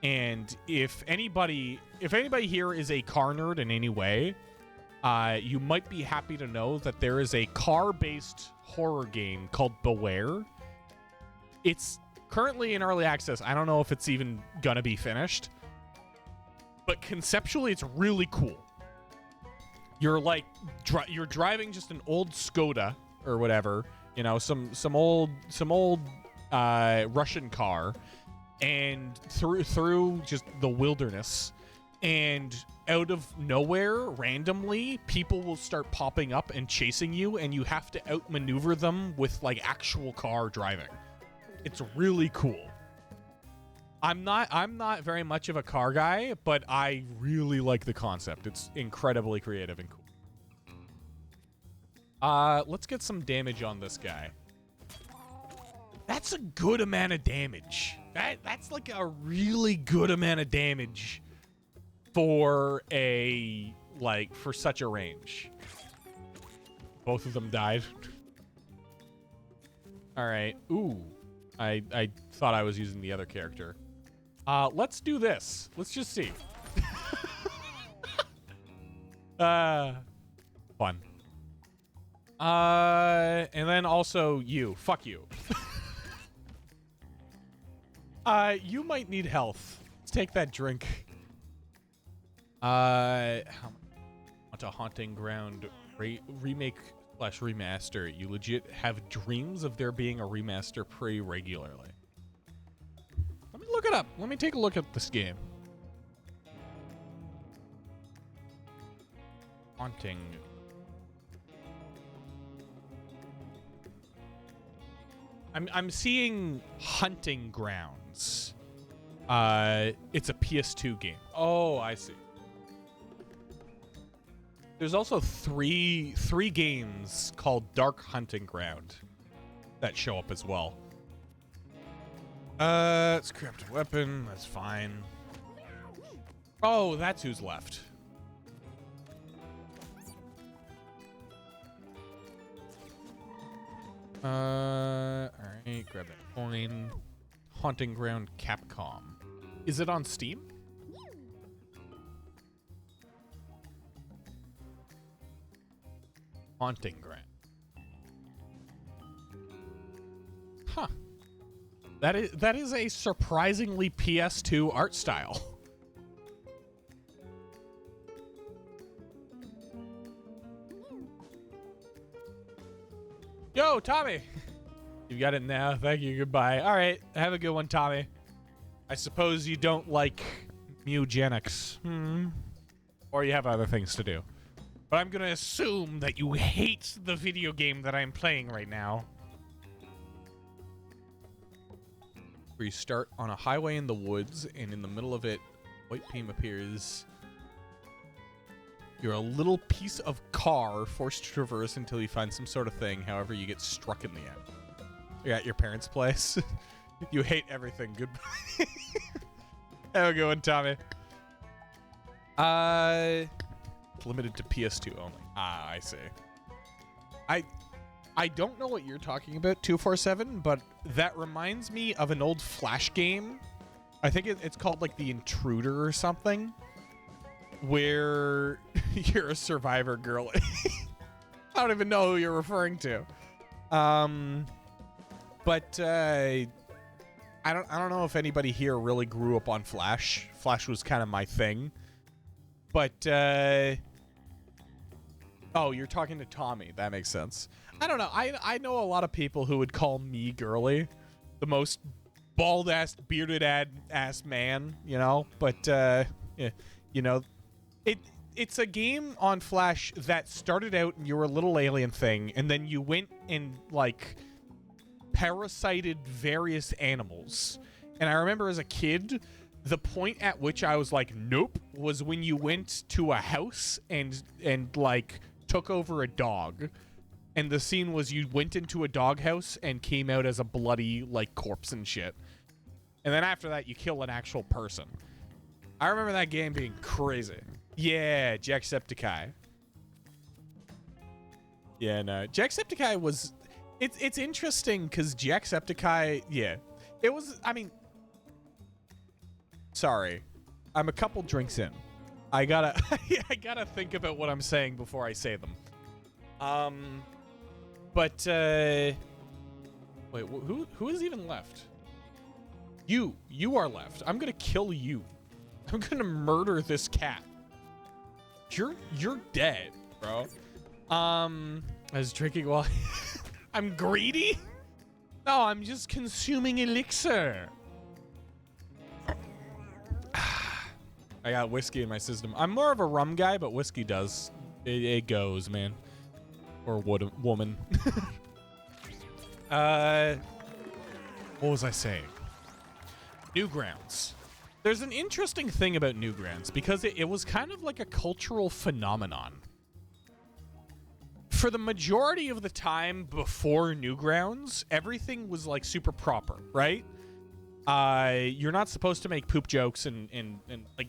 and if anybody here is a car nerd in any way, you might be happy to know that there is a car-based horror game called Beware. It's currently in early access. I don't know if it's even gonna be finished, but conceptually it's really cool. You're like you're driving just an old Skoda or whatever, you know, some old Russian car, and through just the wilderness, and out of nowhere, randomly, people will start popping up and chasing you, and you have to outmaneuver them with like actual car driving. It's really cool. I'm not very much of a car guy, but I really like the concept. It's incredibly creative and cool. Let's get some damage on this guy. That's a good amount of damage. That's like a really good amount of damage for for such a range. Both of them died. All right. Ooh. I thought I was using the other character. Let's do this. Let's just see. Fun. And then also you. Fuck you. You might need health. Let's take that drink. How much? A Haunting Ground remake/remaster. You legit have dreams of there being a remaster pretty regularly. Let me look it up. Let me take a look at this game. Haunting. I'm seeing Hunting Grounds. It's a PS2 game. Oh, I see. There's also three games called Dark Hunting Ground that show up as well. It's corrupted weapon. That's fine. Oh, that's who's left. All right, grab that coin. Haunting Ground Capcom. Is it on Steam? Haunting Ground. Huh. That is a surprisingly PS2 art style. Yo, Tommy. You got it now. Thank you. Goodbye. All right. Have a good one, Tommy. I suppose you don't like Mewgenics. Or you have other things to do. But I'm going to assume that you hate the video game that I'm playing right now. Where you start on a highway in the woods, and in the middle of it, white beam appears. You're a little piece of car forced to traverse until you find some sort of thing. However, you get struck in the end. You're at your parents' place. You hate everything. Goodbye. Have a good one, Tommy. Limited to PS2 only. Ah, I see. I don't know what you're talking about, 247, but that reminds me of an old Flash game. I think it's called like The Intruder or something, where you're a survivor girl. I don't even know who you're referring to. But I don't know if anybody here really grew up on Flash. Flash was kind of my thing. But Oh, you're talking to Tommy. That makes sense. I don't know. I know a lot of people who would call me girly, the most bald ass, bearded ass man, you know. But yeah, you know, it's a game on Flash that started out and you were a little alien thing, and then you went and like parasited various animals. And I remember as a kid, the point at which I was like, nope, was when you went to a house and like took over a dog. And the scene was you went into a doghouse and came out as a bloody like corpse and shit. And then after that, you kill an actual person. I remember that game being crazy. Yeah, Jacksepticeye. Yeah, no, Jacksepticeye was. It's interesting because Jacksepticeye, yeah, it was. I mean, sorry, I'm a couple drinks in. I gotta think about what I'm saying before I say them. But wait, who is even left? You are left. I'm gonna kill you. I'm gonna murder this cat. You're dead, bro. I was drinking while I'm greedy. No, I'm just consuming elixir. I got whiskey in my system. I'm more of a rum guy, but whiskey does. It goes, man. Or woman. What was I saying? Newgrounds. There's an interesting thing about Newgrounds because it was kind of like a cultural phenomenon. For the majority of the time before Newgrounds, everything was like super proper, right? You're not supposed to make poop jokes and like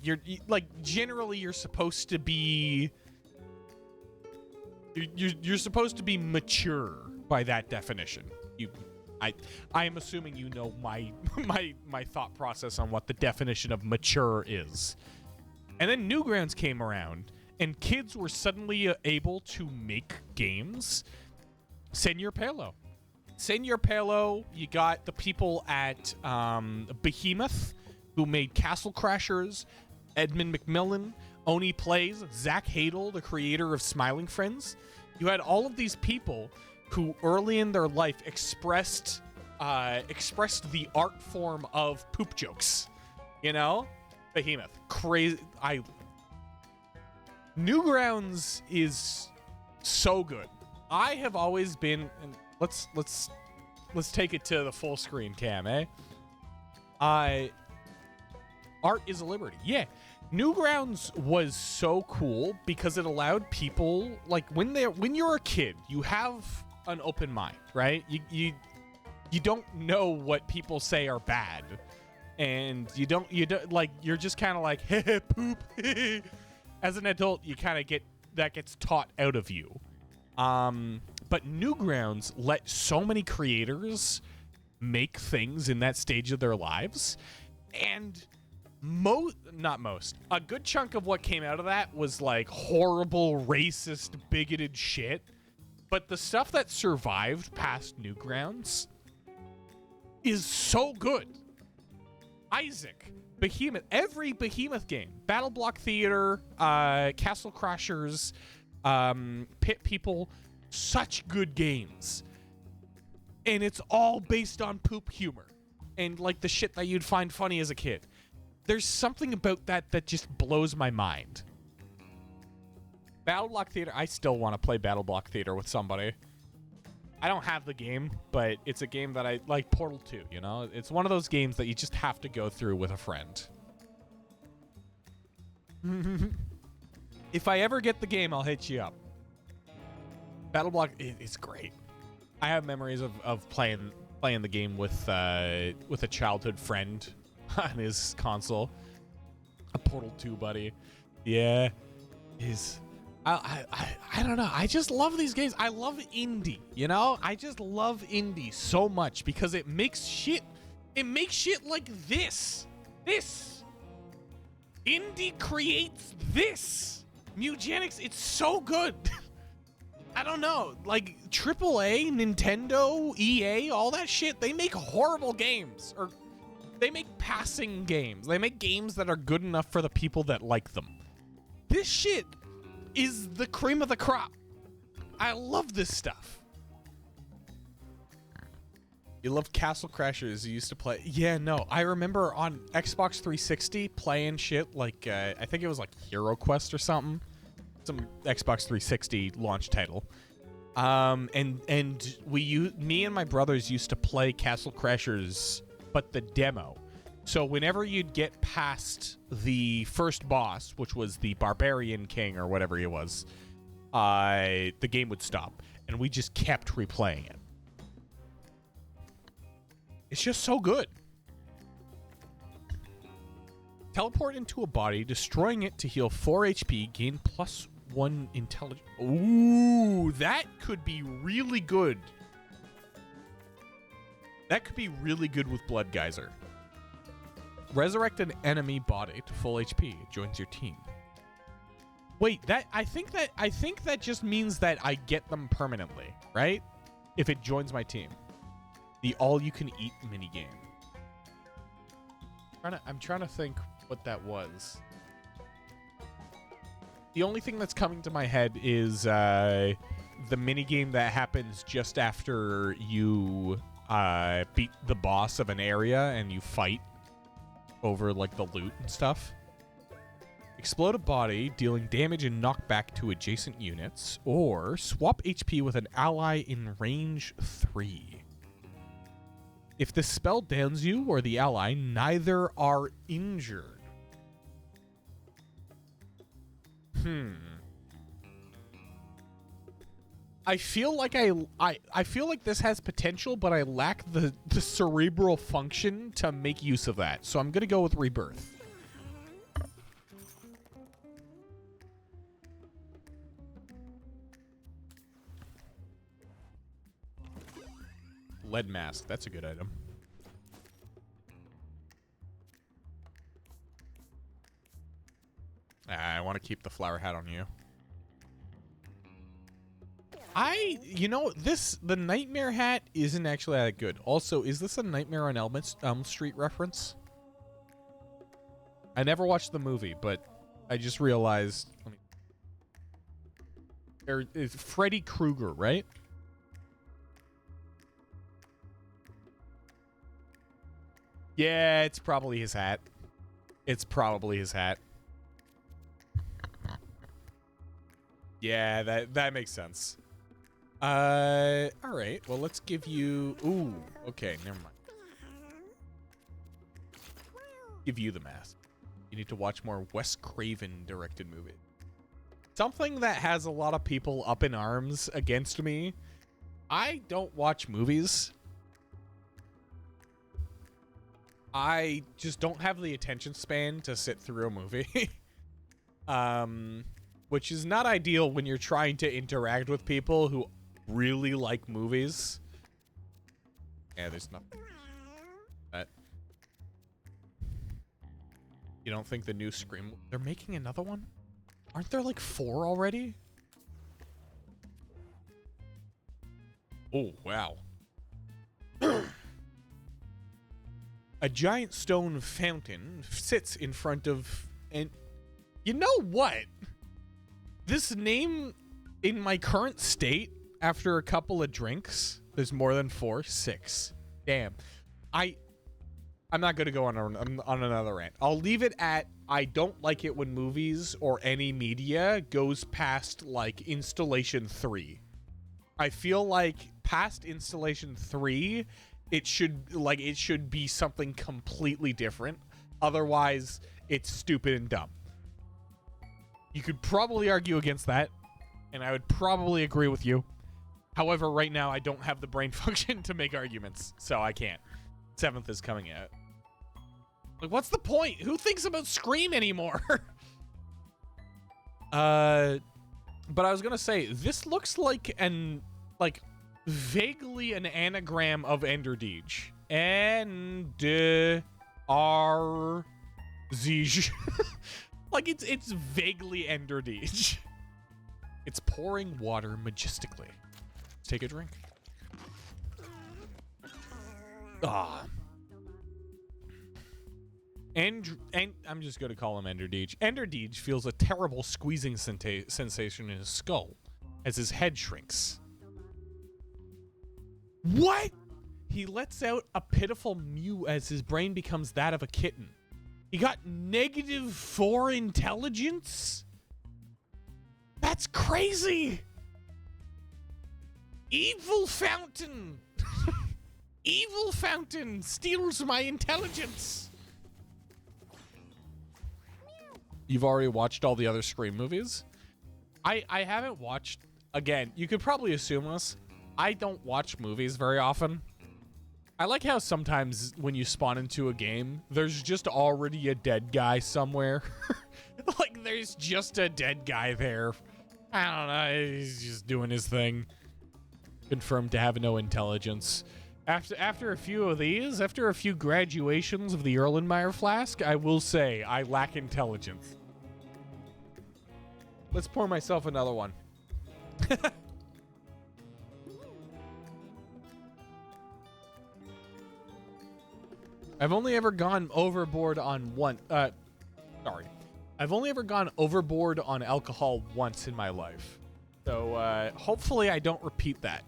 like generally you're supposed to be you're supposed to be mature by that definition. I am assuming you know my thought process on what the definition of mature is. And then Newgrounds came around and kids were suddenly able to make games. Senor Palo, you got the people at Behemoth who made Castle Crashers, Edmund McMillan, Oni Plays, Zach Hadel, the creator of Smiling Friends. You had all of these people who early in their life expressed the art form of poop jokes. You know? Behemoth. Crazy. Newgrounds is so good. I have always been, and let's take it to the full screen cam, eh? Art is a liberty. Yeah. Newgrounds was so cool because it allowed people, like when you're a kid, you have an open mind, right? You don't know what people say are bad, and you don't like, you're just kind of like poop. As an adult, you kind of gets taught out of you. But Newgrounds let so many creators make things in that stage of their lives, and a good chunk of what came out of that was like horrible, racist, bigoted shit. But the stuff that survived past Newgrounds is so good. Isaac, Behemoth, every Behemoth game, Battle Block Theater, Castle Crashers, Pit People, such good games. And it's all based on poop humor and like the shit that you'd find funny as a kid. There's something about that just blows my mind. Battle Block Theater, I still want to play Battle Block Theater with somebody. I don't have the game, but it's a game that I like. Portal 2, you know? It's one of those games that you just have to go through with a friend. If I ever get the game, I'll hit you up. Battle Block, it's great. I have memories of playing the game with a childhood friend on his console. A Portal 2 buddy. Yeah. I don't know. I just love these games. I love indie, you know? I just love indie so much because it makes shit like this. This. Indie creates this. Mewgenics, it's so good. I don't know. Like AAA, Nintendo, EA, all that shit, they make horrible games. Or they make passing games. They make games that are good enough for the people that like them. This shit is the cream of the crop. I love this stuff. You love Castle Crashers. You used to play. Yeah, no. I remember on Xbox 360 playing shit like, I think it was like Hero Quest or something. Some Xbox 360 launch title. And me and my brothers used to play Castle Crashers, but the demo. So whenever you'd get past the first boss, which was the Barbarian King or whatever he was, the game would stop, and we just kept replaying it. It's just so good. Teleport into a body, destroying it to heal 4 HP, gain +1 intelligence. Ooh, that could be really good. That could be really good with Blood Geyser. Resurrect an enemy body to full HP. It joins your team. Wait, I think that just means that I get them permanently, right? If it joins my team. The all-you-can-eat minigame. I'm trying to think what that was. The only thing that's coming to my head is the minigame that happens just after you beat the boss of an area and you fight over like the loot and stuff. Explode a body, dealing damage and knockback to adjacent units, or swap HP with an ally in range 3. If the spell downs you or the ally, neither are injured. I feel like I feel like this has potential, but I lack the cerebral function to make use of that. So I'm gonna go with Rebirth. Lead mask, that's a good item. I want to keep the flower hat on you. The Nightmare hat isn't actually that good. Also, is this a Nightmare on Elm Street reference? I never watched the movie, but I just realized. There is Freddy Krueger, right? Yeah, it's probably his hat. It's probably his hat. Yeah, that makes sense. All right. Well, let's give you. Ooh. Okay. Never mind. Give you the mask. You need to watch more Wes Craven directed movies. Something that has a lot of people up in arms against me. I don't watch movies. I just don't have the attention span to sit through a movie. Which is not ideal when you're trying to interact with people who really like movies. Yeah, there's nothing. That. You don't think the new Scream... They're making another one? Aren't there like 4 already? Oh, wow. A giant stone fountain sits in front of... And you know what? This name, in my current state, after a couple of drinks, there's more than 4, 6. Damn. I'm not going to go on another rant. I'll leave it at I don't like it when movies or any media goes past, like, installation 3. I feel like past installation 3... It should be something completely different. Otherwise, it's stupid and dumb. You could probably argue against that, and I would probably agree with you. However, right now, I don't have the brain function to make arguments, so I can't. 7th is coming out. Like, what's the point? Who thinks about Scream anymore? But I was gonna say, this looks like vaguely an anagram of Enderdeej. Enderdeej. Like it's vaguely Enderdeej. It's pouring water majestically. Let's take a drink. And I'm just gonna call him Enderdeej. Enderdeej feels a terrible squeezing sensation in his skull. as his head shrinks. What? He lets out a pitiful mew as his brain becomes that of a kitten. He got -4 intelligence? That's crazy! Evil Fountain! Evil Fountain steals my intelligence! You've already watched all the other Scream movies? I haven't watched... Again, you could probably assume this. I don't watch movies very often. I like how sometimes when you spawn into a game, there's just already a dead guy somewhere. Like, there's just a dead guy there. I don't know, he's just doing his thing. Confirmed to have no intelligence. After a few of these, after a few graduations of the Erlenmeyer flask, I will say I lack intelligence. Let's pour myself another one. I've only ever gone overboard on I've only ever gone overboard on alcohol once in my life. So, hopefully I don't repeat that.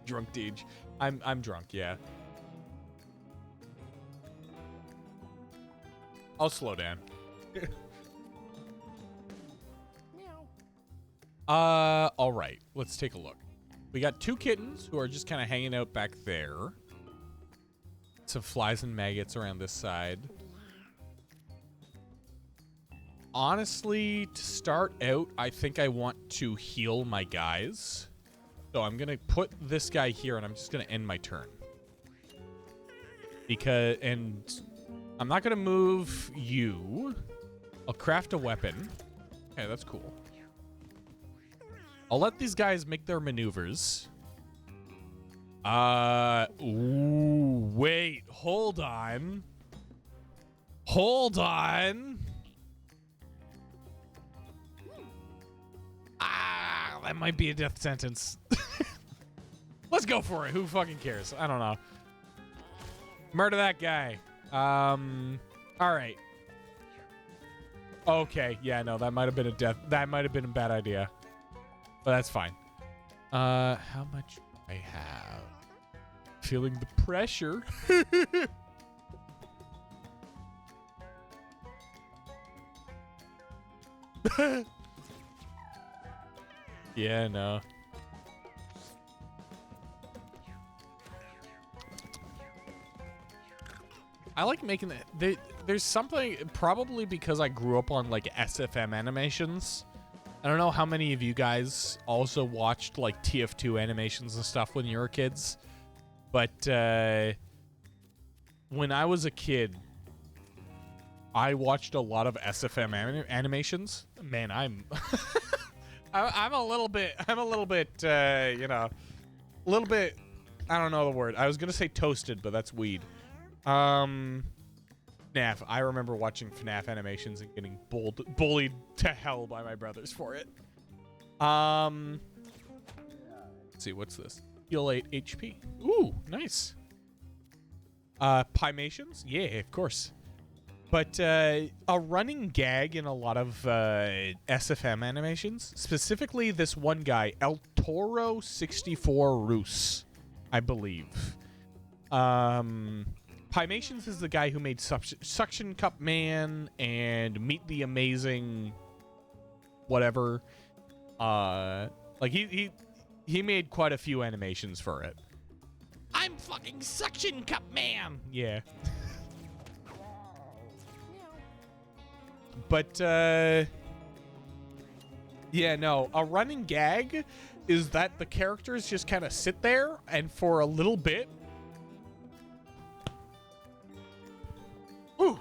Drunk Deej. I'm drunk, yeah. I'll slow down. All right. Let's take a look. We got 2 kittens who are just kind of hanging out back there. Some flies and maggots around this side. Honestly, to start out, I think I want to heal my guys. So I'm going to put this guy here, and I'm just going to end my turn. And I'm not going to move you. I'll craft a weapon. Okay, that's cool. I'll let these guys make their maneuvers. Ooh, wait, hold on. Hold on. That might be a death sentence. Let's go for it. Who fucking cares? I don't know. Murder that guy. All right. Okay, yeah, no, that might have been a death. That might have been a bad idea. But that's fine. How much do I have? Feeling the pressure. Yeah, no. I like making that. There's something, probably because I grew up on like SFM animations. I don't know how many of you guys also watched like TF2 animations and stuff when you were kids. But when I was a kid, I watched a lot of SFM animations. Man, I'm I'm a little bit, you know, a little bit, I don't know the word. I was going to say toasted, but that's weed. FNAF. I remember watching FNAF animations and getting bullied to hell by my brothers for it. Let's see, what's this? Heal 8 HP. Ooh, nice. Pymations? Yeah, of course. But a running gag in a lot of SFM animations, specifically this one guy, El Toro 64 Roos, I believe. Pymations is the guy who made Suction Cup Man and Meet the Amazing whatever. Like he made quite a few animations for it. I'm fucking Suction Cup Man. Yeah. But yeah, no, a running gag is that the characters just kind of sit there and for a little bit. Ooh.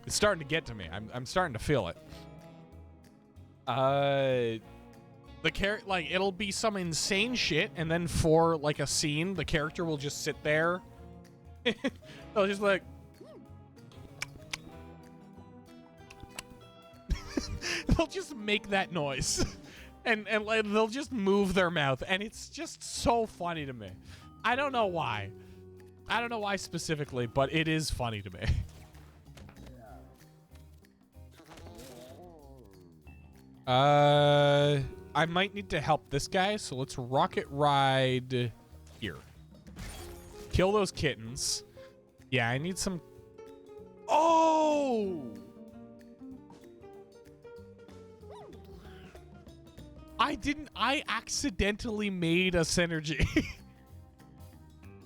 It's starting to get to me. I'm starting to feel it. Like it'll be some insane shit, and then for like a scene, the character will just sit there. They'll just like they'll just make that noise. And like, they'll just move their mouth, and it's just so funny to me. I don't know why. I don't know why specifically, but it is funny to me. I might need to help this guy, so let's rocket ride here. Kill those kittens. Yeah, I need some... Oh! I accidentally made a synergy.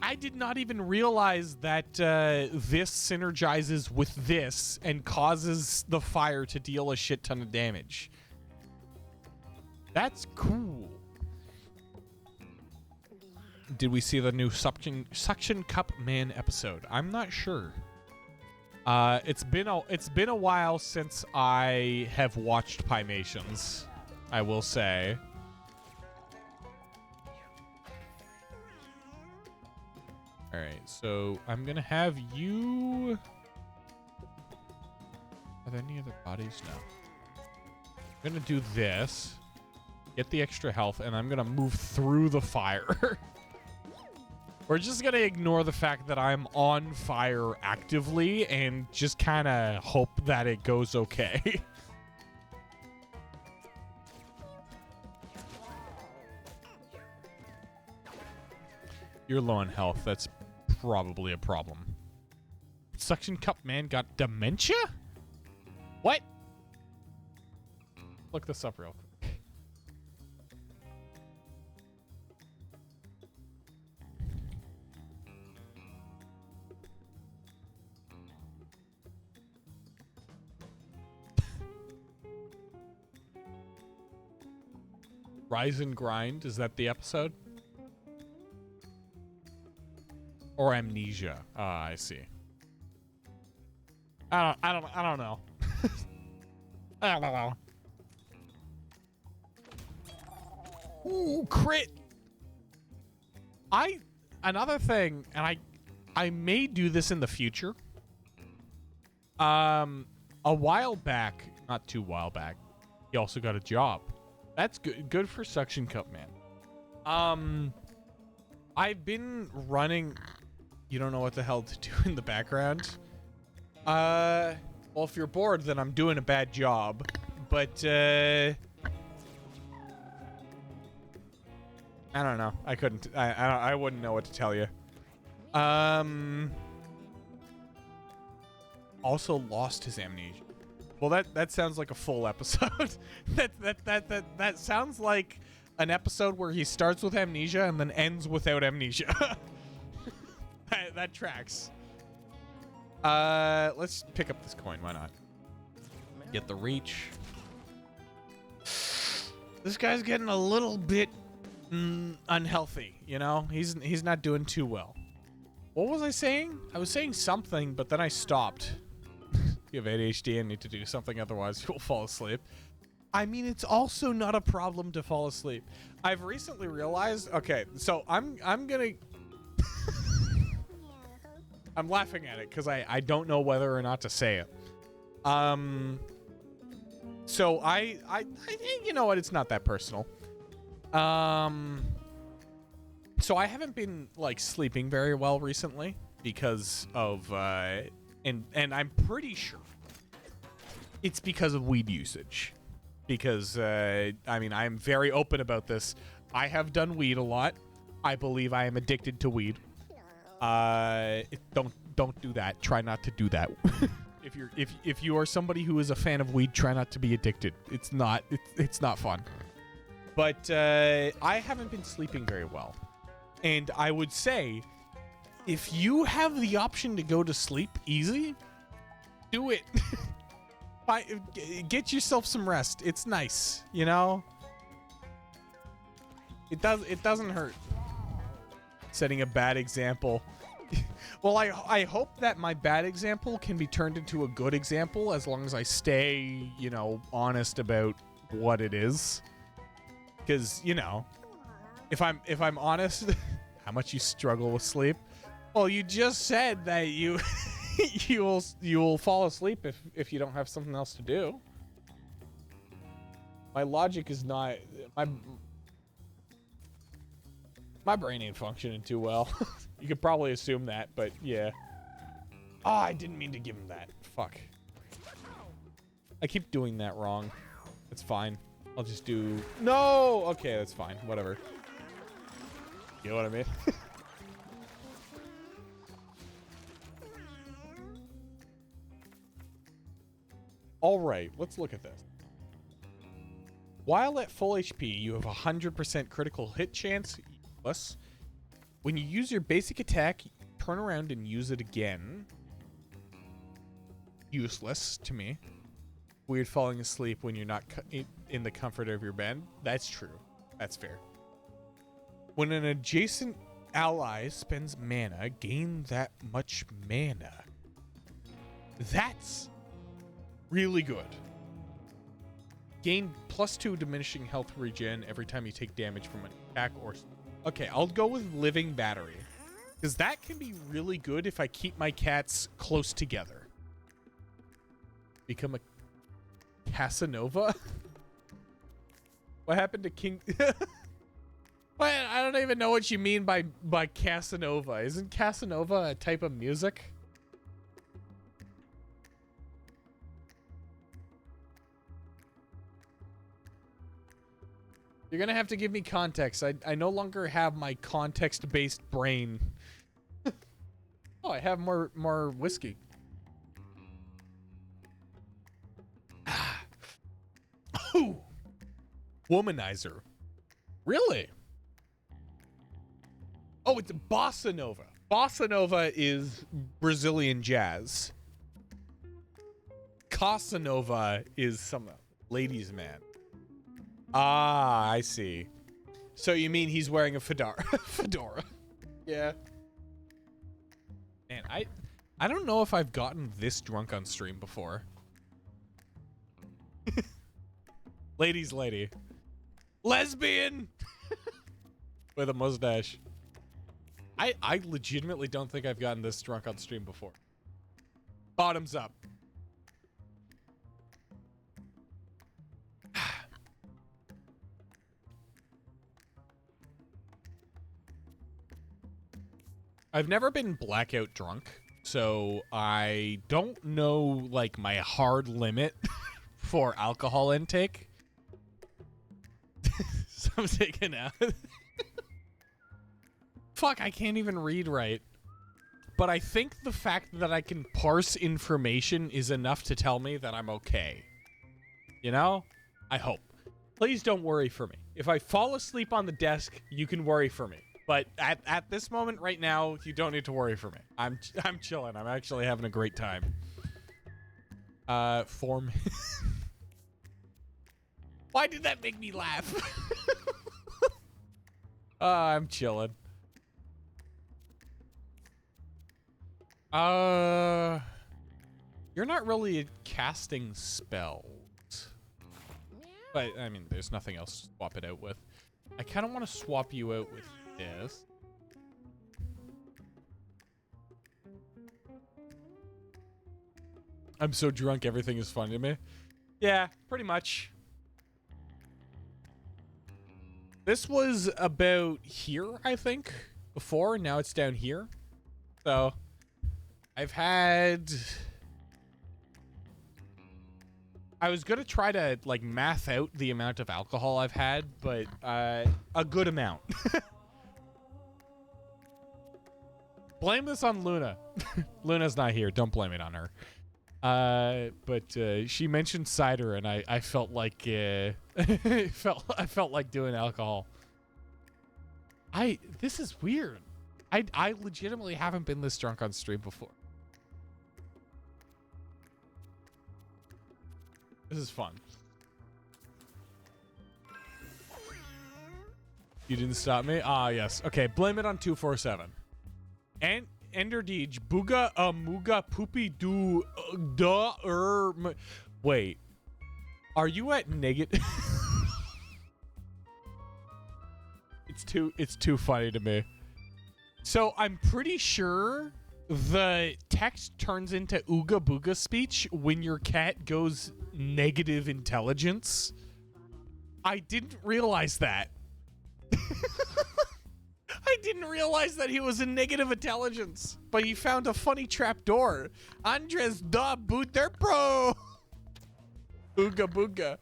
I did not even realize that this synergizes with this and causes the fire to deal a shit ton of damage. That's cool. Did we see the new Suction Cup Man episode? I'm not sure. It's been a while since I have watched Pymations, I will say. All right, so I'm gonna have you. Are there any other bodies? No. I'm gonna do this, get the extra health, and I'm gonna move through the fire. We're just gonna ignore the fact that I'm on fire actively and just kind of hope that it goes okay. You're low on health. That's probably a problem. Suction Cup Man got dementia? What? Look this up real quick. Rise and Grind, is that the episode? Or Amnesia? Ah, I see. I don't know. I don't know. Ooh, crit. Another thing, and I may do this in the future. A while back, not too while back, he also got a job. That's good for Suction Cup Man. I've been running. You don't know what the hell to do in the background. Well, if you're bored, then I'm doing a bad job. But I don't know. I couldn't. I wouldn't know what to tell you. Also lost his amnesia. Well, that sounds like a full episode. that sounds like an episode where he starts with amnesia and then ends without amnesia. that tracks. Let's pick up this coin. Why not? Get the reach. This guy's getting a little bit unhealthy, you know? He's not doing too well. What was I saying? I was saying something, but then I stopped. You have ADHD and need to do something, otherwise you'll fall asleep. I mean, it's also not a problem to fall asleep. I've recently realized, okay, so I'm gonna... I'm laughing at it because I don't know whether or not to say it. So I you know what? It's not that personal. So I haven't been like sleeping very well recently because of and I'm pretty sure it's because of weed usage. Because I mean, I'm very open about this. I have done weed a lot. I believe I am addicted to weed. Don't do that. Try not to do that. if you are somebody who is a fan of weed, try not to be addicted. It's not fun. But I haven't been sleeping very well. And I would say if you have the option to go to sleep easy, do it. Get yourself some rest. It's nice, you know? It doesn't hurt. Setting a bad example. Well, I hope that my bad example can be turned into a good example as long as I stay, you know, honest about what it is. Because, you know, if I'm honest, how much you struggle with sleep. Well, you just said that you'll fall asleep if you don't have something else to do. My logic is not my brain ain't functioning too well. You could probably assume that, but yeah. Oh, I didn't mean to give him that. Fuck. I keep doing that wrong. It's fine. I'll just do... No! Okay, that's fine. Whatever. You know what I mean? All right, let's look at this. While at full HP, you have a 100% critical hit chance. Useless. When you use your basic attack, turn around and use it again. Useless to me. Weird falling asleep when you're not in the comfort of your bed. That's true. That's fair. When an adjacent ally spends mana, gain that much mana. That's really good. Gain +2 diminishing health regen every time you take damage from an attack or... Okay, I'll go with Living Battery. Because that can be really good if I keep my cats close together. Become a Casanova? What happened to King... What? I don't even know what you mean by Casanova. Isn't Casanova a type of music? You're gonna have to give me context. I no longer have my context-based brain. Oh, I have more whiskey. Ooh. Womanizer. Really? Oh, it's Bossa Nova. Bossa Nova is Brazilian jazz. Casanova is some ladies' man. Ah, I see. So you mean he's wearing a fedora? Fedora. Yeah. Man, I don't know if I've gotten this drunk on stream before. Ladies lady. Lesbian! With a mustache. I legitimately don't think I've gotten this drunk on stream before. Bottoms up. I've never been blackout drunk, so I don't know, like, my hard limit for alcohol intake. So I'm taking out. Fuck, I can't even read right. But I think the fact that I can parse information is enough to tell me that I'm okay. You know? I hope. Please don't worry for me. If I fall asleep on the desk, you can worry for me. But at this moment right now, you don't need to worry for me. I'm chilling. I'm actually having a great time. Form. Why did that make me laugh? I'm chilling. You're not really casting spells. But, I mean, there's nothing else to swap it out with. I kind of want to swap you out with this. I'm so drunk, everything is funny to me. Yeah, pretty much. This was about here, I think, before. Now it's down here. So, I've had... I was going to try to, like, math out the amount of alcohol I've had, but a good amount. Blame this on Luna. Luna's not here. Don't blame it on her. But she mentioned cider, and I felt like I felt like doing alcohol. This is weird. I legitimately haven't been this drunk on stream before. This is fun. You didn't stop me? Ah, yes. Okay, blame it on 247. And Enderdeej, Booga, Muga, Poopy, Do, Wait. Are you at negative? It's too funny to me. So I'm pretty sure the text turns into Ooga Booga speech when your cat goes negative intelligence. I didn't realize that. I didn't realize that he was in negative intelligence, but he found a funny trapdoor. Andres da Buter Pro. Ooga Booga.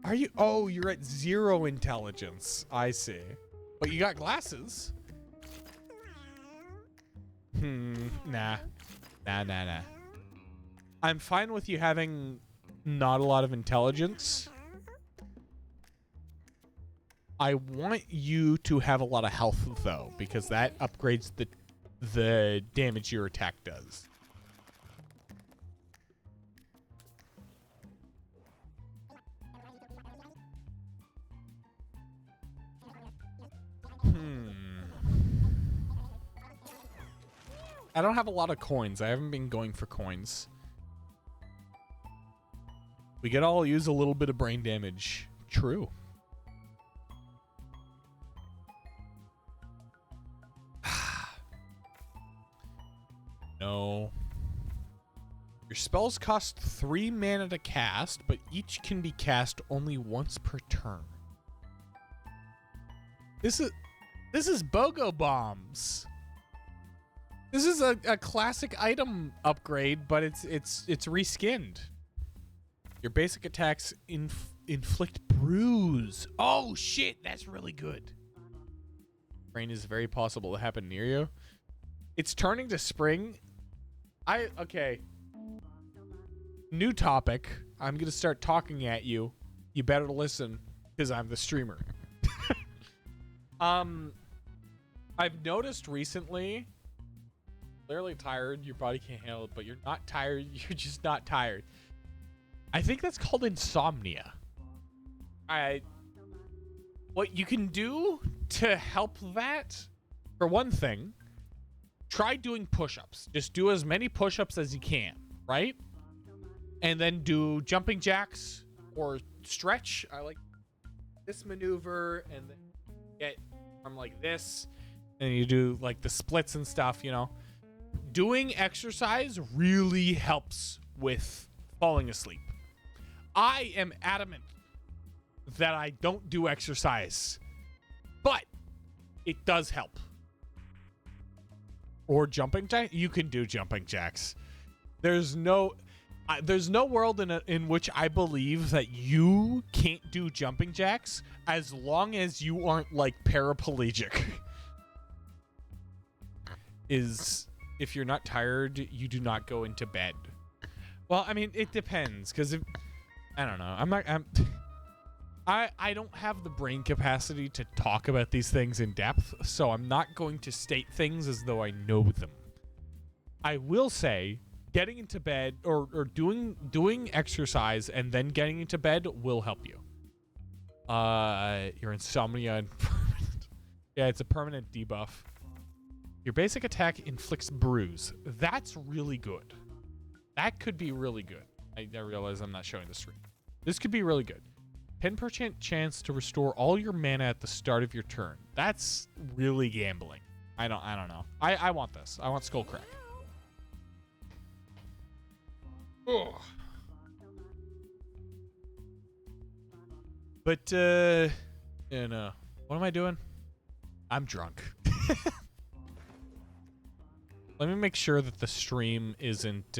Are you? Oh, you're at 0 intelligence. I see. But you got glasses. Nah. Nah. I'm fine with you having not a lot of intelligence. I want you to have a lot of health, though, because that upgrades the damage your attack does. I don't have a lot of coins. I haven't been going for coins. We could all use a little bit of brain damage. True. No. Your spells cost 3 mana to cast, but each can be cast only once per turn. This is BOGO bombs. This is a classic item upgrade, but it's reskinned. Your basic attacks inflict bruise. Oh shit, that's really good. Rain is very possible to happen near you. It's turning to spring. Okay. New topic. I'm gonna start talking at you. You better listen, because I'm the streamer. I've noticed recently, clearly tired, your body can't handle it, but you're not tired, you're just not tired. I think that's called insomnia. What you can do to help that, for one thing, try doing push-ups. Just do as many push-ups as you can, right? And then do jumping jacks or stretch. I like this maneuver, and then get from like this, and you do like the splits and stuff, you know. Doing exercise really helps with falling asleep. I am adamant that I don't do exercise, but it does help. Or jumping jack. You can do jumping jacks. There's no world in which I believe that you can't do jumping jacks as long as you aren't like paraplegic. If you're not tired, you do not go into bed. Well, I mean, it depends, because if I don't know, I don't have the brain capacity to talk about these things in depth, so I'm not going to state things as though I know them. I will say, getting into bed or doing exercise and then getting into bed will help you. Your insomnia and yeah, it's a permanent debuff. Your basic attack inflicts bruise. That's really good. That could be really good. I realize I'm not showing the screen. This could be really good. 10% chance to restore all your mana at the start of your turn. That's really gambling. I don't know. I want this. I want Skullcrack. Ugh. But you know, what am I doing? I'm drunk. Let me make sure that the stream isn't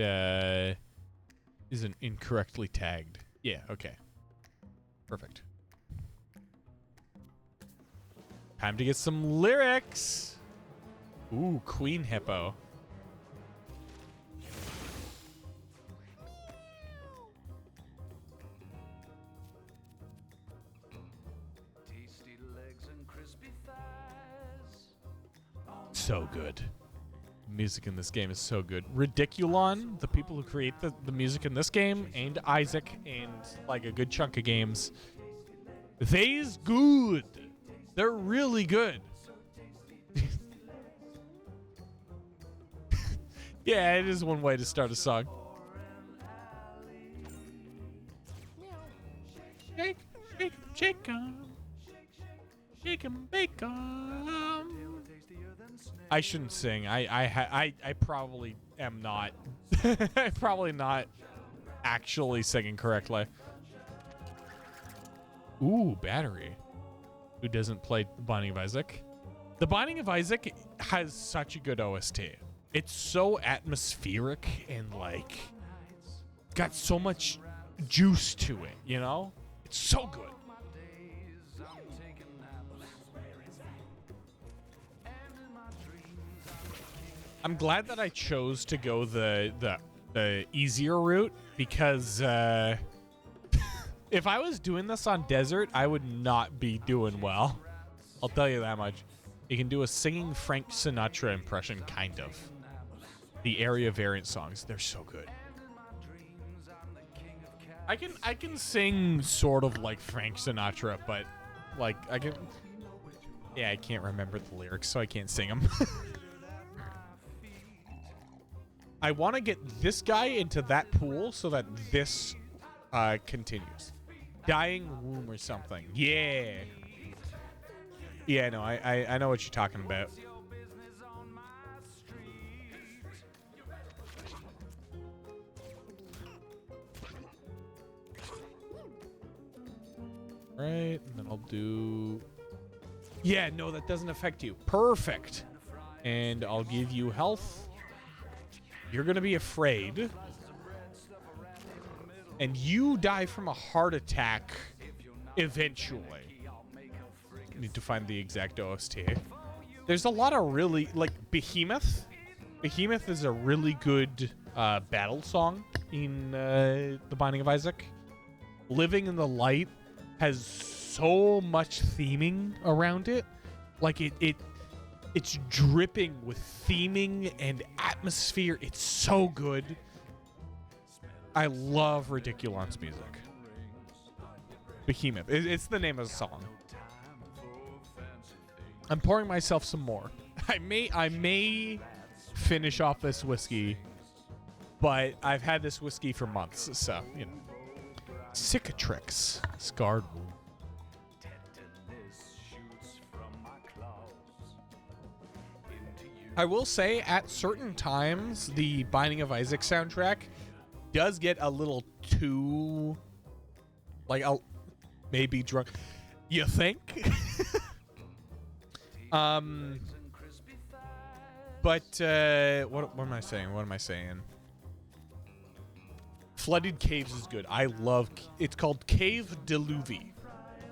incorrectly tagged. Yeah, okay. Perfect. Time to get some lyrics. Ooh, Queen Hippo. Tasty legs and crispy thighs. So good. Music in this game is so good. Ridiculon, the people who create the music in this game, and Isaac, and like a good chunk of games, they's good. They're really good. Yeah, it is one way to start a song. Shake, shake, shake 'em. Shake 'em, bake 'em. I shouldn't sing. I probably am not. I'm probably not actually singing correctly. Ooh, Battery. Who doesn't play The Binding of Isaac? The Binding of Isaac has such a good OST. It's so atmospheric and like got so much juice to it, you know? It's so good. I'm glad that I chose to go the easier route because if I was doing this on desert, I would not be doing well. I'll tell you that much. You can do a singing Frank Sinatra impression, kind of. The area variant songs, they're so good. I can sing sort of like Frank Sinatra, but like I can't remember the lyrics, so I can't sing them. I want to get this guy into that pool so that this continues. Dying womb or something. Yeah. Yeah, no, I know what you're talking about. Right, and then I'll do... Yeah, no, that doesn't affect you. Perfect. And I'll give you health. You're going to be afraid. And you die from a heart attack eventually. Need to find the exact OST. There's a lot of really... Like, Behemoth. Behemoth is a really good battle song in The Binding of Isaac. Living in the Light has so much theming around it. Like, it's dripping with theming and atmosphere. It's so good. I love Ridiculon's music. Behemoth. It's the name of the song. I'm pouring myself some more. I may finish off this whiskey, but I've had this whiskey for months, so, you know. Cicatrix. Scarred wound. I will say, at certain times, the Binding of Isaac soundtrack does get a little too... Like, I'll maybe drunk. You think? But, what am I saying? What am I saying? Flooded Caves is good. I love... It's called Cave Deluvi.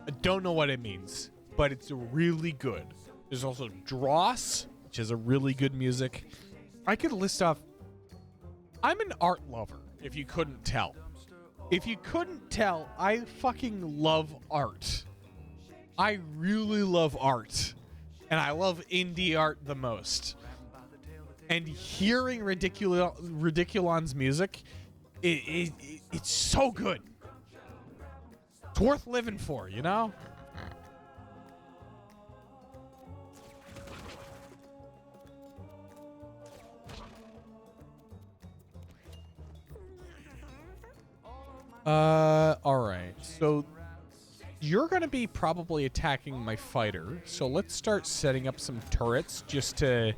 I don't know what it means, but it's really good. There's also Dross, which is a really good music. I could list off... I'm an art lover, if you couldn't tell. If you couldn't tell, I fucking love art. I really love art. And I love indie art the most. And hearing Ridiculon's music... It's so good. It's worth living for, you know? Alright. So, you're going to be probably attacking my fighter. So, let's start setting up some turrets just to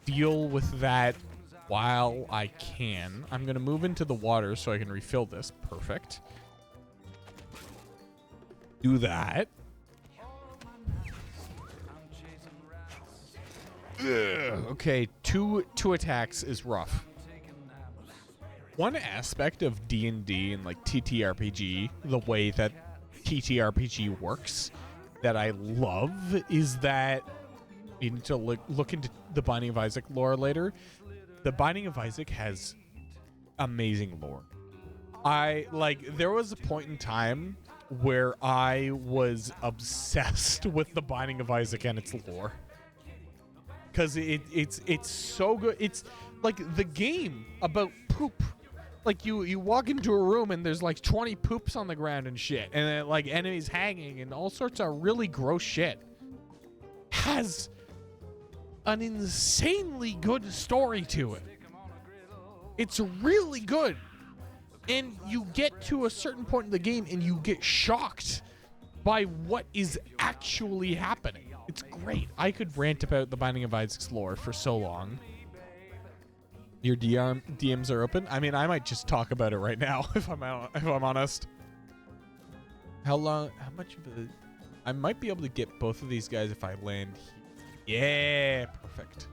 deal with that while I can. I'm going to move into the water so I can refill this. Perfect. Do that. Ugh. Okay, two attacks is rough. One aspect of D&D and like TTRPG, the way that TTRPG works, that I love is that you need to look into the Binding of Isaac lore later. The Binding of Isaac has amazing lore. There was a point in time where I was obsessed with the Binding of Isaac and its lore. Because it's so good. It's like the game about poop. Like you walk into a room and there's like 20 poops on the ground and shit. And then like enemies hanging and all sorts of really gross shit. Has an insanely good story to it. It's really good. And you get to a certain point in the game and you get shocked by what is actually happening. It's great. I could rant about the Binding of Isaac's lore for so long. Your DMs are open? I mean, I might just talk about it right now if I'm honest. How much of a... I might be able to get both of these guys if I land here. Yeah, perfect.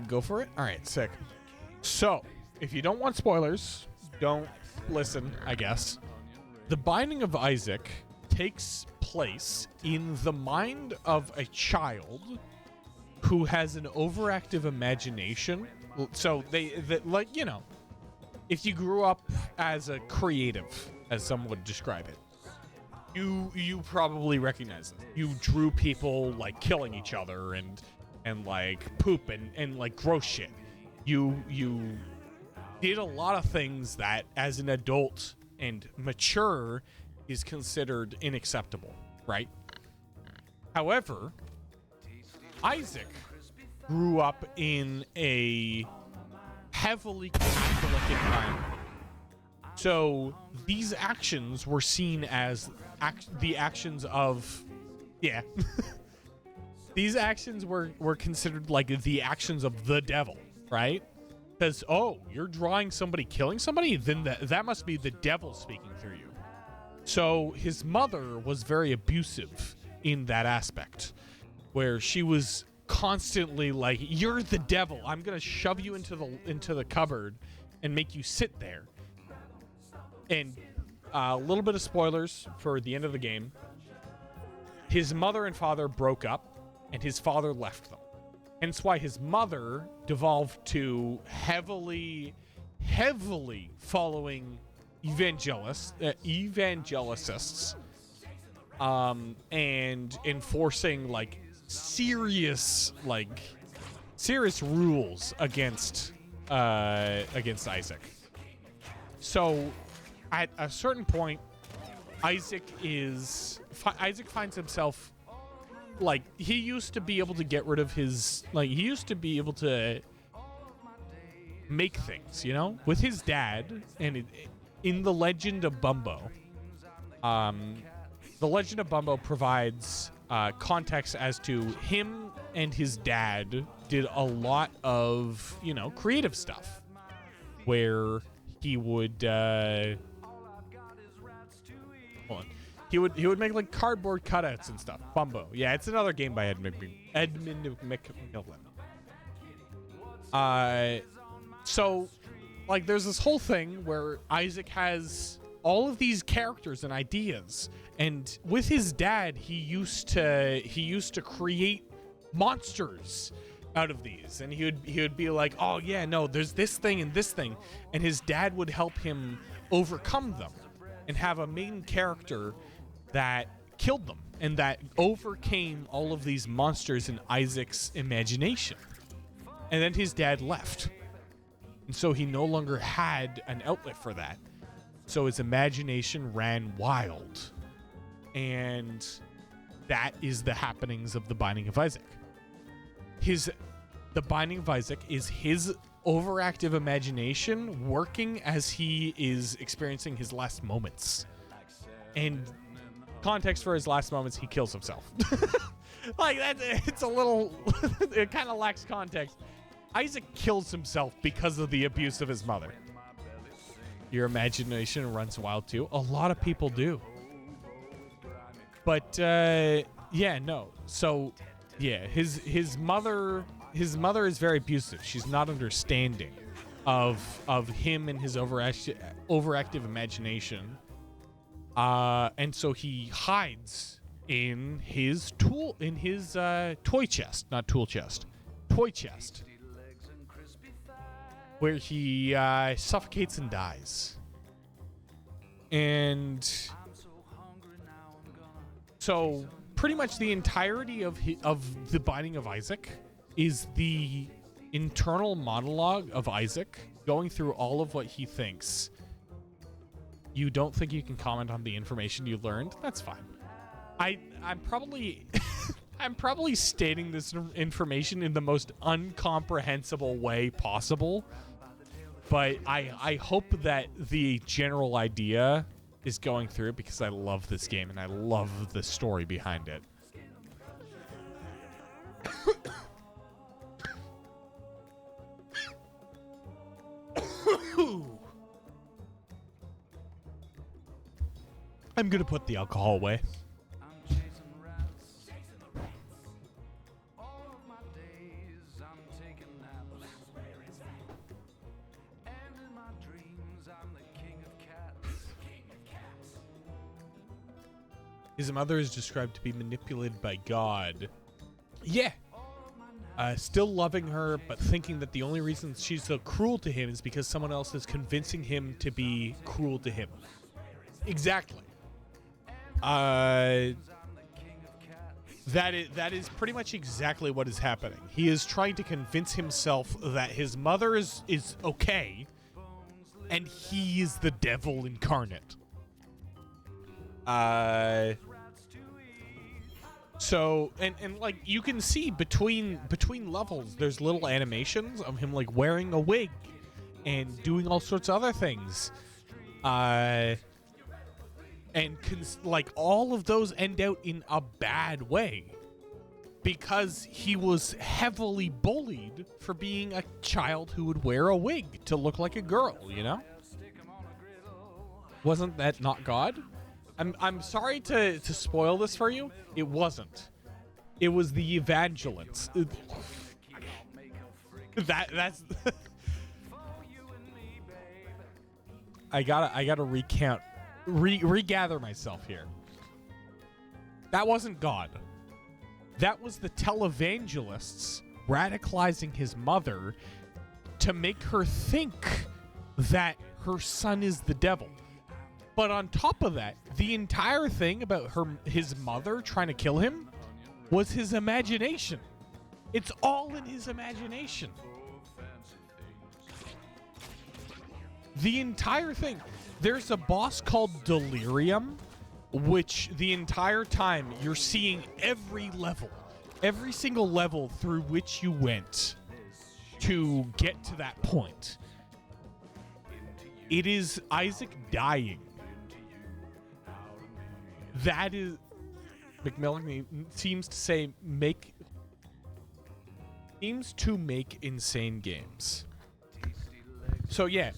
Go for it. All right, sick. So, if you don't want spoilers, don't listen, I guess. The Binding of Isaac takes place in the mind of a child who has an overactive imagination. So like, you know, if you grew up as a creative, as some would describe it, you probably recognize this. You drew people like killing each other and like poop and like gross shit. You did a lot of things that as an adult and mature is considered unacceptable, right? However, Isaac grew up in a heavily Catholic environment. So these actions were seen as the actions of, yeah. These actions were considered like the actions of the devil, right? Because, oh, you're drawing somebody killing somebody? Then that must be the devil speaking through you. So his mother was very abusive in that aspect, where she was constantly like, you're the devil. I'm going to shove you into the cupboard and make you sit there. And a little bit of spoilers for the end of the game. His mother and father broke up, and his father left them. Hence why his mother devolved to heavily following evangelicists, and enforcing like serious rules against Isaac. So at a certain point, Isaac finds himself like he used to be able to get rid of his he used to be able to make things, you know, with his dad. And in the Legend of Bumbo, the Legend of Bumbo provides context as to him and his dad did a lot of, you know, creative stuff where he would hold on. He would make like cardboard cutouts and stuff. Bumbo. Yeah, it's another game by Edmund McMillan. So like there's this whole thing where Isaac has all of these characters and ideas, and with his dad he used to create monsters out of these, and he would be like, oh yeah, no, there's this thing and this thing, and his dad would help him overcome them and have a main character that killed them and that overcame all of these monsters in Isaac's imagination. And then his dad left, and so he no longer had an outlet for that, so his imagination ran wild. And that is the happenings of the Binding of Isaac. The Binding of Isaac is his overactive imagination working as he is experiencing his last moments. And context for his last moments, he kills himself. Like that, it's a little it kind of lacks context. Isaac kills himself because of the abuse of his mother. Your imagination runs wild too. A lot of people do. But yeah, no. So yeah, his mother is very abusive. She's not understanding of him and his overactive imagination. And so he hides in his toy chest, not tool chest, toy chest, where he suffocates and dies. And so pretty much the entirety of the Binding of Isaac is the internal monologue of Isaac going through all of what he thinks. You don't think you can comment on the information you learned? That's fine. I'm probably I'm probably stating this information in the most incomprehensible way possible, but I hope that the general idea is going through, because I love this game and I love the story behind it. I'm gonna put the alcohol away. His mother is described to be manipulated by God. Yeah. Still loving her, but thinking that the only reason she's so cruel to him is because someone else is convincing him to be cruel to him. Exactly. That is pretty much exactly what is happening. He is trying to convince himself that his mother is okay, and he is the devil incarnate. So, and like, you can see between levels, there's little animations of him, like, wearing a wig and doing all sorts of other things. Like, all of those end out in a bad way because he was heavily bullied for being a child who would wear a wig to look like a girl, you know? Wasn't that not God? I'm sorry to spoil this for you. It wasn't. It was the Evangelists. That's I gotta recount, regather myself here. That wasn't God. That was the televangelists radicalizing his mother to make her think that her son is the devil. But on top of that, the entire thing about his mother trying to kill him was his imagination. It's all in his imagination. The entire thing. There's a boss called Delirium, which the entire time you're seeing every single level through which you went to get to that point. It is Isaac dying. That is, McMillan seems to make insane games. So yeah,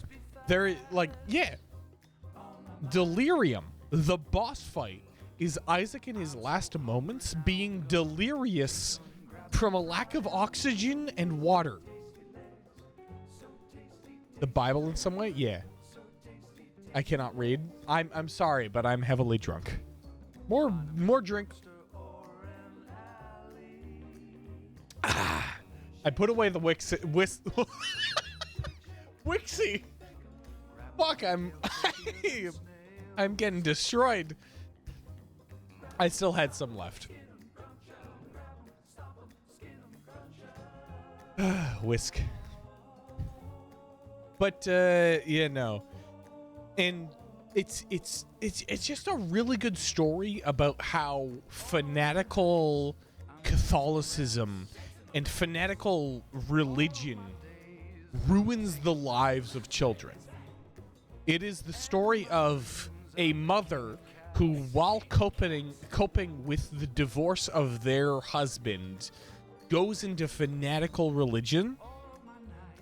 Delirium, the boss fight, is Isaac in his last moments being delirious from a lack of oxygen and water. The Bible in some way? Yeah. I cannot read. I'm sorry, but I'm heavily drunk. More drink. I put away the Wixie. Fuck, I'm getting destroyed. I still had some left. Whisk. But yeah, no. And it's just a really good story about how fanatical Catholicism and fanatical religion ruins the lives of children. It is the story of a mother who, while coping with the divorce of their husband, goes into fanatical religion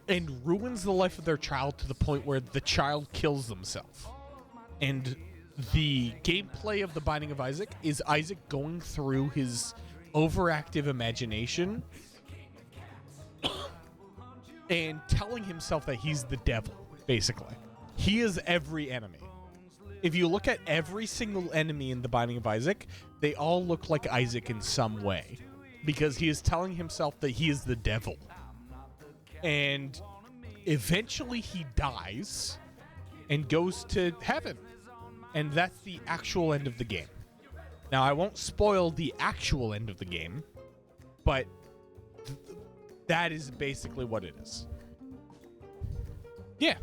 and ruins the life of their child to the point where the child kills themselves. And the gameplay of The Binding of Isaac is Isaac going through his overactive imagination and telling himself that he's the devil, basically. He is every enemy. If you look at every single enemy in The Binding of Isaac, they all look like Isaac in some way, because he is telling himself that he is the devil. And eventually he dies and goes to heaven. And that's the actual end of the game. Now, I won't spoil the actual end of the game, but that is basically what it is. Yeah.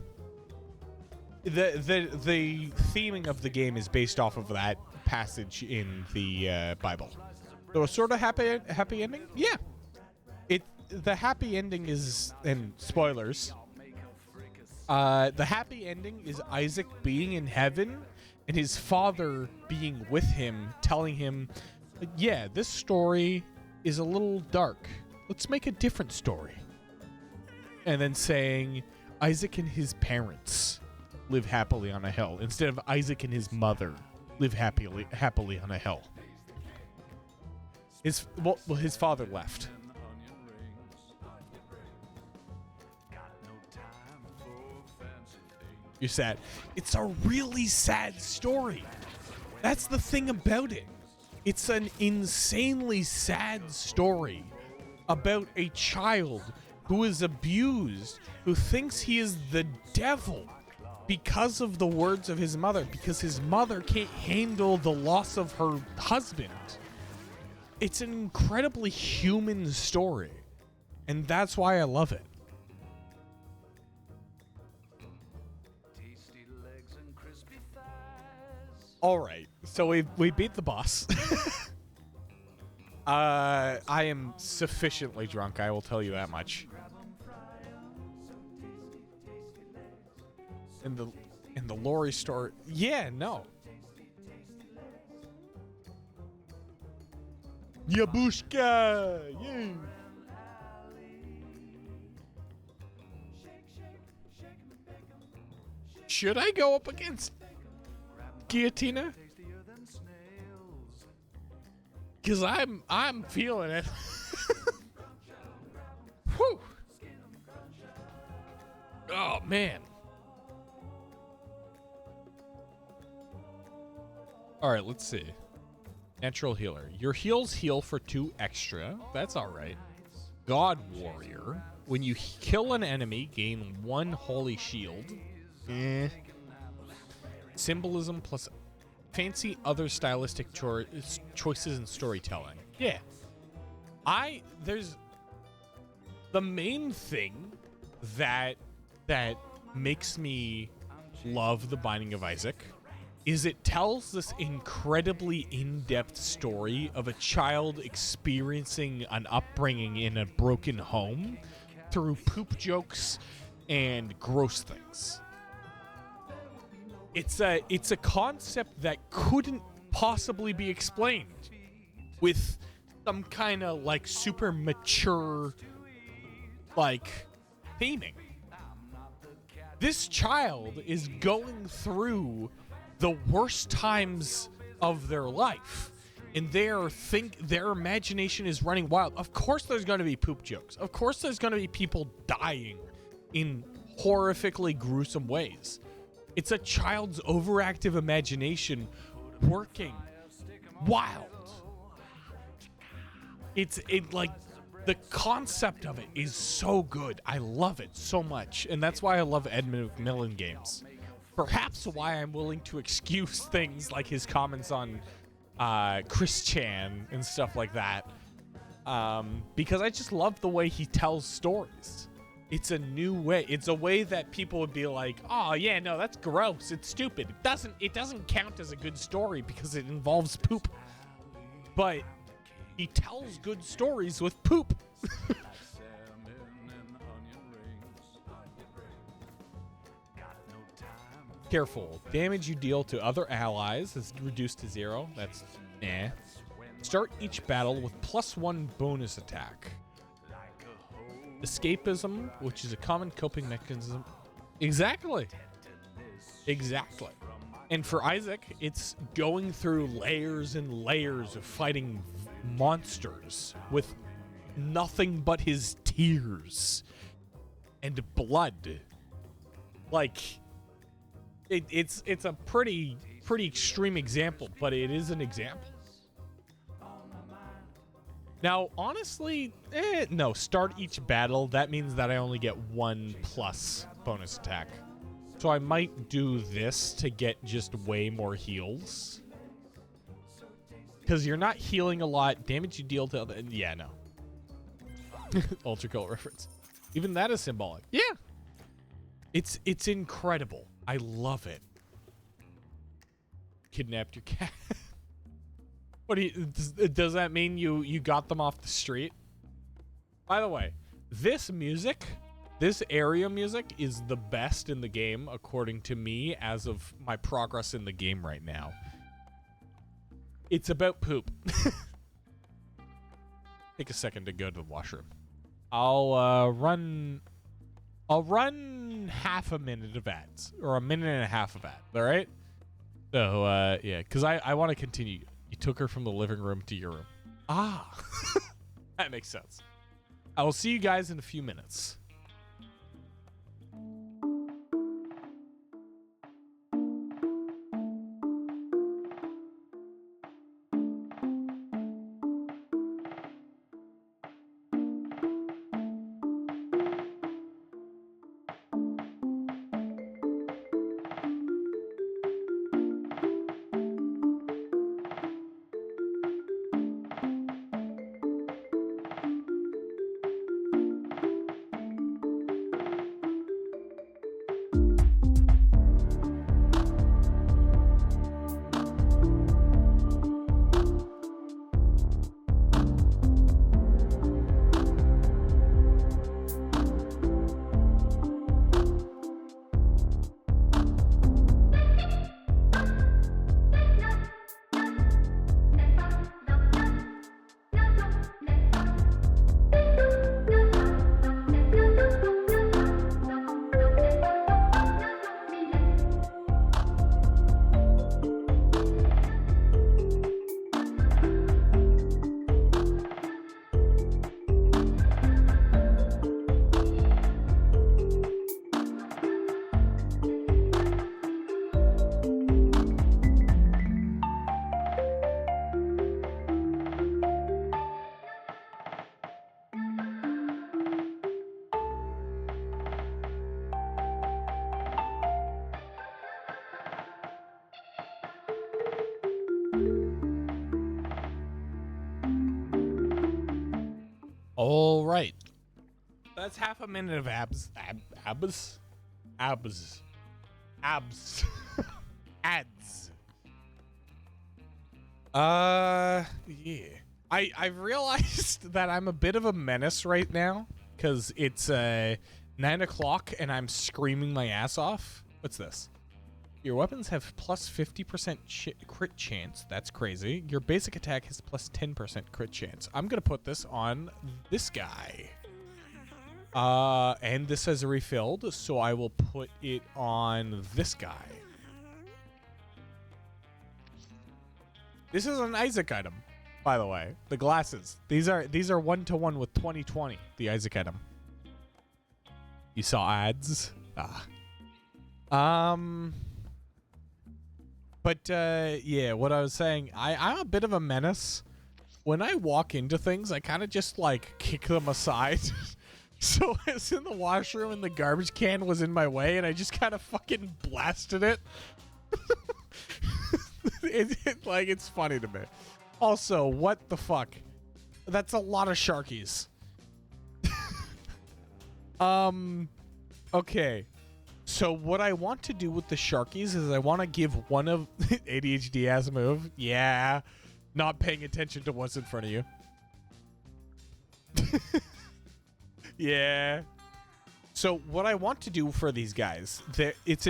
The theming of the game is based off of that passage in the Bible. So a sort of happy ending? Yeah. The happy ending is, and spoilers, the happy ending is Isaac being in heaven and his father being with him, telling him, yeah, this story is a little dark. Let's make a different story. And then saying, Isaac and his parents live happily on a hill, instead of Isaac and his mother live happily on a hill. His father left. You're sad. It's a really sad story. That's the thing about it. It's an insanely sad story about a child who is abused, who thinks he is the devil because of the words of his mother, because his mother can't handle the loss of her husband. It's an incredibly human story, and that's why I love it. All right, so we beat the boss. I am sufficiently drunk, I will tell you that much. In the Lori store, yeah, no. Yabushka, yeah. Should I go up against Guillotina? Cause I'm feeling it. Whew. Oh man. All right, let's see. Natural healer. Your heals heal for 2 extra. That's all right. God warrior. When you kill an enemy, gain 1 holy shield. Symbolism plus fancy other stylistic choices in storytelling. Yeah. There's the main thing that makes me love The Binding of Isaac is it tells this incredibly in-depth story of a child experiencing an upbringing in a broken home through poop jokes and gross things. It's a concept that couldn't possibly be explained with some kind of like super mature like theming. This child is going through the worst times of their life, and their imagination is running wild. Of course there's going to be poop jokes. Of course there's going to be people dying in horrifically gruesome ways. It's a child's overactive imagination working wild. It like the concept of it is so good. I love it so much, and that's why I love Edmund McMillen games. Perhaps why I'm willing to excuse things like his comments on Chris Chan and stuff like that, because I just love the way he tells stories. It's a new way. It's a way that people would be like, "Oh yeah, no, that's gross. It's stupid. It doesn't count as a good story because it involves poop." But he tells good stories with poop. Careful. Damage you deal to other allies is reduced to 0. That's eh. Start each battle with +1 bonus attack. Escapism, which is a common coping mechanism. Exactly. And for Isaac, it's going through layers and layers of fighting monsters with nothing but his tears and blood. Like, it's a pretty extreme example, but it is an example. Now, honestly, no. Start each battle. That means that I only get 1 plus bonus attack. So I might do this to get just way more heals. Because you're not healing a lot. Damage you deal to other... Yeah, no. Ultra Cult reference. Even that is symbolic. Yeah. It's incredible. I love it. Kidnapped your cat. What do you, does that mean you got them off the street? By the way, this music, this area music is the best in the game according to me as of my progress in the game right now. It's about poop. Take a second to go to the washroom. I'll run half a minute of ads, or a minute and a half of ads, all right? So, yeah, because I want to continue. You took her from the living room to your room. Ah, that makes sense. I will see you guys in a few minutes. right. That's half a minute of abs. Abs? Abs. Abs. Ads. Yeah. I've realized that I'm a bit of a menace right now because it's 9 o'clock and I'm screaming my ass off. What's this? Your weapons have plus 50% crit chance. That's crazy. Your basic attack has plus 10% crit chance. I'm gonna put this on this guy. And this has refilled, so I will put it on this guy. This is an Isaac item, by the way. The glasses. These are 1-to-1 with 2020. The Isaac item. You saw ads? But yeah, what I was saying, I'm a bit of a menace. When I walk into things, I kind of just like kick them aside. So I was in the washroom and the garbage can was in my way and I just kind of fucking blasted it. It's funny to me. Also, what the fuck? That's a lot of Sharkies. Okay. So what I want to do with the Sharkies is I want to give one of ADHD as a move. Yeah. Not paying attention to what's in front of you. Yeah. So what I want to do for these guys, it's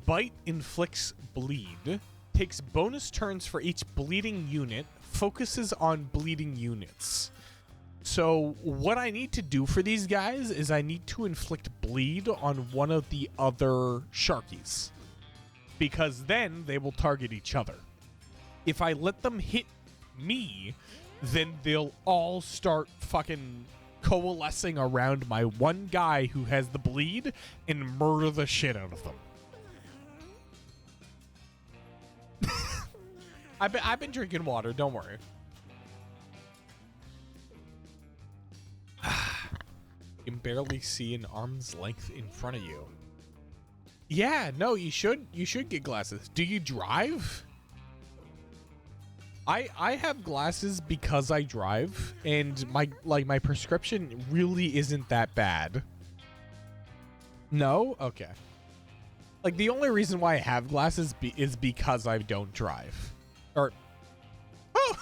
bite inflicts bleed, takes bonus turns for each bleeding unit, focuses on bleeding units. So what I need to do for these guys is I need to inflict bleed on one of the other Sharkies, because then they will target each other. If I let them hit me, then they'll all start fucking coalescing around my one guy who has the bleed and murder the shit out of them. I've been drinking water, don't worry. You can barely see an arm's length in front of you. Yeah, no, you should get glasses. Do you drive? I have glasses because I drive, and my prescription really isn't that bad. No? Okay. Like, the only reason why I have glasses is because I don't drive. Or... Oh!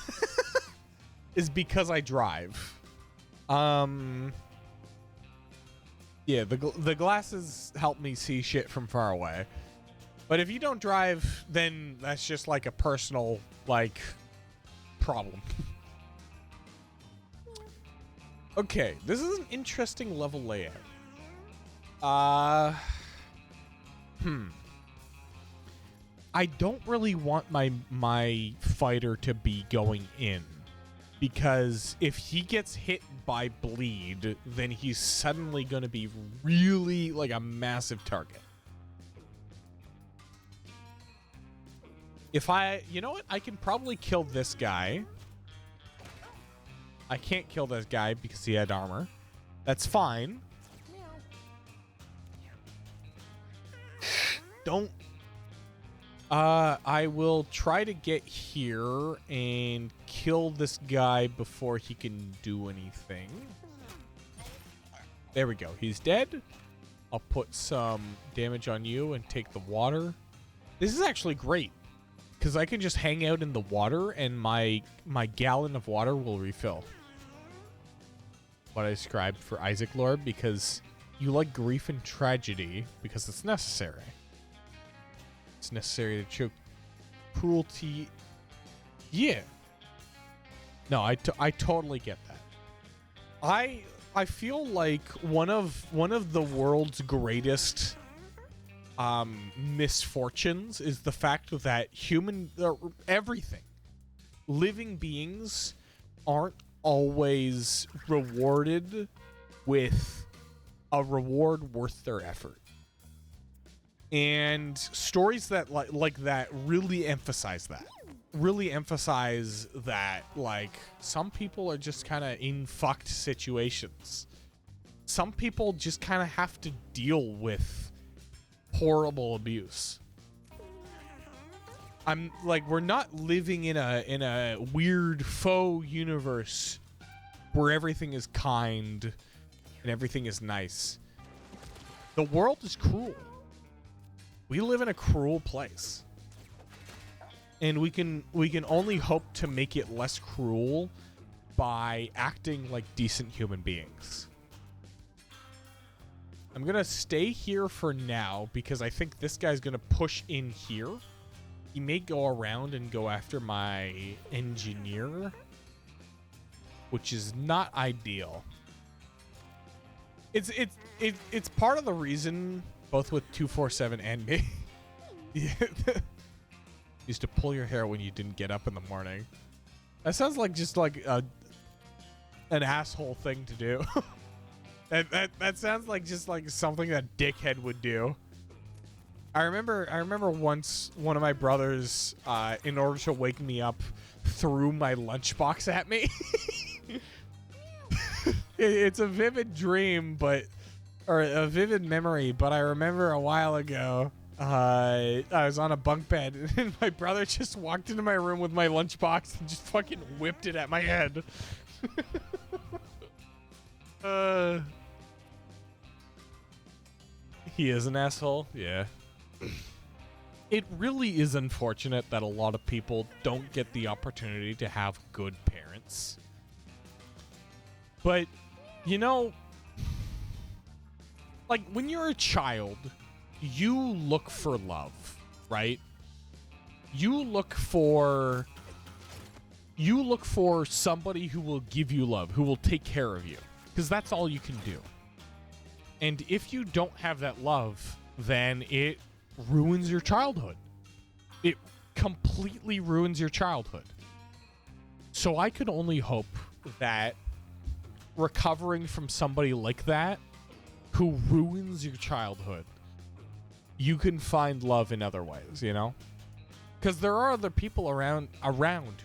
is because I drive. Yeah, the glasses help me see shit from far away. But if you don't drive, then that's just like a personal, like... problem. Okay, this is an interesting level layout. I don't really want my fighter to be going in, because if he gets hit by bleed, then he's suddenly going to be really like a massive target. You know what? I can probably kill this guy. I can't kill this guy because he had armor. That's fine. Don't. I will try to get here and kill this guy before he can do anything. There we go. He's dead. I'll put some damage on you and take the water. This is actually great, because I can just hang out in the water and my gallon of water will refill. What I described for Isaac lore, because you like grief and tragedy because it's necessary. It's necessary to choke cruelty. Yeah. No, I totally get that. I feel like one of the world's greatest misfortunes is the fact that everything, living beings aren't always rewarded with a reward worth their effort. And stories that like that really emphasize that. Like, some people are just kind of in fucked situations. Some people just kind of have to deal with horrible abuse. I'm like, we're not living in a weird faux universe where everything is kind and everything is nice. The world is cruel. We live in a cruel place. And we can only hope to make it less cruel by acting like decent human beings. I'm going to stay here for now because I think this guy's going to push in here. He may go around and go after my engineer, which is not ideal. It's part of the reason, both with 247 and me, used to pull your hair when you didn't get up in the morning. That sounds like just like an asshole thing to do. that sounds like just like something that dickhead would do. I remember once one of my brothers, in order to wake me up, threw my lunchbox at me. It's a vivid dream, or a vivid memory, but I remember a while ago, I was on a bunk bed and my brother just walked into my room with my lunchbox and just fucking whipped it at my head. He is an asshole, yeah. It really is unfortunate that a lot of people don't get the opportunity to have good parents. But, you know, like when you're a child, you look for love, right? You look for somebody who will give you love, who will take care of you, because that's all you can do. And if you don't have that love, then it ruins your childhood. It completely ruins your childhood. So I could only hope that recovering from somebody like that who ruins your childhood, you can find love in other ways, you know? Because there are other people around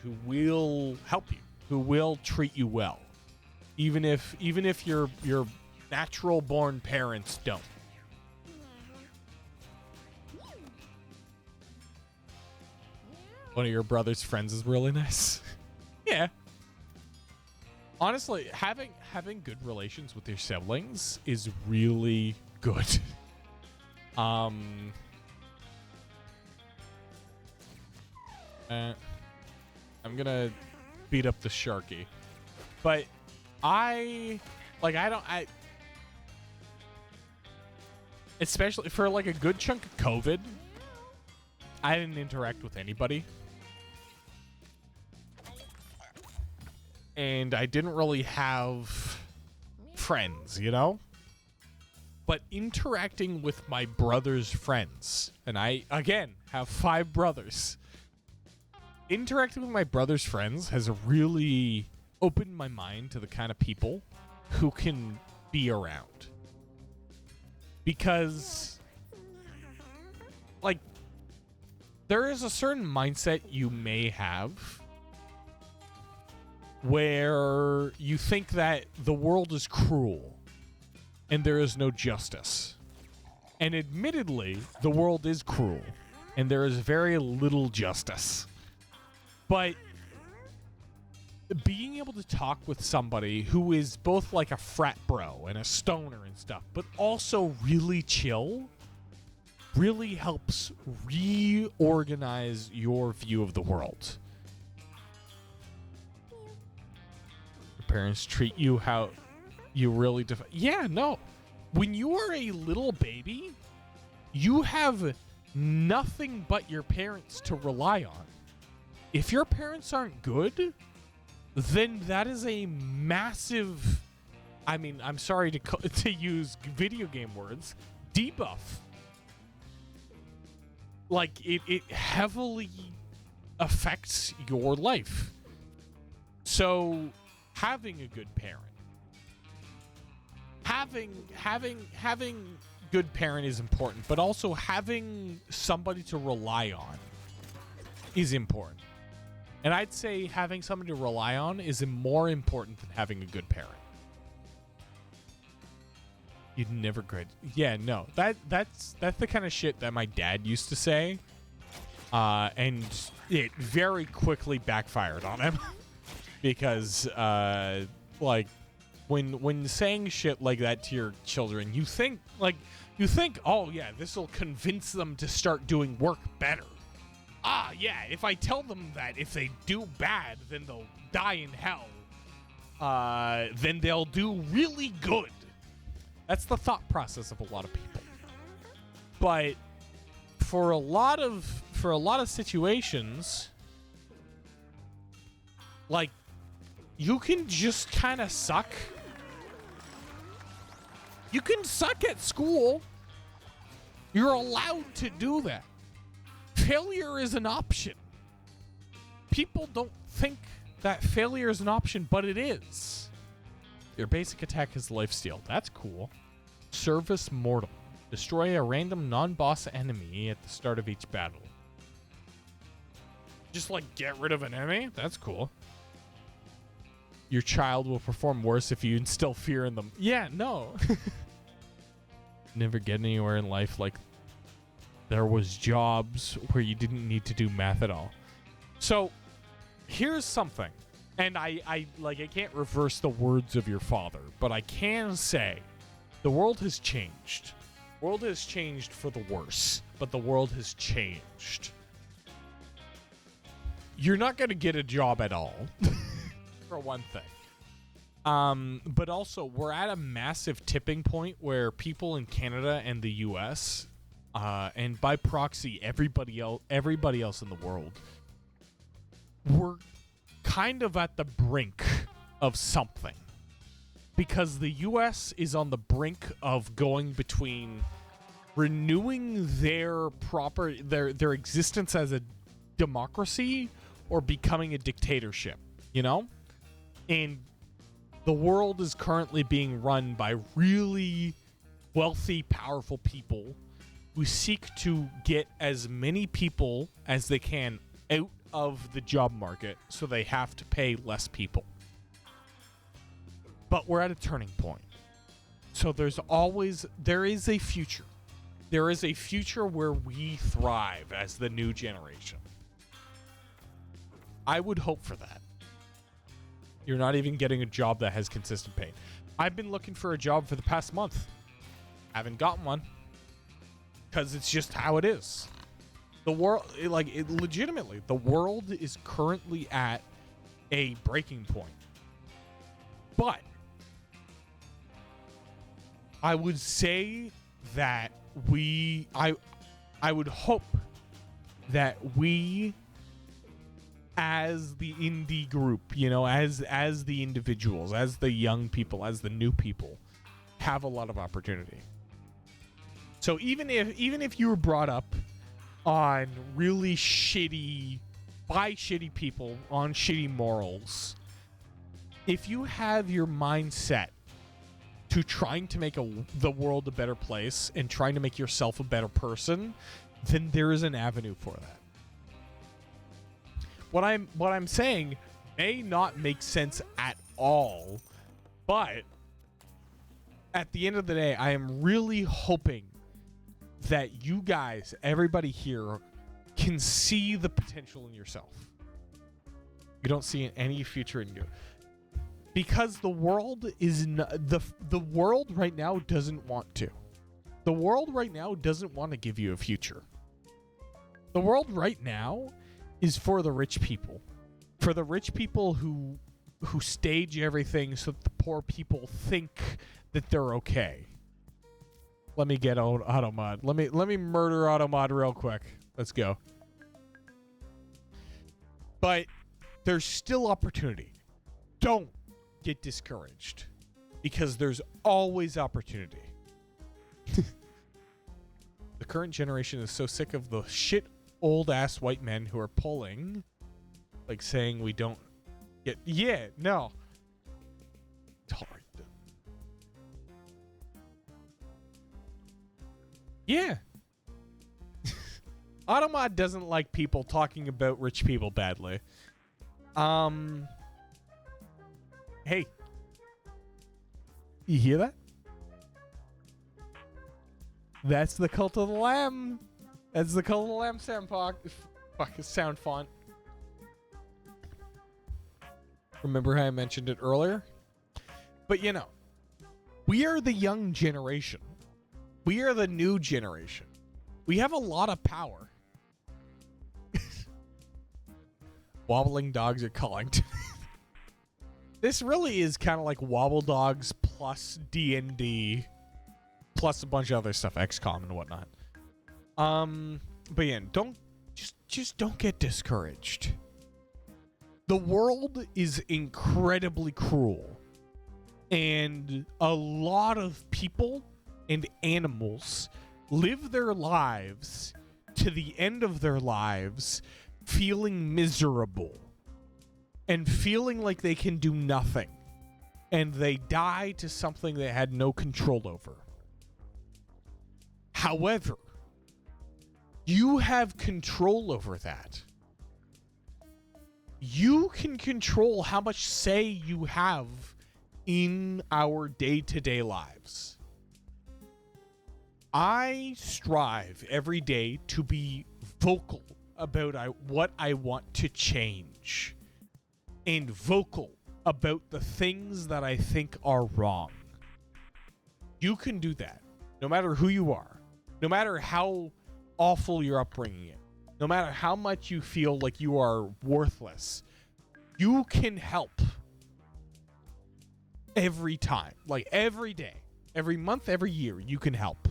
who will help you, who will treat you well, even if your natural born parents don't. One of your brother's friends is really nice. Yeah. Honestly, having good relations with your siblings is really good. I'm gonna beat up the Sharky, but especially for like a good chunk of COVID, I didn't interact with anybody. And I didn't really have friends, you know? But interacting with my brother's friends, and I, again, have 5 brothers. Interacting with my brother's friends has really opened my mind to the kind of people who can be around. Because, like, there is a certain mindset you may have where you think that the world is cruel and there is no justice. And admittedly, the world is cruel and there is very little justice. But being able to talk with somebody who is both like a frat bro and a stoner and stuff, but also really chill, really helps reorganize your view of the world. Your parents treat you how you really yeah, no. When you are a little baby, you have nothing but your parents to rely on. If your parents aren't good, then that is a massive, I mean, I'm sorry to use video game words, debuff. Like, it heavily affects your life. So, having a good parent, having good parent is important, but also having somebody to rely on is important. And I'd say having somebody to rely on is more important than having a good parent. You'd never grad. Yeah, no. That's the kind of shit that my dad used to say. And it very quickly backfired on him because, like, when saying shit like that to your children, you think, oh yeah, this will convince them to start doing work better. Ah, yeah, if I tell them that if they do bad, then they'll die in hell, then they'll do really good. That's the thought process of a lot of people. But for a lot of situations, like, you can just kind of suck. You can suck at school. You're allowed to do that. Failure is an option. People don't think that failure is an option, but it is. Your basic attack is lifesteal. That's cool. Service mortal. Destroy a random non-boss enemy at the start of each battle. Just like get rid of an enemy? That's cool. Your child will perform worse if you instill fear in them. Yeah, no. Never get anywhere in life like there was jobs where you didn't need to do math at all. So here's something. And I can't reverse the words of your father, but I can say the world has changed. The world has changed for the worse, but the world has changed. You're not going to get a job at all, for one thing. But also, we're at a massive tipping point where people in Canada and the U.S., and by proxy, everybody else in the world, we're kind of at the brink of something. Because the U.S. is on the brink of going between renewing their existence as a democracy or becoming a dictatorship, you know? And the world is currently being run by really wealthy, powerful people who seek to get as many people as they can out of the job market so they have to pay less people. But we're at a turning point. So there is a future. There is a future where we thrive as the new generation. I would hope for that. You're not even getting a job that has consistent pay. I've been looking for a job for the past month. Haven't gotten one. Because it's just how it is. The world, legitimately, the world is currently at a breaking point. But I would say that I would hope that we, as the indie group, you know, as the individuals, as the young people, as the new people, have a lot of opportunity. So even if you were brought up on really shitty people on shitty morals, if you have your mindset to trying to make the world a better place and trying to make yourself a better person, then there is an avenue for that. What I'm saying may not make sense at all, but at the end of the day, I am really hoping that you guys, everybody here, can see the potential in yourself. You don't see any future in you. Because the world is the world right now doesn't want to. The world right now doesn't want to give you a future. The world right now is for the rich people. For the rich people who stage everything so that the poor people think that they're okay. Let me get Automod. Let me murder Automod real quick. Let's go. But there's still opportunity. Don't get discouraged, because there's always opportunity. The current generation is so sick of the shit old ass white men who are pulling, like saying we don't get. Yeah, no. Tolerate them. Yeah. Automod doesn't like people talking about rich people badly. Hey. You hear that? That's the Cult of the Lamb. That's the Cult of the Lamb, Sam Park. Fuck, sound font. Remember how I mentioned it earlier? But you know, we are the young generation. We are the new generation. We have a lot of power. Wobbling dogs are calling to me. This really is kind of like Wobble Dogs plus D&D plus a bunch of other stuff, XCOM and whatnot. But yeah, just don't get discouraged. The world is incredibly cruel, and a lot of people and animals live their lives to the end of their lives feeling miserable and feeling like they can do nothing, and they die to something they had no control over. However, you have control over that. You can control how much say you have in our day-to-day lives. I strive every day to be vocal about what I want to change, and vocal about the things that I think are wrong. You can do that no matter who you are, no matter how awful your upbringing is, no matter how much you feel like you are worthless. You can help every time, like every day, every month, every year. You can help.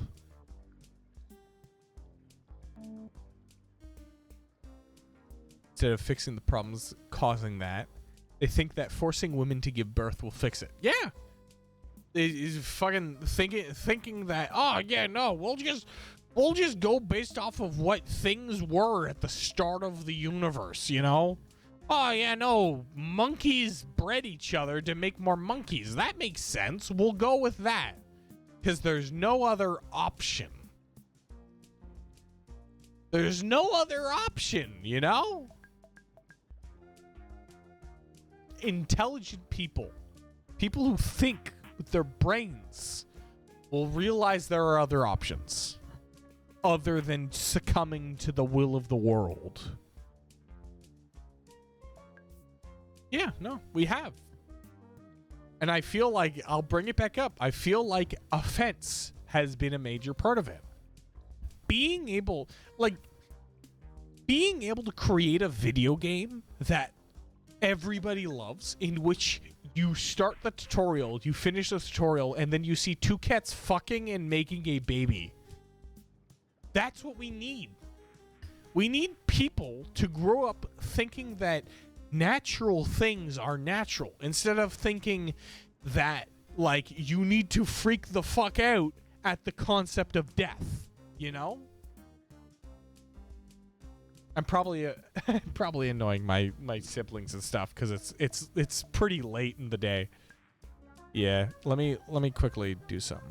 Instead of fixing the problems causing that, they think that forcing women to give birth will fix it. Yeah. Is fucking thinking that, oh yeah, no, we'll just go based off of what things were at the start of the universe, you know? Oh yeah, no, monkeys bred each other to make more monkeys. That makes sense. We'll go with that. Because there's no other option. There's no other option, you know? Intelligent people who think with their brains, will realize there are other options other than succumbing to the will of the world. Yeah, no, we have. And I feel like, I'll bring it back up, I feel like offense has been a major part of it. Being able to create a video game that everybody loves, in which you start the tutorial, you finish the tutorial, and then you see two cats fucking and making a baby. That's what we need. We need people to grow up thinking that natural things are natural, instead of thinking that, like, you need to freak the fuck out at the concept of death, you know? I'm probably probably annoying my siblings and stuff, because it's pretty late in the day. Yeah, let me quickly do something.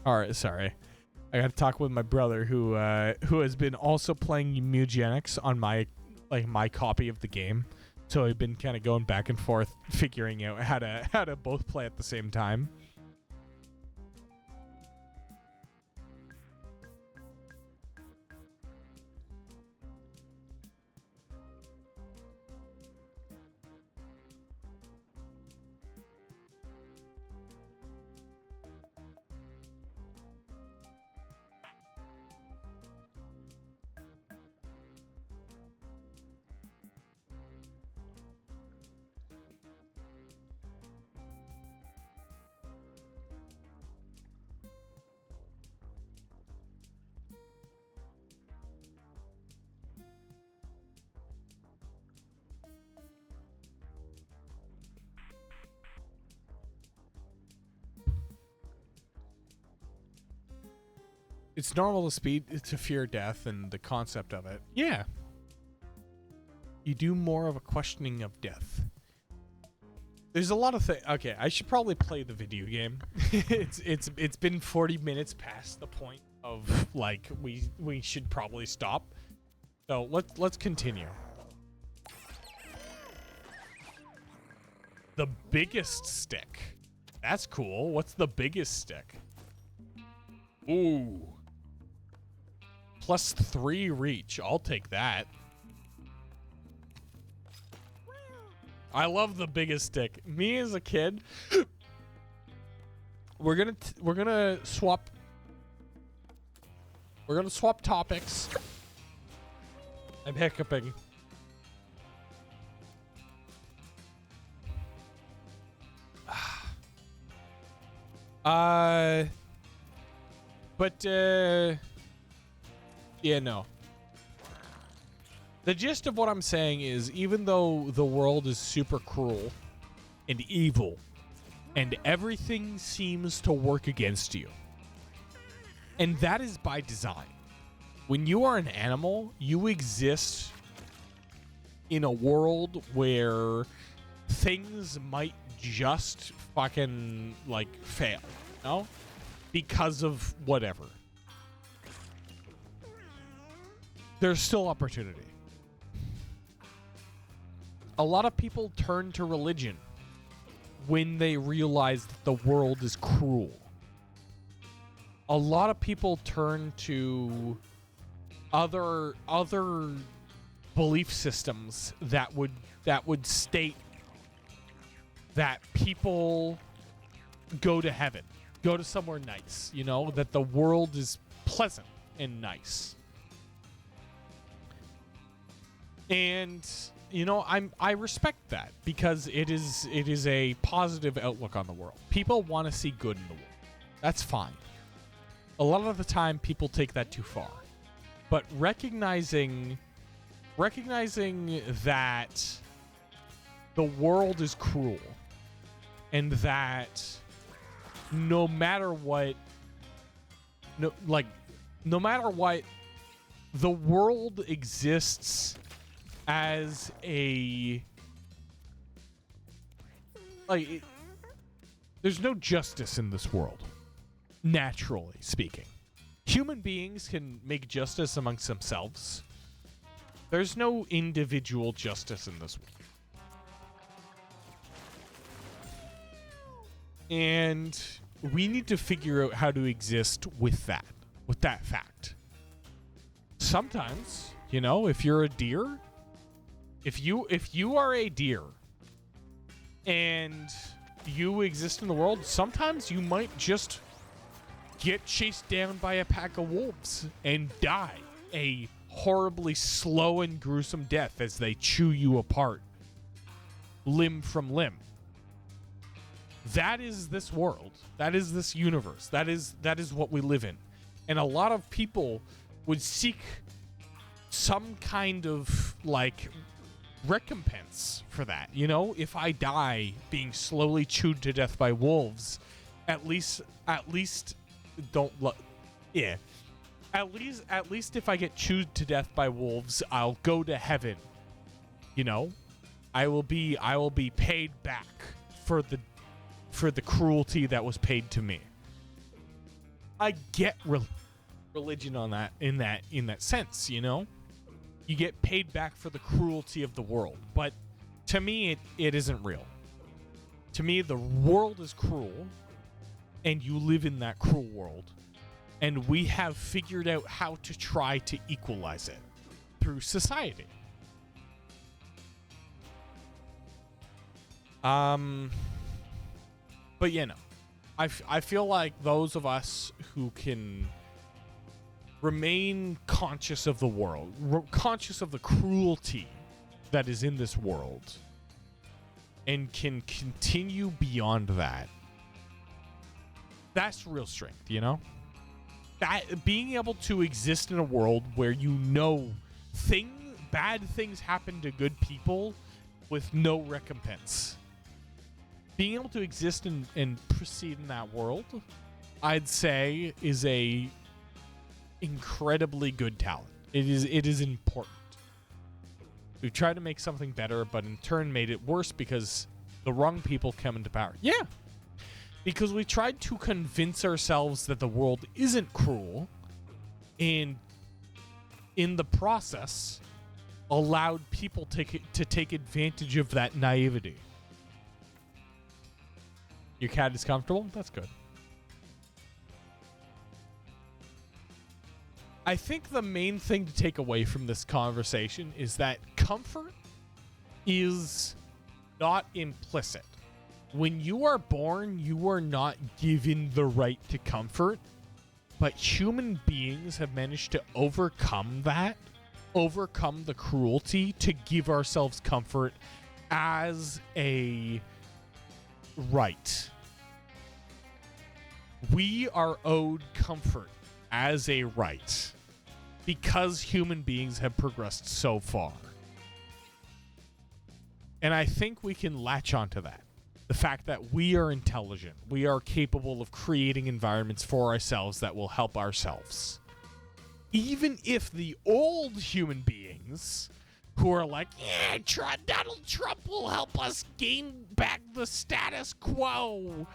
All right, sorry. I got to talk with my brother who has been also playing Mewgenics on my copy of the game. So I've been kind of going back and forth figuring out how to both play at the same time. It's normal to fear death and the concept of it. Yeah. You do more of a questioning of death. There's a lot of things. Okay, I should probably play the video game. It's been 40 minutes past the point of like we should probably stop. So let's continue. The biggest stick. That's cool. What's the biggest stick? Ooh. +3 reach. I'll take that. I love the biggest stick. Me as a kid, we're gonna swap topics. I'm hiccuping. Yeah, no. The gist of what I'm saying is, even though the world is super cruel and evil, and everything seems to work against you, and that is by design. When you are an animal, you exist in a world where things might just fucking, like, fail, you know? Because of whatever. There's still opportunity. A lot of people turn to religion when they realize that the world is cruel. A lot of people turn to other belief systems that would state that people go to heaven, go to somewhere nice, you know, that the world is pleasant and nice. And you know, I respect that because it is a positive outlook on the world. People want to see good in the world. That's fine. A lot of the time people take that too far. But recognizing that the world is cruel and that no matter what, the world exists as a, like, there's no justice in this world, naturally speaking. Human beings can make justice amongst themselves. There's no individual justice in this world. And we need to figure out how to exist with that fact. Sometimes, you know, if you're a deer, if you are a deer and you exist in the world, sometimes you might just get chased down by a pack of wolves and die a horribly slow and gruesome death as they chew you apart, limb from limb. That is this world. That is this universe. That is what we live in. And a lot of people would seek some kind of, like, recompense for that. You know, if I die being slowly chewed to death by wolves, at least don't yeah. At least if I get chewed to death by wolves, I'll go to heaven. You know? I will be paid back for the cruelty that was paid to me. I get religion on that in that sense, you know? You get paid back for the cruelty of the world, but to me it isn't real. To me, the world is cruel and you live in that cruel world, and we have figured out how to try to equalize it through society. But you know, I feel like those of us who can remain conscious of the world, conscious of the cruelty that is in this world, and can continue beyond that, that's real strength, you know? That being able to exist in a world where you know bad things happen to good people with no recompense. Being able to exist and proceed in that world, I'd say, is a incredibly good talent. It is important. We've tried to make something better, but in turn made it worse because the wrong people come into power. Yeah. Because we tried to convince ourselves that the world isn't cruel, and in the process allowed people to take advantage of that naivety. Your cat is comfortable? That's good. I think the main thing to take away from this conversation is that comfort is not implicit. When you are born, you are not given the right to comfort, but human beings have managed to overcome that, overcome the cruelty to give ourselves comfort as a right. We are owed comfort as a right because human beings have progressed so far. And I think we can latch onto that. The fact that we are intelligent, we are capable of creating environments for ourselves that will help ourselves. Even if the old human beings who are like, yeah, Donald Trump will help us gain back the status quo.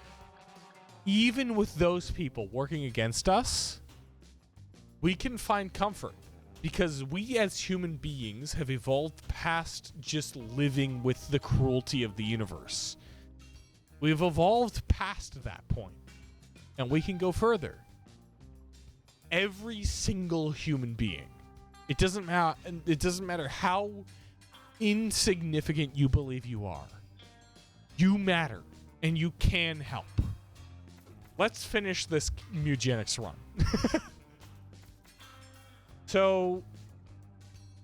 Even with those people working against us, we can find comfort because we as human beings have evolved past just living with the cruelty of the universe. We've evolved past that point, and we can go further. Every single human being, it doesn't matter how insignificant you believe you are. You matter, and you can help. Let's finish this Mewgenics run. So,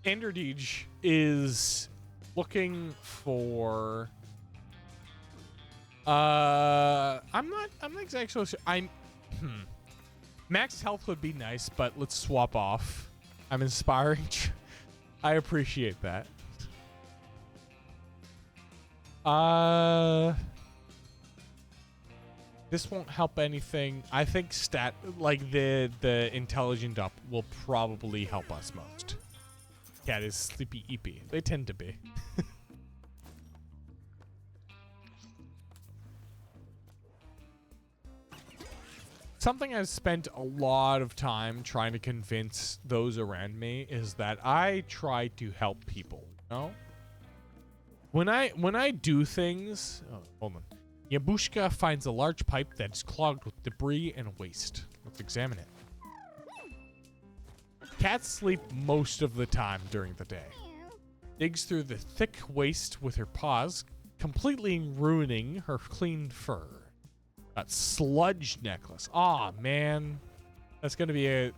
Enderdeej is looking for. I'm not exactly sure. Max health would be nice, but let's swap off. I'm inspiring. I appreciate that. This won't help anything. I think the intelligent up will probably help us most. Cat is sleepy eepy. They tend to be. Something I've spent a lot of time trying to convince those around me is that I try to help people, you know? When I do things, hold on. Yabushka finds a large pipe that's clogged with debris and waste. Let's examine it. Cats sleep most of the time during the day. Digs through the thick waste with her paws, completely ruining her clean fur. That sludge necklace. Aw, man. That's gonna be a...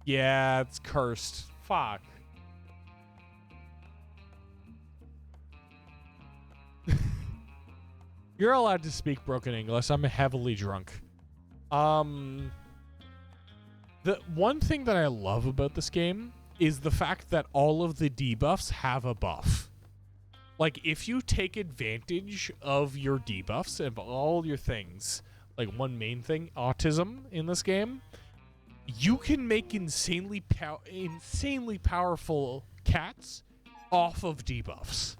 Yeah, it's cursed. Fuck. You're allowed to speak broken English. I'm heavily drunk. The one thing that I love about this game is the fact that all of the debuffs have a buff. Like, if you take advantage of your debuffs and all your things, like one main thing, autism in this game, you can make insanely powerful cats off of debuffs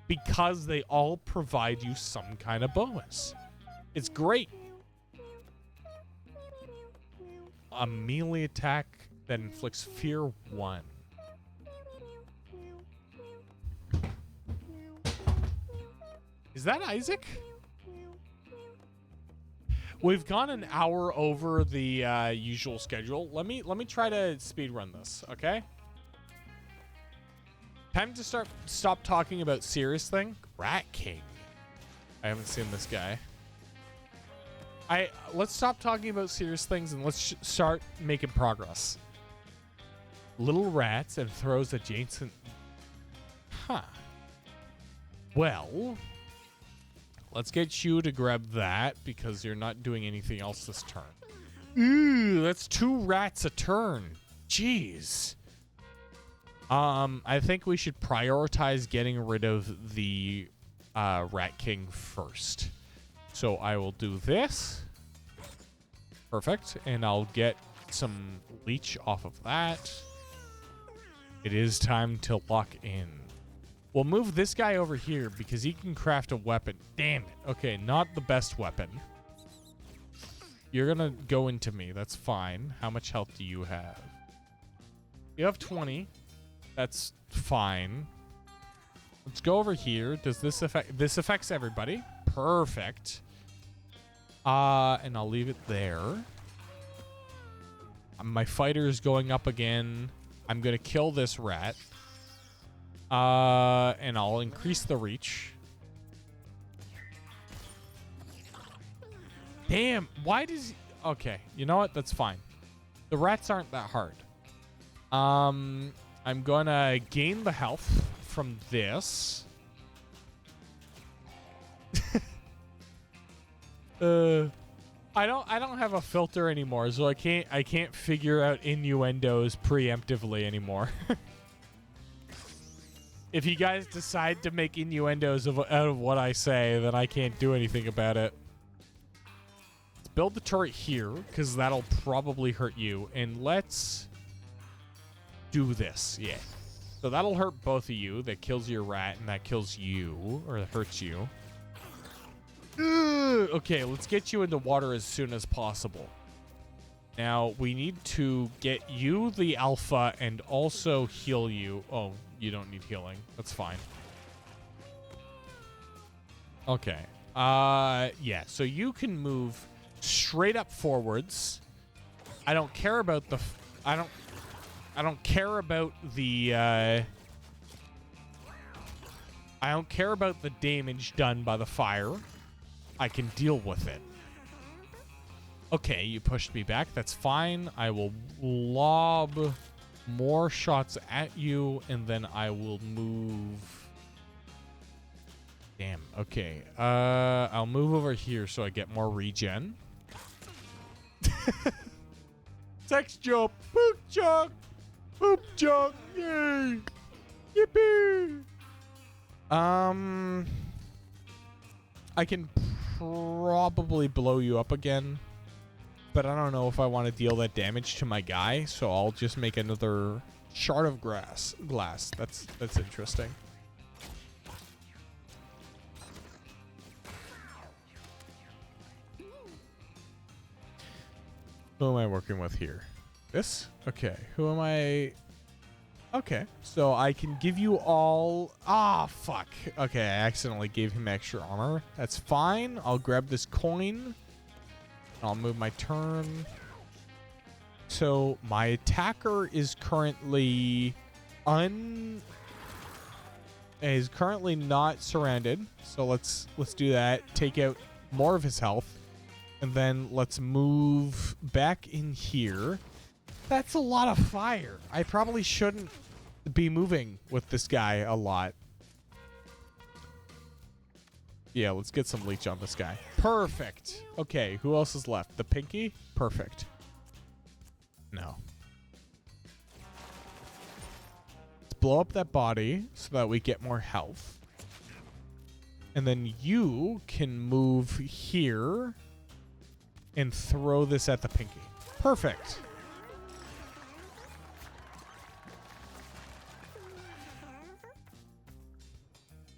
because they all provide you some kind of bonus. It's great. A melee attack that inflicts fear 1. Is that Isaac? We've gone an hour over the usual schedule. Let me try to speedrun this, okay? Time to stop talking about serious thing. Rat King. I haven't seen this guy. Let's stop talking about serious things and let's start making progress. Little rats and throws adjacent. Huh. Well, let's get you to grab that because you're not doing anything else this turn. Ooh, that's 2 rats a turn. Jeez. I think we should prioritize getting rid of the Rat King first. So I will do this. Perfect. And I'll get some leech off of that. It is time to lock in. We'll move this guy over here because he can craft a weapon. Damn it. Okay, not the best weapon. You're gonna go into me. That's fine. How much health do you have? You have 20. That's fine. Let's go over here. Does this affect... This affects everybody. Perfect. And I'll leave it there. My fighter is going up again. I'm going to kill this rat. And I'll increase the reach. Damn. Why does... Okay. You know what? That's fine. The rats aren't that hard. I'm going to gain the health from this. I don't have a filter anymore, so I can't figure out innuendos preemptively anymore. If you guys decide to make innuendos out of what I say, then I can't do anything about it. Let's build the turret here, because that'll probably hurt you. And let's do this. Yeah. So that'll hurt both of you. That kills your rat, and that kills you, or hurts you. Okay, let's get you into water as soon as possible. Now, we need to get you the alpha and also heal you. Oh, you don't need healing. That's fine. Okay. Yeah, so you can move straight up forwards. I don't care about the... I don't care about the... I don't care about the damage done by the fire. I can deal with it. Okay, you pushed me back. That's fine. I will lob more shots at you, and then I will move. Damn. Okay. I'll move over here so I get more regen. Sex joke. Poop joke. Poop joke. Yay. Yippee. I can probably blow you up again, but I don't know if I want to deal that damage to my guy, so I'll just make another shard of glass. That's interesting. Who am I working with here? This? Okay. Who am I? Okay. So I can give you all... Ah, fuck. Okay, I accidentally gave him extra armor. That's fine. I'll grab this coin. I'll move my turn. So my attacker is currently not surrounded. So let's do that. Take out more of his health. And then let's move back in here. That's a lot of fire. I probably shouldn't be moving with this guy a lot. Yeah, let's get some leech on this guy. Perfect. Okay, who else is left? The pinky? Perfect. No. Let's blow up that body so that we get more health. And then you can move here and throw this at the pinky. Perfect.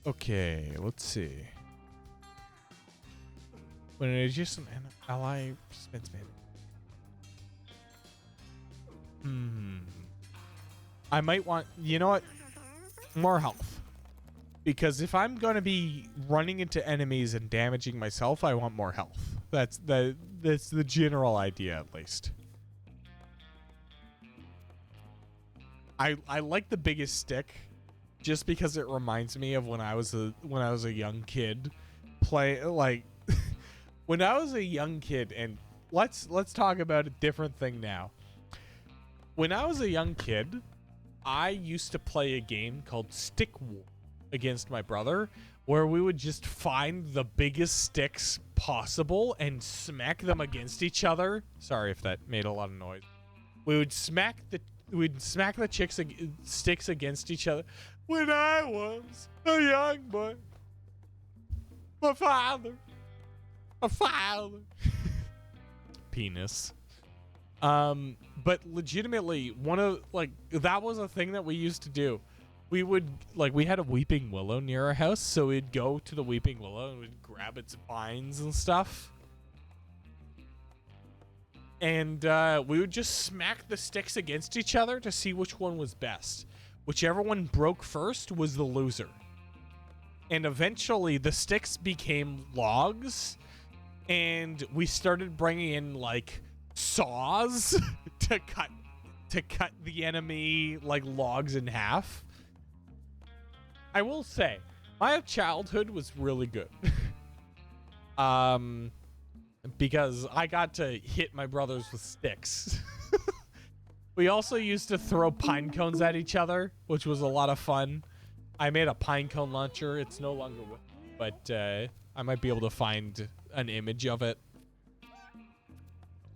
Okay, let's see. When an adjacent ally spins maybe. I might want, you know what? More health. Because if I'm going to be running into enemies and damaging myself, I want more health. That's the general idea, at least. I like the biggest stick just because it reminds me of when I was a young kid when I was a young kid. And let's talk about a different thing now. When I was a young kid, I used to play a game called Stick War against my brother, where we would just find the biggest sticks possible and smack them against each other. Sorry if that made a lot of noise. We'd smack the sticks against each other. When I was a young boy, my father, penis. But legitimately, that was a thing that we used to do. We would, we had a weeping willow near our house, so we'd go to the weeping willow and we'd grab its vines and stuff. And we would just smack the sticks against each other to see which one was best. Whichever one broke first was the loser. And eventually the sticks became logs, and we started bringing in like saws to cut the enemy like logs in half. I will say, my childhood was really good. Because I got to hit my brothers with sticks. We also used to throw pine cones at each other, which was a lot of fun. I made a pine cone launcher. It's no longer with me, but I might be able to find an image of it.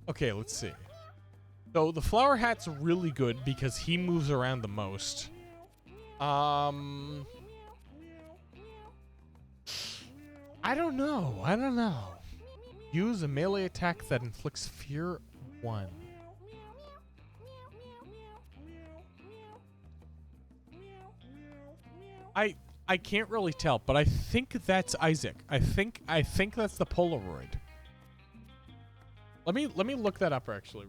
Okay, let's see. So the flower hat's really good because he moves around the most. I don't know. Use a melee attack that inflicts fear 1. I can't really tell, but I think that's Isaac. I think that's the Polaroid. Let me look that up actually.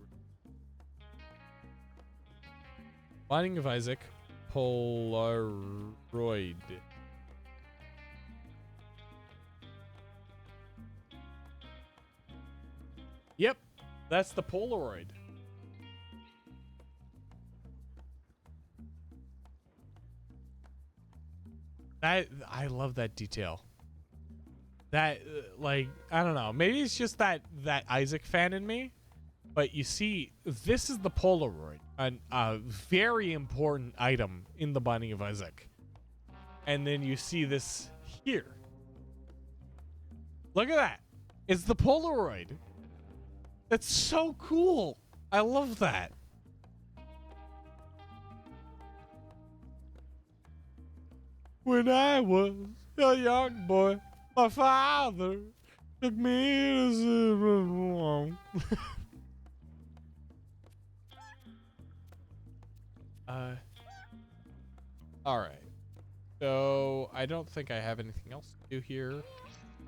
Binding of Isaac, Polaroid. Yep, that's the Polaroid. I love that detail. That like, I don't know, maybe it's just that Isaac fan in me, but you see, this is the Polaroid, a very important item in the Binding of Isaac. And then you see this here. Look at that. It's the Polaroid. That's so cool. I love that. When I was a young boy, my father took me to all right. So I don't think I have anything else to do here.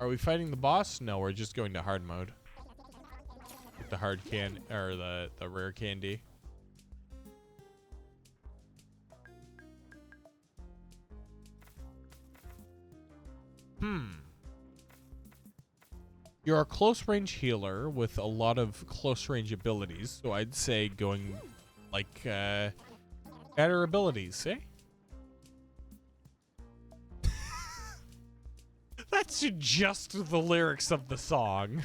Are we fighting the boss? No, we're just going to hard mode. With the hard can or the rare candy. You're a close range healer with a lot of close range abilities, so I'd say going like better abilities, eh? That's just the lyrics of the song.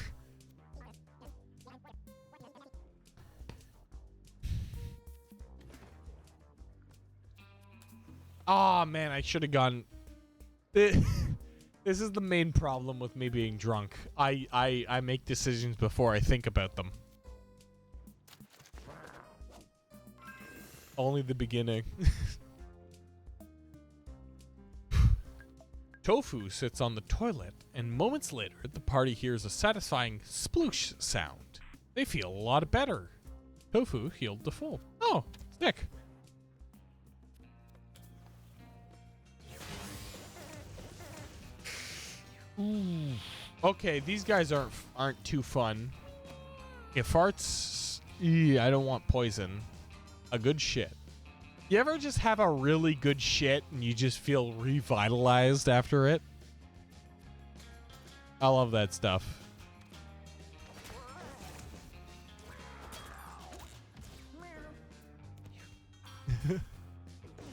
Oh man, I should have gone. This is the main problem with me being drunk. I make decisions before I think about them. Only the beginning. Tofu sits on the toilet, and moments later, the party hears a satisfying sploosh sound. They feel a lot better. Tofu healed to full. Oh, sick. Ooh. Okay, these guys aren't too fun. If farts, I don't want poison. A good shit. You ever just have a really good shit and you just feel revitalized after it? I love that stuff.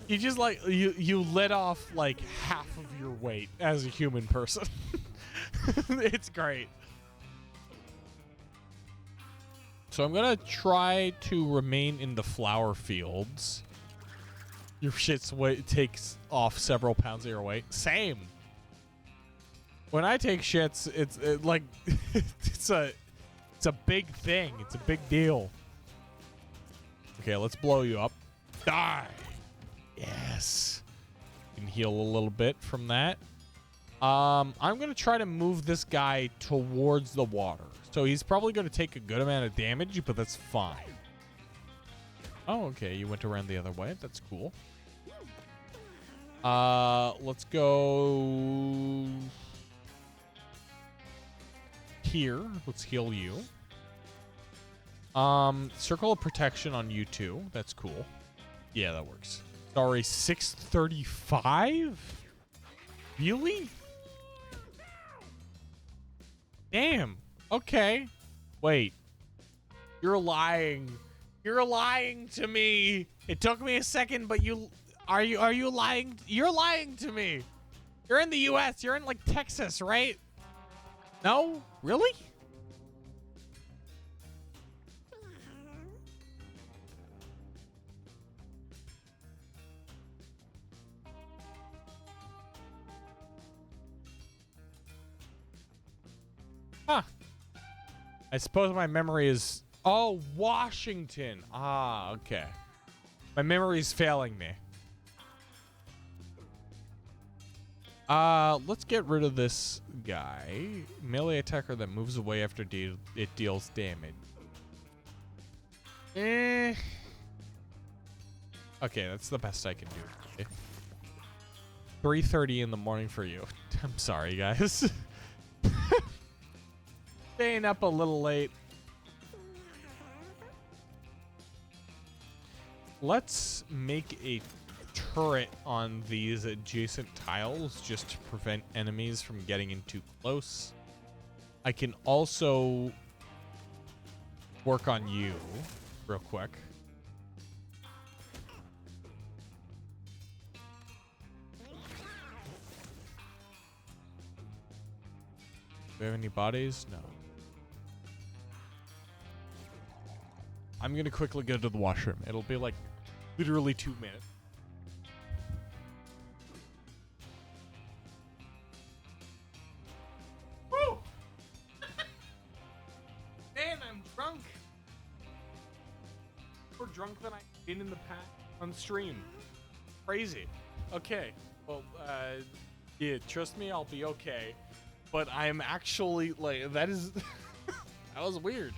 You just like you let off like half of your weight as a human person. It's great. So I'm gonna try to remain in the flower fields. Your shit's weight takes off several pounds of your weight. Same. When I take shits, it's like it's a big thing. It's a big deal. Okay, let's blow you up. Die. Yes. You can heal a little bit from that. I'm going to try to move this guy towards the water. So he's probably going to take a good amount of damage, but that's fine. Oh, okay. You went around the other way. That's cool. Let's go here. Let's heal you. Circle of protection on you too. That's cool. Yeah, that works. Sorry, 635? Really? Damn. Okay. Wait. You're lying. You're lying to me. It took me a second, but are you lying? You're lying to me. You're in the US. You're in like Texas, right? No? Really? Huh. I suppose my memory is... Oh, Washington. Ah, okay. My memory's failing me. Let's get rid of this guy. Melee attacker that moves away after it deals damage. Okay, that's the best I can do. 3:30 in the morning for you. I'm sorry, guys. Staying up a little late. Let's make a turret on these adjacent tiles just to prevent enemies from getting in too close. I can also work on you real quick. Do we have any bodies? No. I'm gonna quickly go to the washroom. It'll be like literally 2 minutes. Woo! Man, I'm drunk. More drunk than I've been in the past on stream. Crazy. Okay. Well, yeah, trust me, I'll be okay. But I'm actually like, that is, that was weird.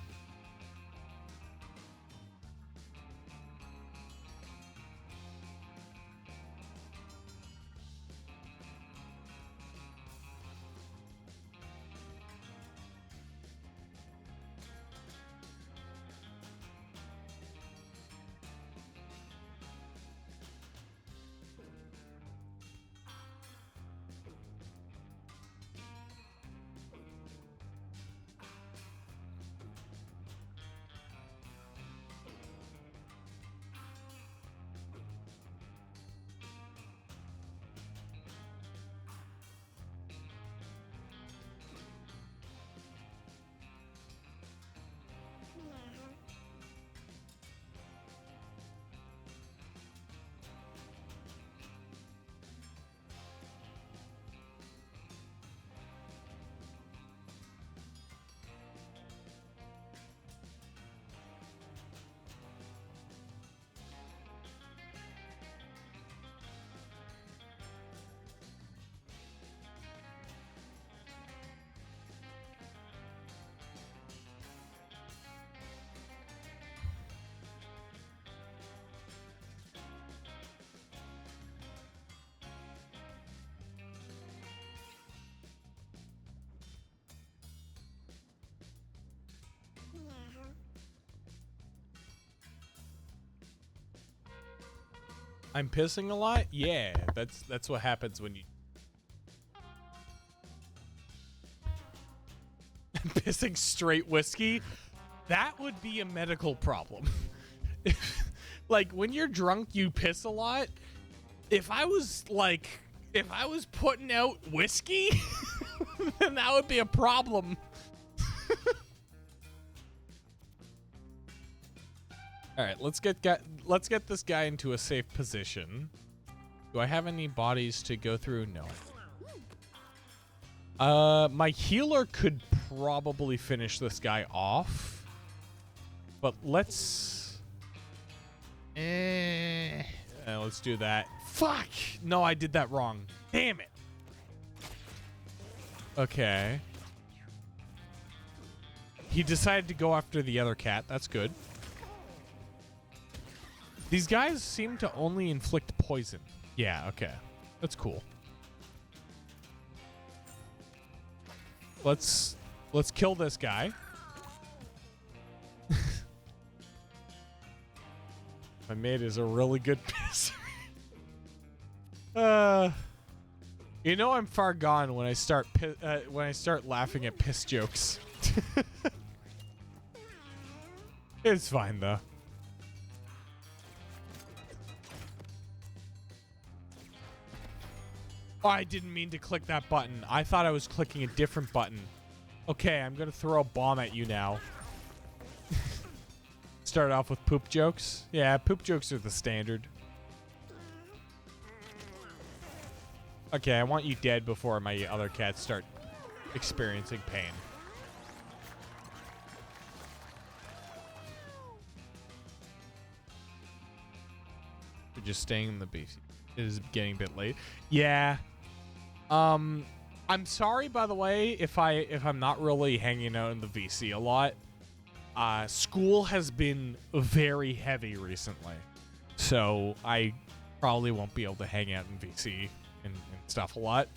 I'm pissing a lot? Yeah, that's what happens when you... Pissing straight whiskey? That would be a medical problem. Like, when you're drunk, you piss a lot. If I was putting out whiskey, then that would be a problem. All right, let's get this guy into a safe position. Do I have any bodies to go through? No. My healer could probably finish this guy off, but let's do that. Fuck! No, I did that wrong. Damn it. Okay. He decided to go after the other cat. That's good. These guys seem to only inflict poison. Yeah, okay. That's cool. Let's kill this guy. made is a really good piss. You know I'm far gone when I start laughing at piss jokes. It's fine though. Oh, I didn't mean to click that button. I thought I was clicking a different button. Okay, I'm gonna throw a bomb at you now. Start off with poop jokes. Yeah, poop jokes are the standard. Okay, I want you dead before my other cats start experiencing pain. We're just staying in the base. It is getting a bit late. Yeah. I'm sorry, by the way, if I'm not really hanging out in the VC a lot. School has been very heavy recently, so I probably won't be able to hang out in VC and stuff a lot.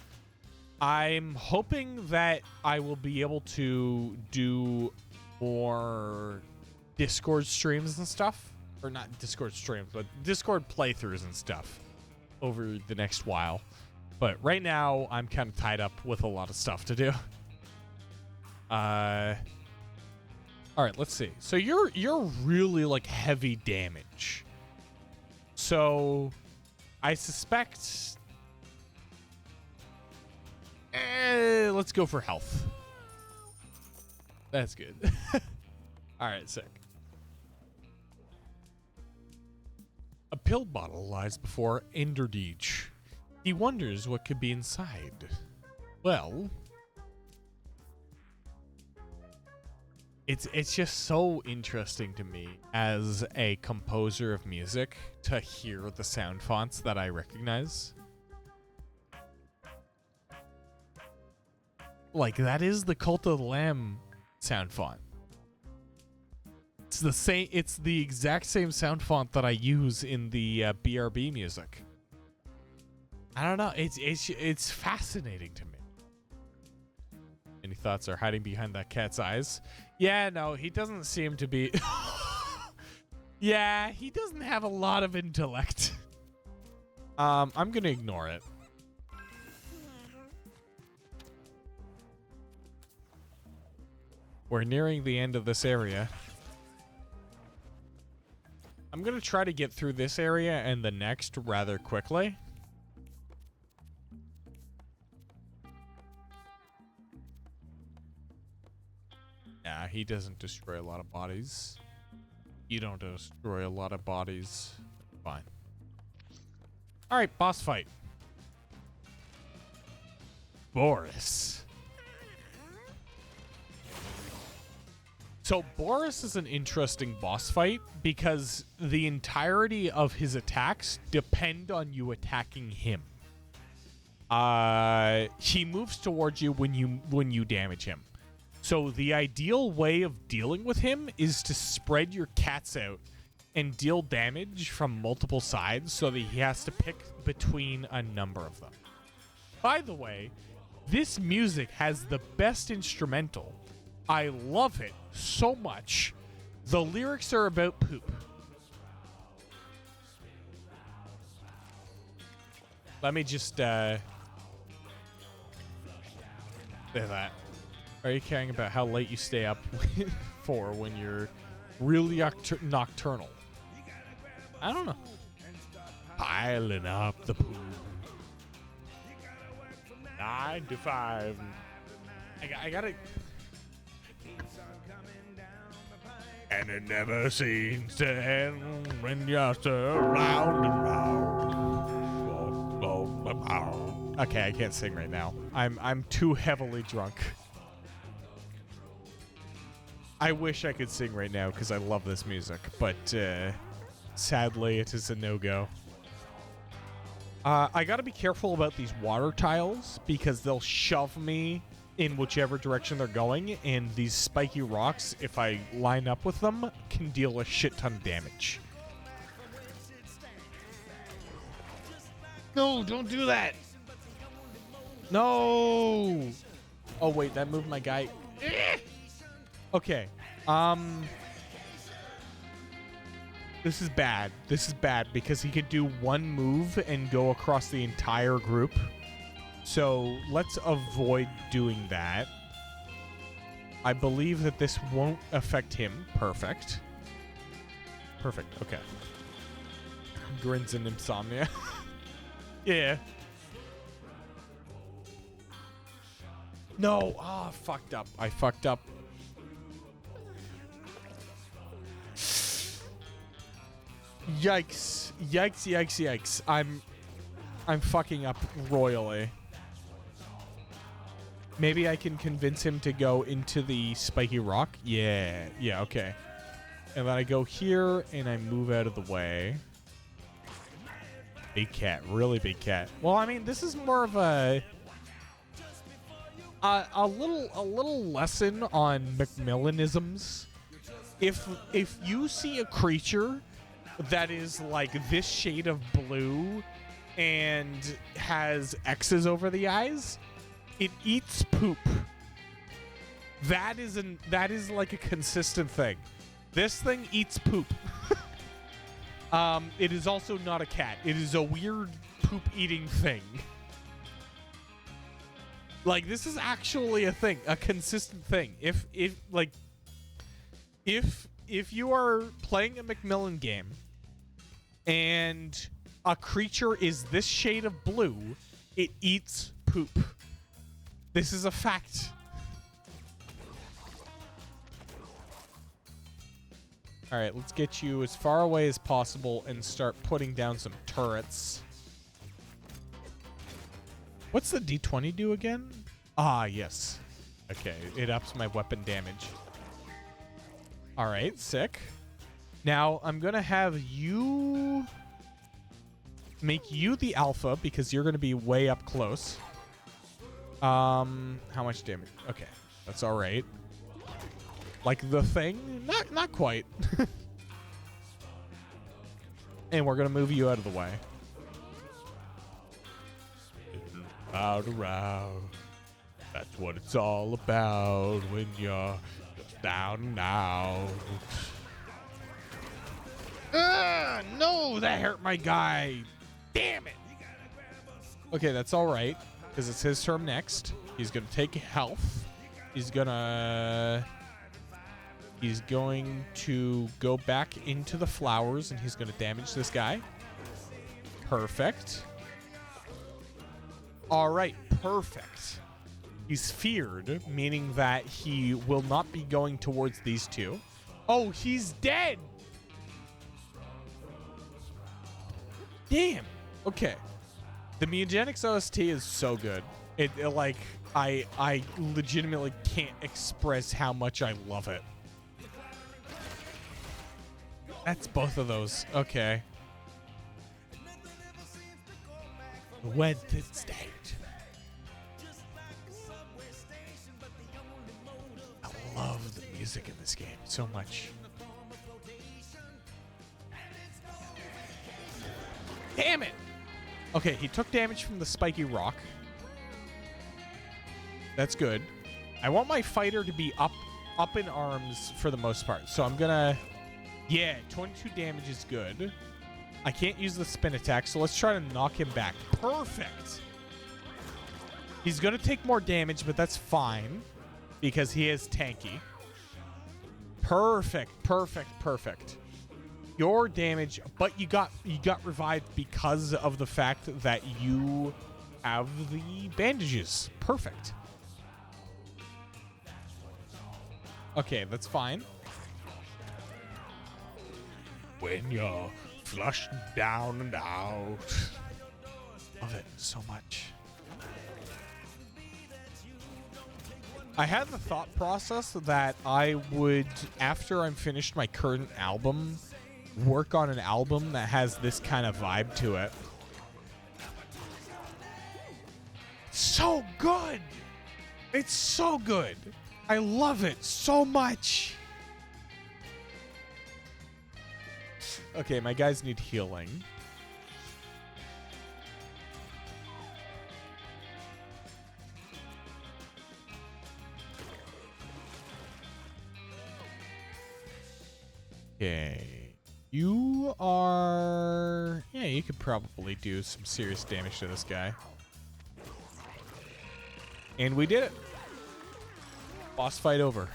I'm hoping that I will be able to do more Discord streams and stuff. Or not Discord streams, but Discord playthroughs and stuff over the next while. But right now, I'm kind of tied up with a lot of stuff to do. All right, let's see. So you're really like heavy damage. So I suspect. Let's go for health. That's good. All right, sick. A pill bottle lies before Enderdeech. He wonders what could be inside. Well, it's just so interesting to me as a composer of music to hear the sound fonts that I recognize. Like, that is the Cult of the Lamb sound font. It's the same. It's the exact same sound font that I use in the BRB music. I don't know. It's fascinating to me. Any thoughts are hiding behind that cat's eyes? Yeah, no, he doesn't seem to be. Yeah, he doesn't have a lot of intellect. I'm gonna ignore it. We're nearing the end of this area. I'm gonna try to get through this area and the next rather quickly. Yeah, he doesn't destroy a lot of bodies. You don't destroy a lot of bodies. Fine. Alright, boss fight. Boris. So Boris is an interesting boss fight because the entirety of his attacks depend on you attacking him. He moves towards you when you damage him. So the ideal way of dealing with him is to spread your cats out and deal damage from multiple sides so that he has to pick between a number of them. By the way, this music has the best instrumental. I love it so much. The lyrics are about poop. Let me just there that. Are you caring about how late you stay up for when you're really nocturnal? I don't know. Piling up the poop. 9 to 5. I gotta. And it never seems to end when you're still round and round. Okay, I can't sing right now. I'm too heavily drunk. I wish I could sing right now because I love this music, but sadly it is a no-go. I gotta be careful about these water tiles because they'll shove me in whichever direction they're going, and these spiky rocks, if I line up with them, can deal a shit ton of damage. No, don't do that. No. Oh wait, that moved my guy. This is bad. This is bad because he could do one move and go across the entire group. So let's avoid doing that. I believe that this won't affect him. Perfect. Perfect. Okay. Grins and insomnia. Yeah. No. Ah, fucked up. I fucked up. Yikes. Yikes, yikes, yikes. I'm fucking up royally. Maybe I can convince him to go into the spiky rock. Yeah. Yeah, okay. And then I go here and I move out of the way. Big cat. Really big cat. Well, I mean, this is more of a little lesson on Macmillanisms. If you see a creature that is like this shade of blue and has X's over the eyes, it eats poop. That is like a consistent thing. This thing eats poop. It is also not a cat. It is a weird poop eating thing. Like, this is actually a thing, a consistent thing. If you are playing a Macmillan game and a creature is this shade of blue, it eats poop. This is a fact. All right, let's get you as far away as possible and start putting down some turrets. What's the D20 do again? Ah, yes. Okay, it ups my weapon damage. All right, sick. Now, I'm going to have you make you the alpha because you're going to be way up close. How much damage? Okay, that's all right. Like the thing? Not quite. And we're going to move you out of the way. Out around. That's what it's all about when you're just down and out. No, that hurt my guy. Damn it. Okay, that's all right because it's his turn next. He's going to take health. He's going to go back into the flowers and he's going to damage this guy. Perfect. All right, perfect. He's feared, meaning that he will not be going towards these two. Oh, he's dead. Damn. Okay. The Mewgenics OST is so good. It like I legitimately can't express how much I love it. That's both of those. Okay. Wedded state. I love the music in this game so much. Damn it! Okay, he took damage from the spiky rock. That's good. I want my fighter to be up in arms for the most part. So I'm gonna... Yeah, 22 damage is good. I can't use the spin attack, so let's try to knock him back. Perfect! He's gonna take more damage, but that's fine. Because he is tanky. Perfect, perfect, perfect. Your damage, but you got revived because of the fact that you have the bandages. Perfect. Okay, that's fine. When you're flushed down and out. Love it so much. I had the thought process that I would, after I'm finished my current album, work on an album that has this kind of vibe to it. So good! It's so good! I love it so much! Okay, my guys need healing. Okay. You You are... Yeah, you could probably do some serious damage to this guy. And we did it. Boss fight over.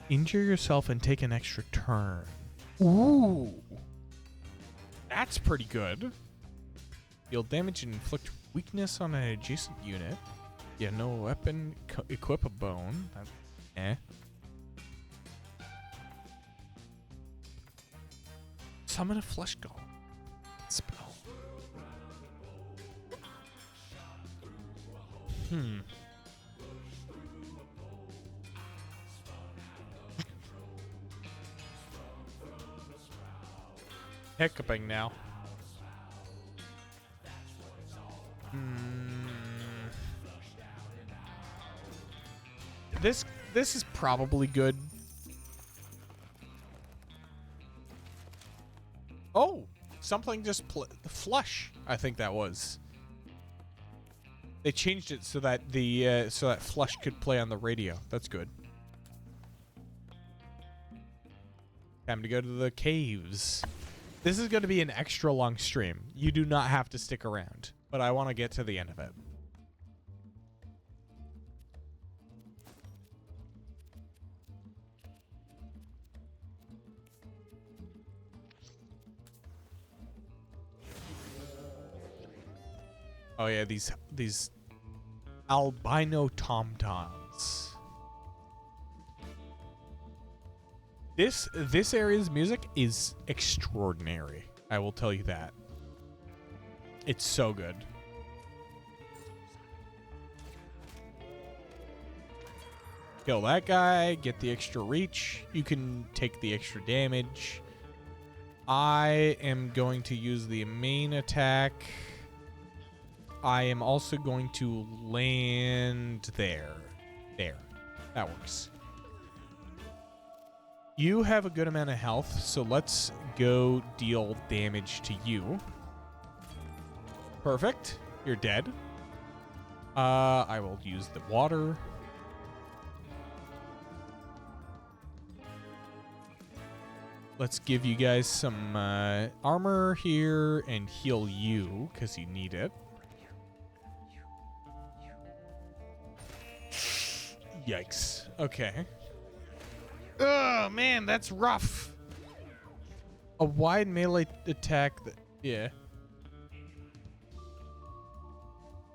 Injure yourself and take an extra turn. Ooh. That's pretty good. Deal damage and inflict weakness on an adjacent unit. Yeah, no weapon. Equip a bone. Summon a flesh golem. Spell. Hiccuping now. This is probably good. Oh, something just flush. I think that was. They changed it so that the so that flush could play on the radio. That's good. Time to go to the caves. This is going to be an extra long stream. You do not have to stick around, but I want to get to the end of it. Oh yeah, these albino tom-toms. This area's music is extraordinary. I will tell you that. It's so good. Kill that guy, get the extra reach. You can take the extra damage. I am going to use the main attack. I am also going to land there. There. That works. You have a good amount of health, so let's go deal damage to you. Perfect. You're dead. I will use the water. Let's give you guys some armor here and heal you, because you need it. Yikes. Okay. Oh, man, that's rough. A wide melee attack that... Yeah.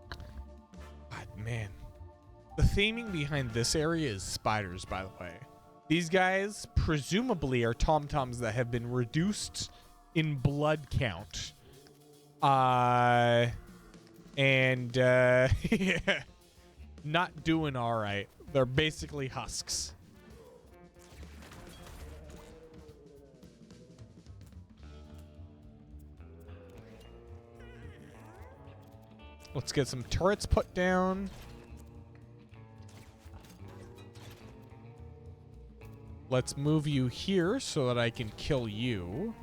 God, man. The theming behind this area is spiders, by the way. These guys presumably are tom-toms that have been reduced in blood count. Yeah. Not doing all right. They're basically husks. Let's get some turrets put down. Let's move you here so that I can kill you.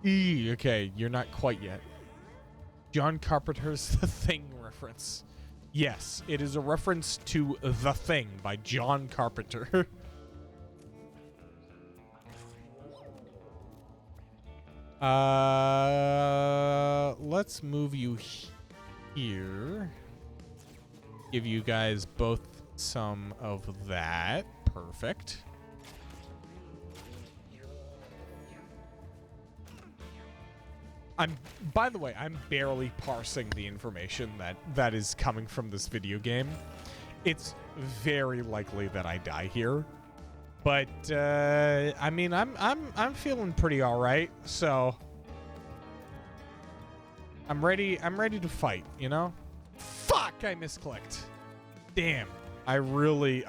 Okay, you're not quite yet. John Carpenter's The Thing reference. Yes, it is a reference to The Thing by John Carpenter. Let's move you here. Give you guys both some of that. Perfect. By the way, I'm barely parsing the information that is coming from this video game. It's very likely that I die here. But I mean, I'm feeling pretty all right. So I'm ready to fight, you know? Fuck, I misclicked. Damn. I really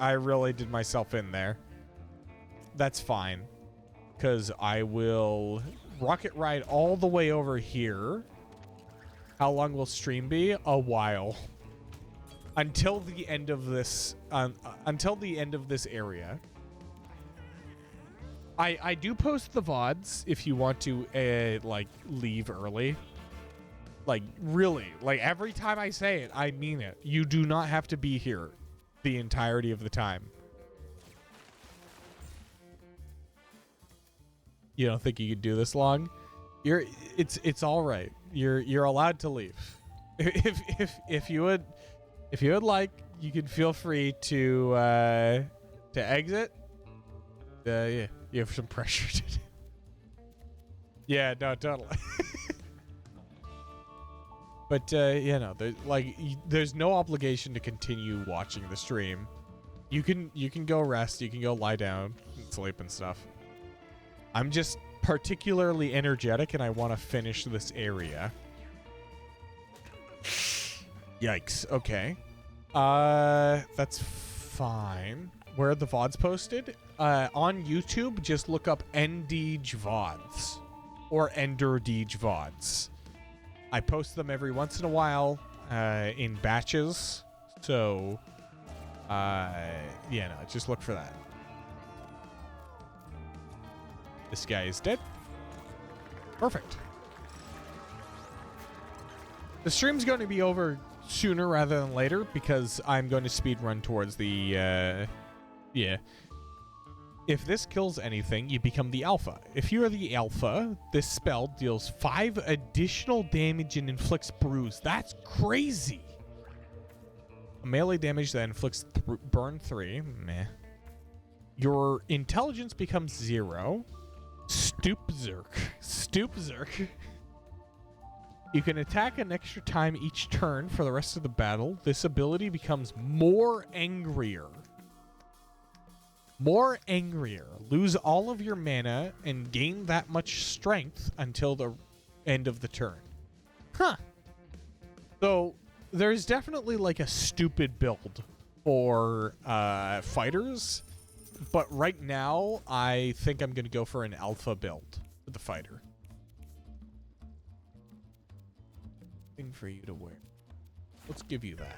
did myself in there. That's fine. 'Cause I will rocket ride all the way over here. How long will stream be? A while. Until the end of this area. I do post the VODs if you want to like leave early. Like, really. Like, every time I say it, I mean it. You do not have to be here the entirety of the time. You don't think you could do this long? It's all right. You're allowed to leave. If you would like, you can feel free to exit. Yeah, you have some pressure to do. Yeah, no, totally. But you know, there's no obligation to continue watching the stream. You can go rest. You can go lie down, and sleep and stuff. I'm just particularly energetic, and I want to finish this area. Yikes. Okay. That's fine. Where are the VODs posted? On YouTube, just look up Endeej VODs or Enderdeej VODs. I post them every once in a while in batches. So, yeah, no, just look for that. This guy is dead. Perfect. The stream's going to be over sooner rather than later because I'm going to speed run towards the, yeah. If this kills anything, you become the alpha. If you are the alpha, this spell deals 5 additional damage and inflicts bruise. That's crazy. Melee damage that inflicts burn 3. Meh. Your intelligence becomes 0. Stoop Zerk. You can attack an extra time each turn for the rest of the battle. This ability becomes more angrier. More angrier. Lose all of your mana and gain that much strength until the end of the turn. Huh. So there's definitely like a stupid build for fighters. But right now, I think I'm going to go for an alpha build for the fighter. Thing for you to wear. Let's give you that.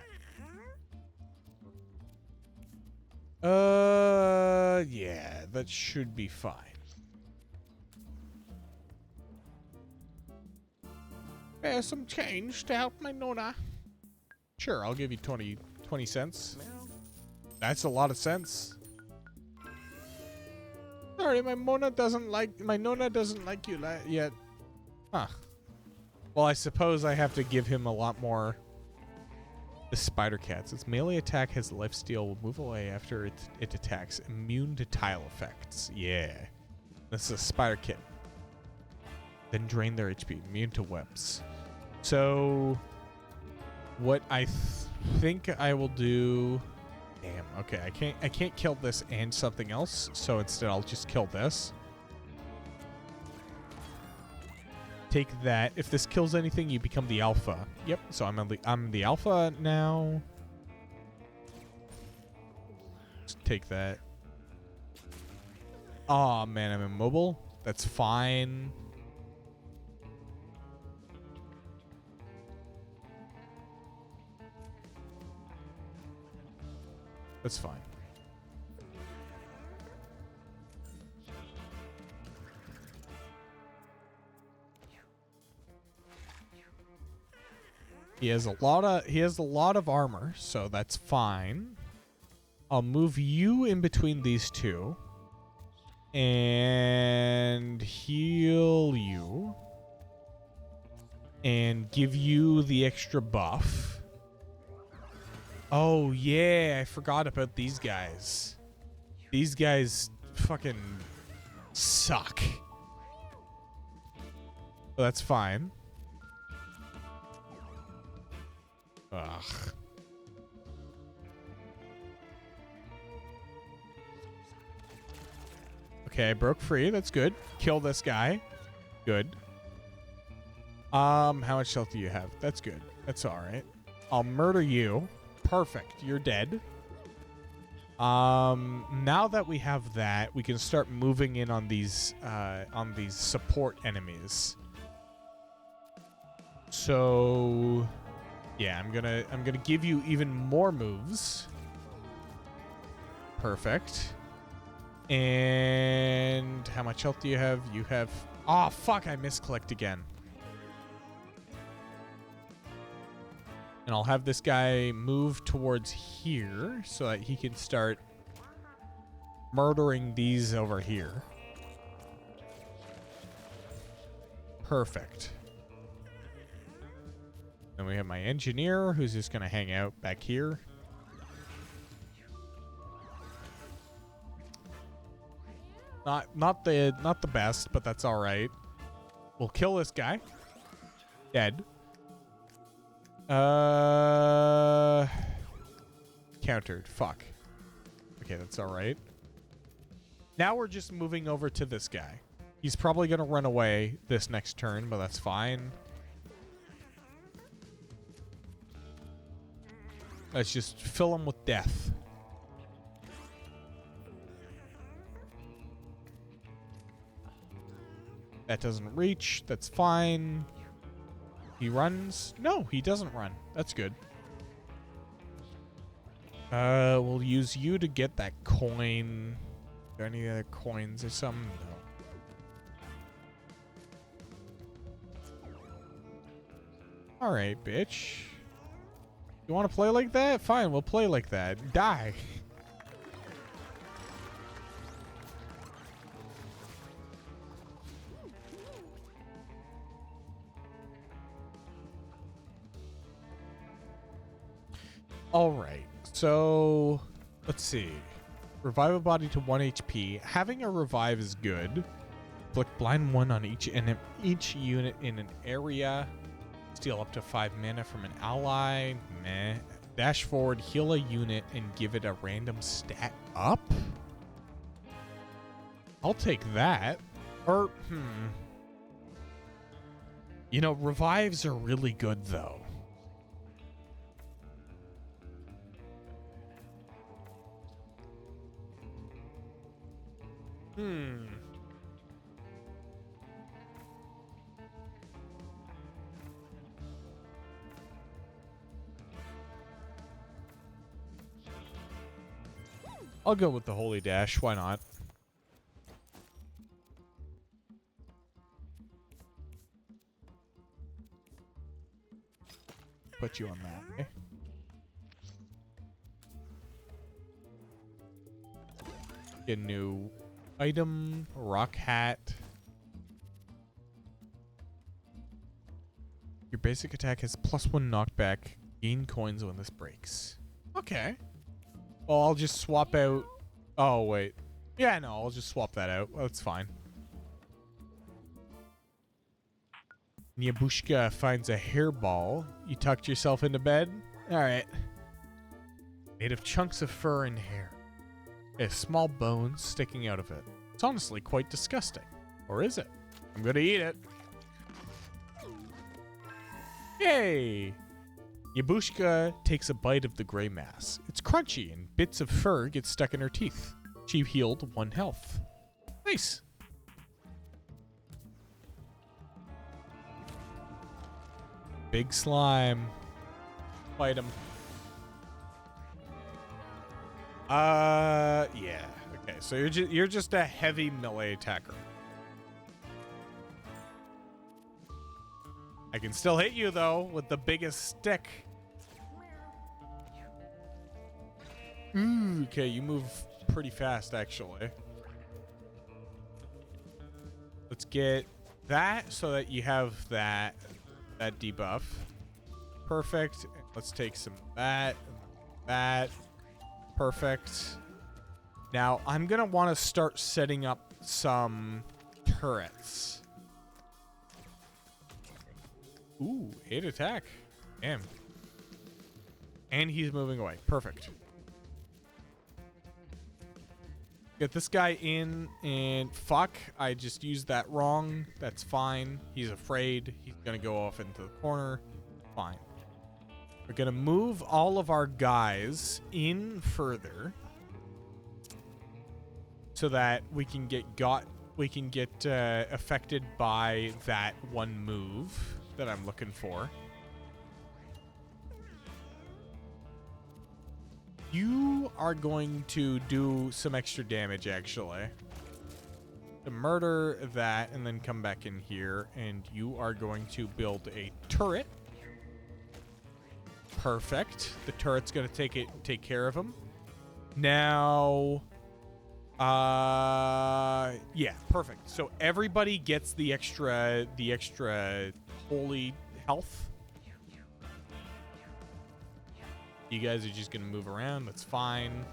Yeah, that should be fine. There's some change to help my Nona. Sure, I'll give you 20 cents. That's a lot of cents. Sorry, my Nona doesn't like you yet. Huh. Well, I suppose I have to give him a lot more. The spider cats. Its melee attack has lifesteal. Will move away after it attacks. Immune to tile effects. Yeah. This is a spider kit. Then drain their HP. Immune to webs. So, what I think I will do. Damn. Okay, I can't kill this and something else. So instead, I'll just kill this. Take that. If this kills anything, you become the alpha. Yep. So I'm the alpha now. Just take that. Oh man, I'm immobile. That's fine. That's fine. He has a lot of armor, so that's fine. I'll move you in between these two and heal you and give you the extra buff. Oh yeah, I forgot about these guys. These guys fucking suck. But that's fine. Ugh. Okay, I broke free. That's good. Kill this guy. Good. How much health do you have? That's good. That's all right. I'll murder you. Perfect. You're dead. Now that we have that, we can start moving in on these support enemies. So yeah, I'm gonna give you even more moves. Perfect. And how much health do you have? You have... Oh, fuck, I misclicked again. And I'll have this guy move towards here so that he can start murdering these over here. Perfect. Then we have my engineer who's just going to hang out back here. Not the best, but that's all right. We'll kill this guy. Dead. Countered. Fuck. Okay, that's all right. Now we're just moving over to this guy. He's probably going to run away this next turn, but that's fine. Let's just fill him with death. That doesn't reach. That's fine. He runs. No, he doesn't run. That's good. We'll use you to get that coin. Are there any other coins or something? No. All right, bitch. You want to play like that? Fine, we'll play like that. Die. All right, so let's see. Revive a body to 1 HP. Having a revive is good. Inflict blind 1 on each unit in an area. Steal up to 5 mana from an ally. Meh. Dash forward, heal a unit, and give it a random stat up? I'll take that. Or, You know, revives are really good, though. I'll go with the Holy Dash. Why not? Put you on that, okay? Get a new item, rock hat. Your basic attack has +1 knockback. Gain coins when this breaks. Okay. Well, I'll just swap out... Oh, wait. Yeah, no, I'll just swap that out. Well, that's fine. Nyabushka finds a hairball. You tucked yourself into bed? Alright. Made of chunks of fur and hair. It has small bones sticking out of it. It's honestly quite disgusting. Or is it? I'm gonna eat it. Yay! Yabushka takes a bite of the gray mass. It's crunchy and bits of fur get stuck in her teeth. She healed 1 health. Nice. Big slime. Fight him. Yeah. Okay, so you're just a heavy melee attacker. I can still hit you though with the biggest stick. Ooh, okay, you move pretty fast actually. Let's get that so that you have that debuff. Perfect. Let's take some of that. Perfect. Now I'm gonna want to start setting up some turrets. Ooh, 8 attack. Damn. And he's moving away. Perfect. Get this guy in, and fuck, I just used that wrong. That's fine. He's afraid. He's gonna go off into the corner. Fine. We're gonna move all of our guys in further so that we can get affected by that one move that I'm looking for. You are going to do some extra damage, actually. To murder that and then come back in here, and you are going to build a turret. Perfect. The turret's gonna take care of him. Now, yeah, perfect. So everybody gets the extra holy health. You guys are just gonna move around. That's fine.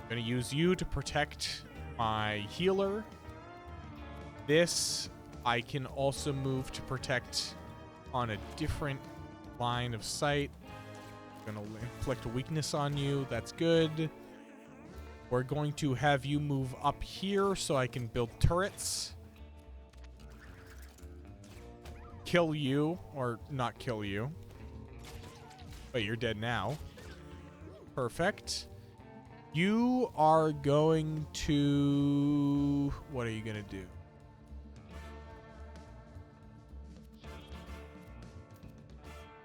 I'm gonna use you to protect my healer. This I can also move to protect on a different line of sight. I'm gonna inflict a weakness on you. That's good. We're going to have you move up here so I can build turrets. Kill you, or not kill you. But you're dead now. Perfect. You are going to... What are you going to do?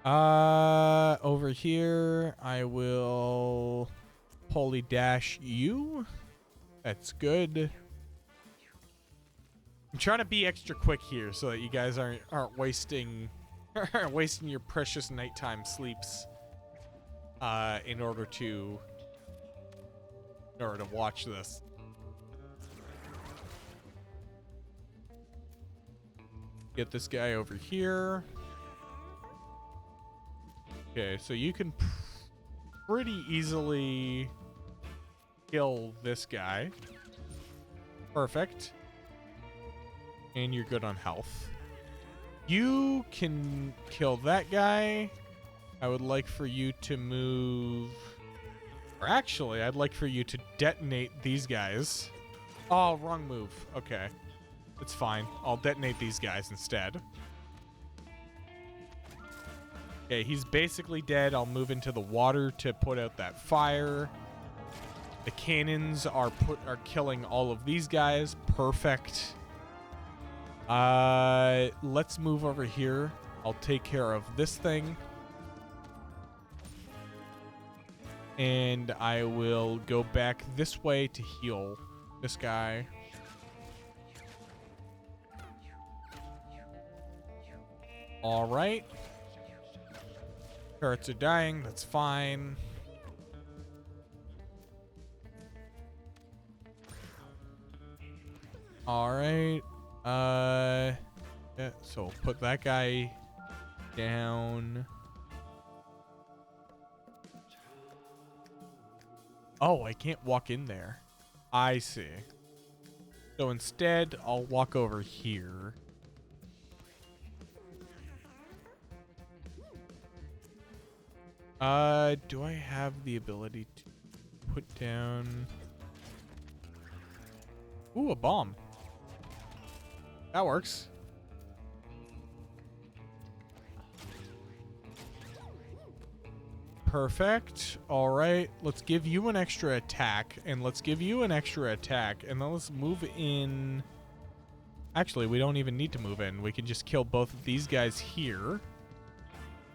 Over here, I will holy dash you. That's good. I'm trying to be extra quick here so that you guys aren't wasting wasting your precious nighttime sleeps in order to watch this. Get this guy over here. Okay, so you can pretty easily kill this guy. Perfect. And you're good on health. You can kill that guy. I would like for you to move... Or actually, I'd like for you to detonate these guys. Oh, wrong move. Okay. It's fine. I'll detonate these guys instead. Okay, he's basically dead. I'll move into the water to put out that fire. The cannons are killing all of these guys. Perfect. Let's move over here. I'll take care of this thing. And I will go back this way to heal this guy. All right. Turrets are dying. That's fine. All right. Yeah, so put that guy down. Oh, I can't walk in there. I see. So instead, I'll walk over here. Do I have the ability to put down... Ooh, a bomb. That works. Perfect. All right. Let's give you an extra attack, and let's give you an extra attack, and then let's move in. Actually, we don't even need to move in. We can just kill both of these guys here.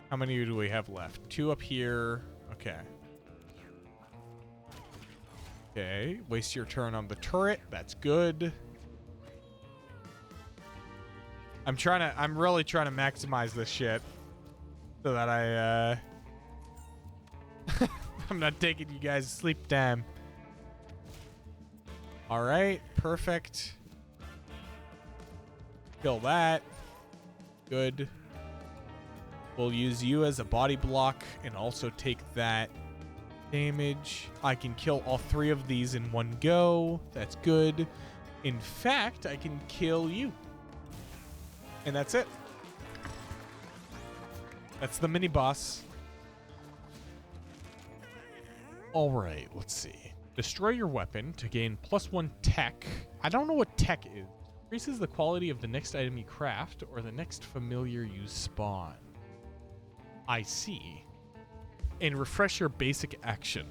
How many do we have left? 2 up here. Okay. Okay. Waste your turn on the turret. That's good. I'm really trying to maximize this shit so that I'm not taking you guys sleep time. All right, perfect. Kill that. Good. We'll use you as a body block and also take that damage. I can kill all 3 of these in one go. That's good. In fact, I can kill you. And that's it. That's the mini boss. All right, let's see. Destroy your weapon to gain +1 tech. I don't know what tech is. Increases the quality of the next item you craft or the next familiar you spawn. I see. And refresh your basic action.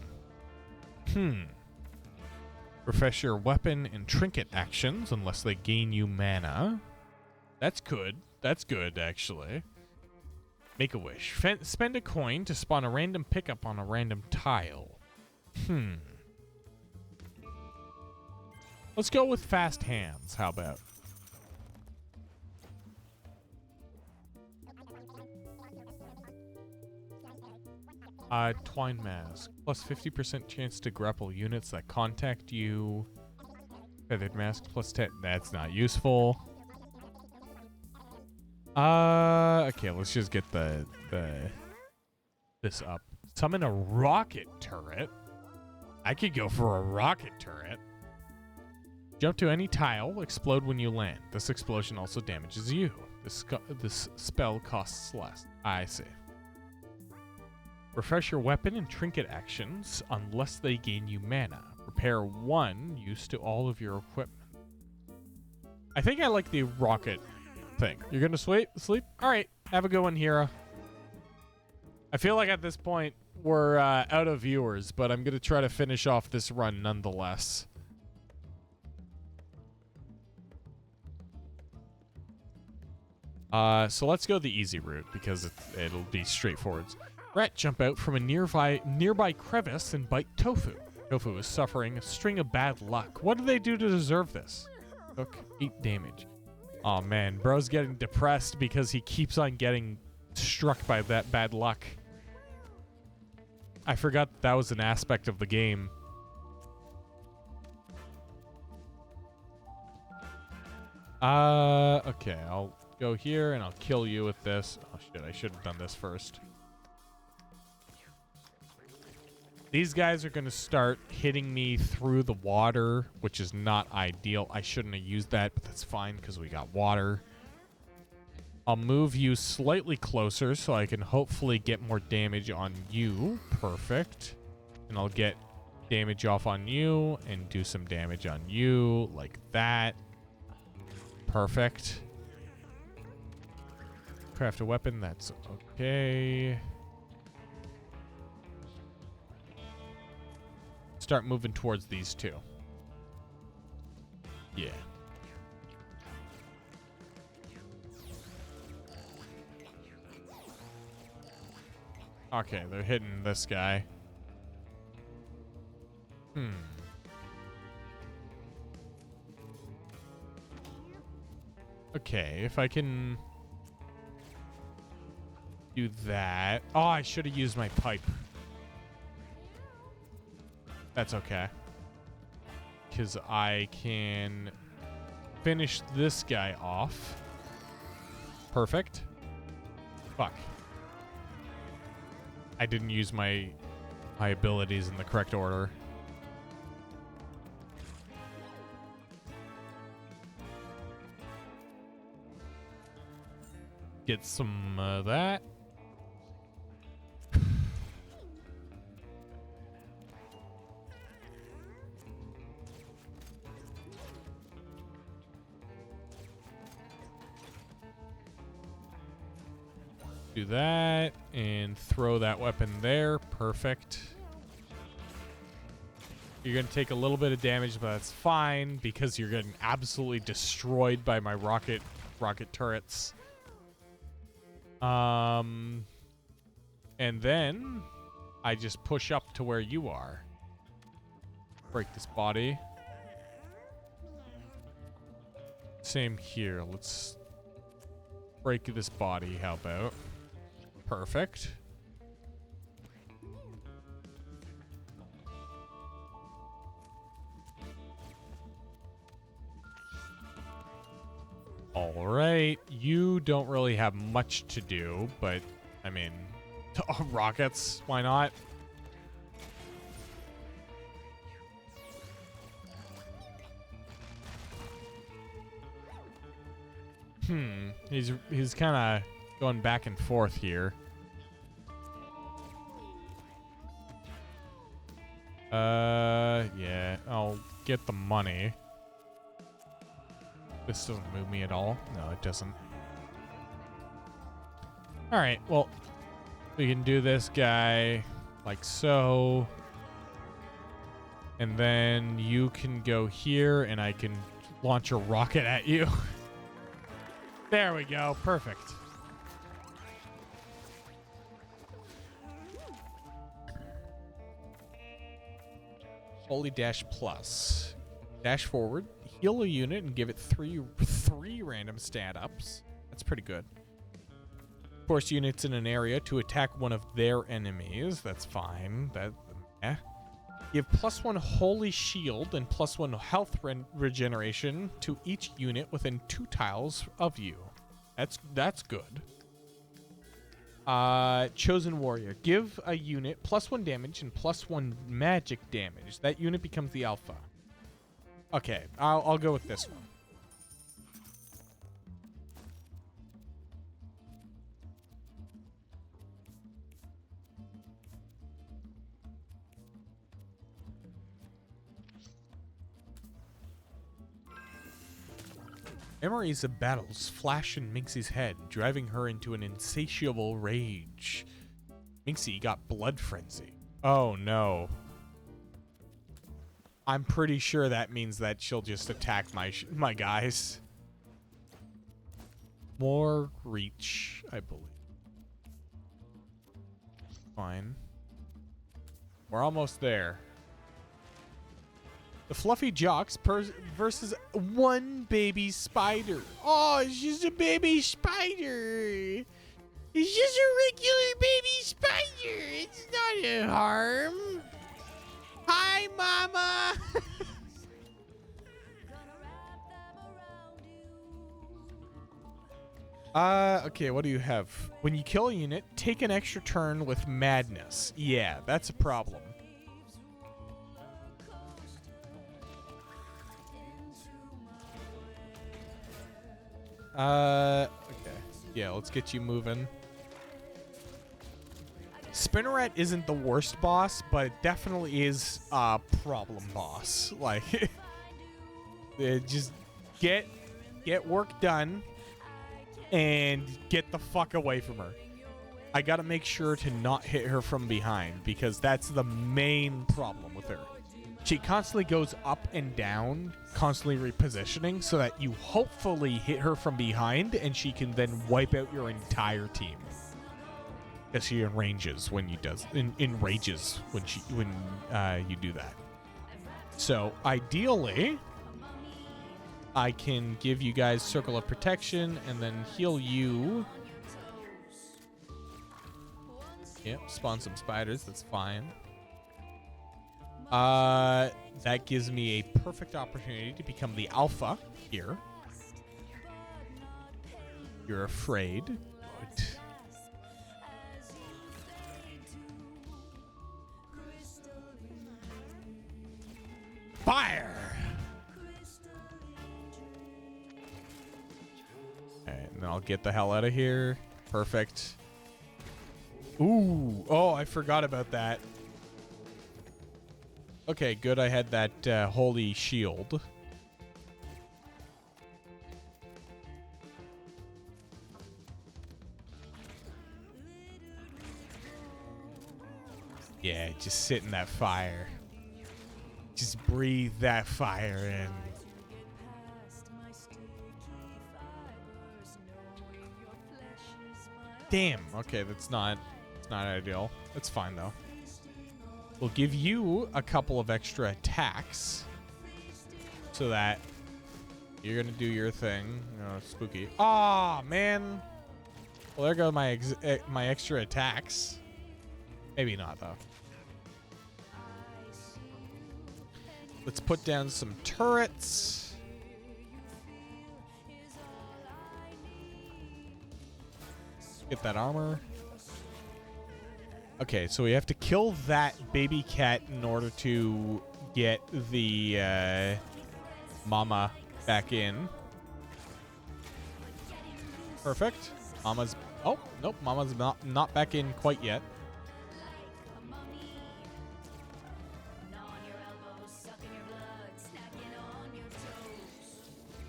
Refresh your weapon and trinket actions unless they gain you mana. That's good. That's good, actually. Make a wish. Spend a coin to spawn a random pickup on a random tile. Let's go with fast hands. How about? Twine mask. Plus 50% chance to grapple units that contact you. Feathered mask plus 10. That's not useful. Okay, let's just get this up. Summon a rocket turret. I could go for a rocket turret. Jump to any tile, explode when you land. This explosion also damages you. This spell costs less. I see. Refresh your weapon and trinket actions unless they gain you mana. Repair 1 used to all of your equipment. I think I like the rocket thing. You're gonna sleep? All right. Have a good one, Hero. I feel like at this point we're out of viewers, but I'm gonna try to finish off this run nonetheless. So let's go the easy route because it'll be straightforward. Rat jump out from a nearby crevice and bite Tofu. Tofu is suffering a string of bad luck. What did they do to deserve this? Took 8 damage. Oh man, bro's getting depressed because he keeps on getting struck by that bad luck. I forgot that was an aspect of the game. Okay, I'll go here and I'll kill you with this. Oh shit, I should have done this first. These guys are going to start hitting me through the water, which is not ideal. I shouldn't have used that, but that's fine because we got water. I'll move you slightly closer so I can hopefully get more damage on you. Perfect. And I'll get damage off on you and do some damage on you like that. Perfect. Craft a weapon. That's okay. Start moving towards these two. Yeah. Okay, they're hitting this guy. Okay, if I can do that. Oh, I should have used my pipe. That's okay. Because I can finish this guy off. Perfect. Fuck. I didn't use my abilities in the correct order. Get some of that. Do that and throw that weapon there. Perfect. You're going to take a little bit of damage, but that's fine because you're getting absolutely destroyed by my rocket turrets. And then I just push up to where you are. Break this body. Same here. Let's break this body. How about? Perfect. All right. You don't really have much to do, but I mean, rockets, why not? He's kind of going back and forth here. Yeah, I'll get the money. This doesn't move me at all. No, it doesn't. All right, well, we can do this guy like so. And then you can go here and I can launch a rocket at you. There we go. Perfect. Holy Dash Plus. Dash forward, heal a unit, and give it three random stat ups. That's pretty good. Force units in an area to attack one of their enemies. That's fine. You have +1 holy shield and +1 health regeneration to each unit within 2 tiles of you. That's good. Chosen warrior. Give a unit +1 damage and +1 magic damage. That unit becomes the alpha. Okay, I'll go with this one. Memories of battles flash in Minxie's head, driving her into an insatiable rage. Minxie got blood frenzy. Oh no. I'm pretty sure that means that she'll just attack my guys. More reach, I believe. Fine. We're almost there. The fluffy jocks versus one baby spider. Oh, it's just a baby spider. It's just a regular baby spider. It's not a harm. Hi, Mama. Okay, what do you have? When you kill a unit, take an extra turn with madness. Yeah, that's a problem. Okay. Yeah, let's get you moving. Spinneret isn't the worst boss, but it definitely is a problem boss. Like, just get work done and get the fuck away from her. I gotta make sure to not hit her from behind because that's the main problem with her. She constantly goes up and down, constantly repositioning so that you hopefully hit her from behind and she can then wipe out your entire team. Because she enrages when you enrages when you do that. So ideally, I can give you guys Circle of Protection and then heal you. Yep, spawn some spiders. That's fine. That gives me a perfect opportunity to become the alpha here. You're afraid. Good. Fire! Alright, and then I'll get the hell out of here. Perfect. Ooh. Oh, I forgot about that. Okay, good. I had that holy shield. Yeah, just sit in that fire. Just breathe that fire in. Damn. Okay, that's not ideal. That's fine though. We'll give you a couple of extra attacks so that you're gonna do your thing. Oh, spooky. Aw, man. Well, there go my extra attacks. Maybe not though. Let's put down some turrets. Get that armor. Okay, so we have to kill that baby cat in order to get the mama back in. Perfect. Mama's... Oh, nope. Mama's not back in quite yet.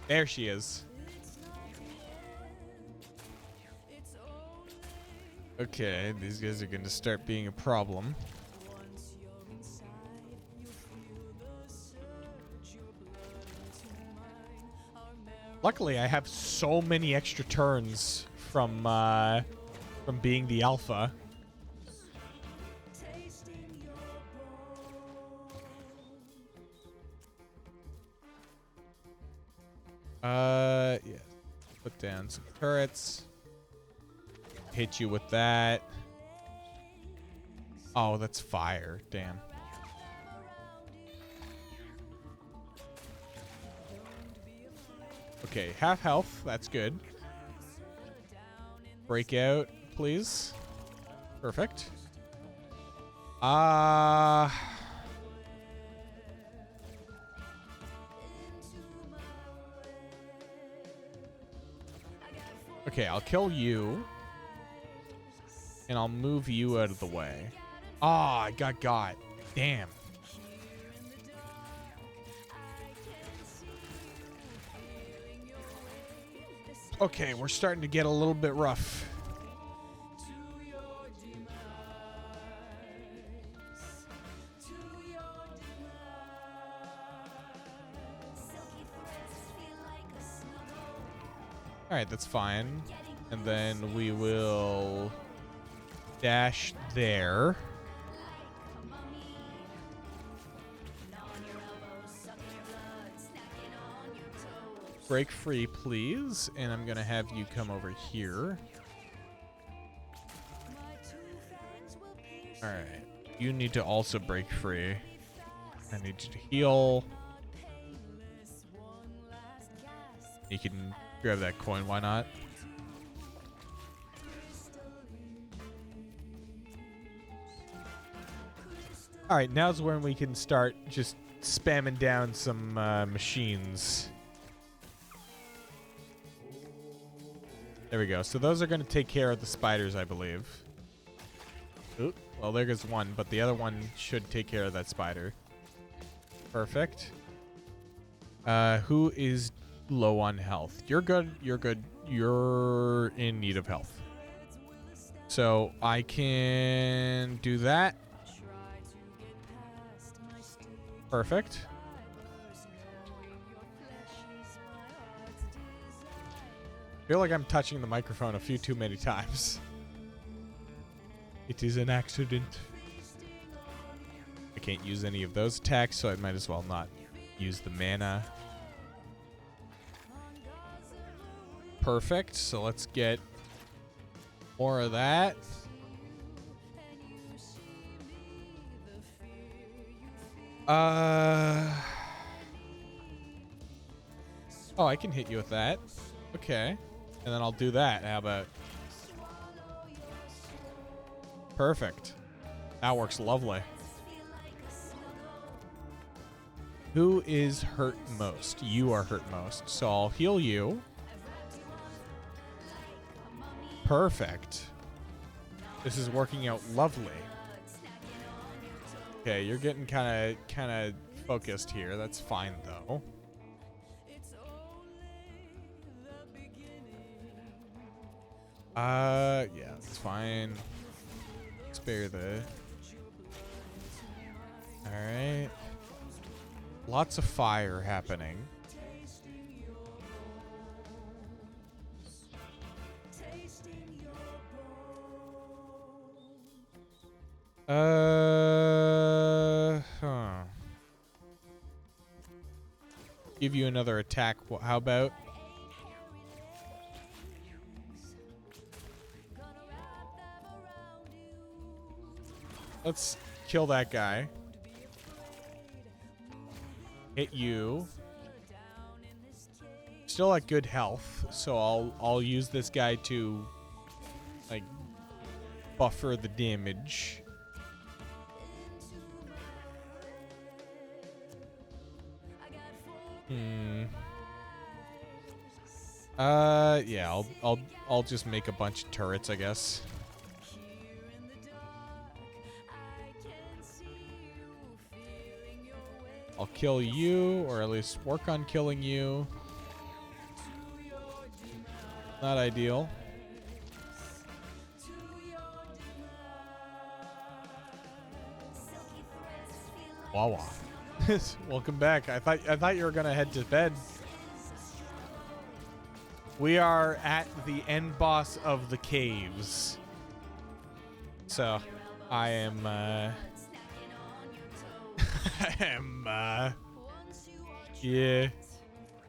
There she is. Okay, these guys are going to start being a problem. Luckily, I have so many extra turns from being the alpha. Yeah. Put down some turrets. hit you with that. Oh, that's fire. Damn. Okay, half health. That's good. Breakout, please. Perfect. Okay, I'll kill you. And I'll move you out of the way. Ah, I got. Damn. Okay, we're starting to get a little bit rough. All right, that's fine. And then we will dash there. Break free, please. And I'm going to have you come over here. All right. You need to also break free. I need you to heal. You can grab that coin. Why not? All right. Now's when we can start just spamming down some machines. There we go. So those are going to take care of the spiders, I believe. Oop. Well, there goes one, but the other one should take care of that spider. Perfect. Who is low on health? You're good. You're good. You're in need of health. So I can do that. Perfect. I feel like I'm touching the microphone a few too many times. It is an accident. I can't use any of those attacks, so I might as well not use the mana. Perfect. So let's get more of that. Oh, I can hit you with that. Okay. And then I'll do that. How about? Perfect. That works lovely. Who is hurt most? You are hurt most. So I'll heal you. Perfect. This is working out lovely. Okay, you're getting kind of focused here. That's fine though. Yeah, it's fine. Spare the... Alright. Lots of fire happening. Huh. Give you another attack. How about? Let's kill that guy. Hit you. Still at good health, so I'll use this guy to like buffer the damage. Yeah, I'll just make a bunch of turrets, I guess. I'll kill you, or at least work on killing you. Not ideal. Wawa. Welcome back. I thought you were gonna head to bed. We are at the end boss of the caves. So, I am yeah.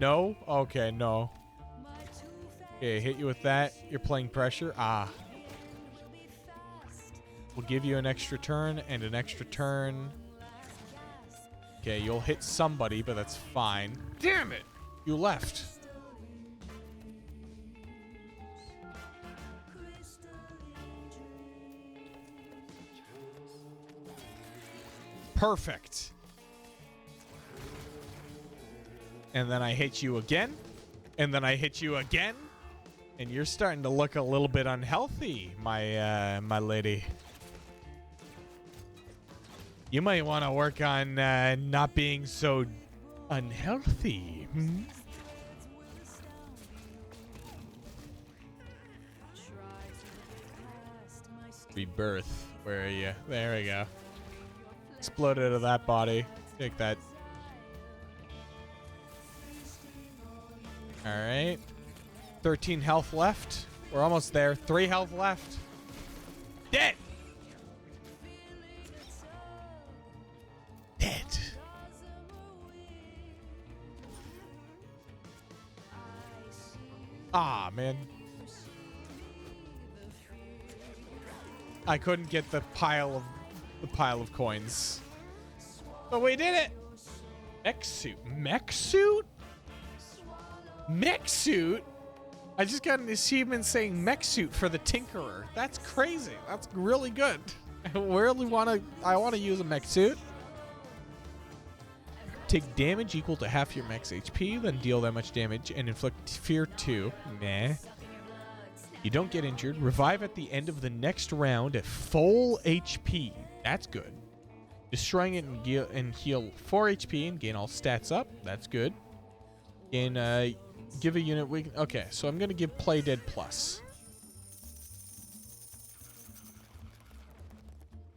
No? Okay, no. Okay, hit you with that. You're playing pressure. Ah. We'll give you an extra turn and an extra turn. Okay, you'll hit somebody, but that's fine. Damn it! You left. Perfect. And then I hit you again. And then I hit you again. And you're starting to look a little bit unhealthy, my lady. You might want to work on not being so unhealthy. Hmm? Rebirth. Where are you? There we go. Explode out of that body. Take that. Alright. 13 health left. We're almost there. 3 health left. Dead! Dead. Ah, man. I couldn't get the pile of coins. But we did it! Mech suit. Mech suit? Mech suit? I just got an achievement saying mech suit for the Tinkerer. That's crazy. That's really good. I want to use a mech suit. Take damage equal to half your max HP, then deal that much damage and inflict fear 2. Nah. You don't get injured. Revive at the end of the next round at full HP. That's good. Destroying it and heal 4 HP and gain all stats up. That's good. Gain, give a unit weak. Okay, so I'm going to give Play Dead Plus.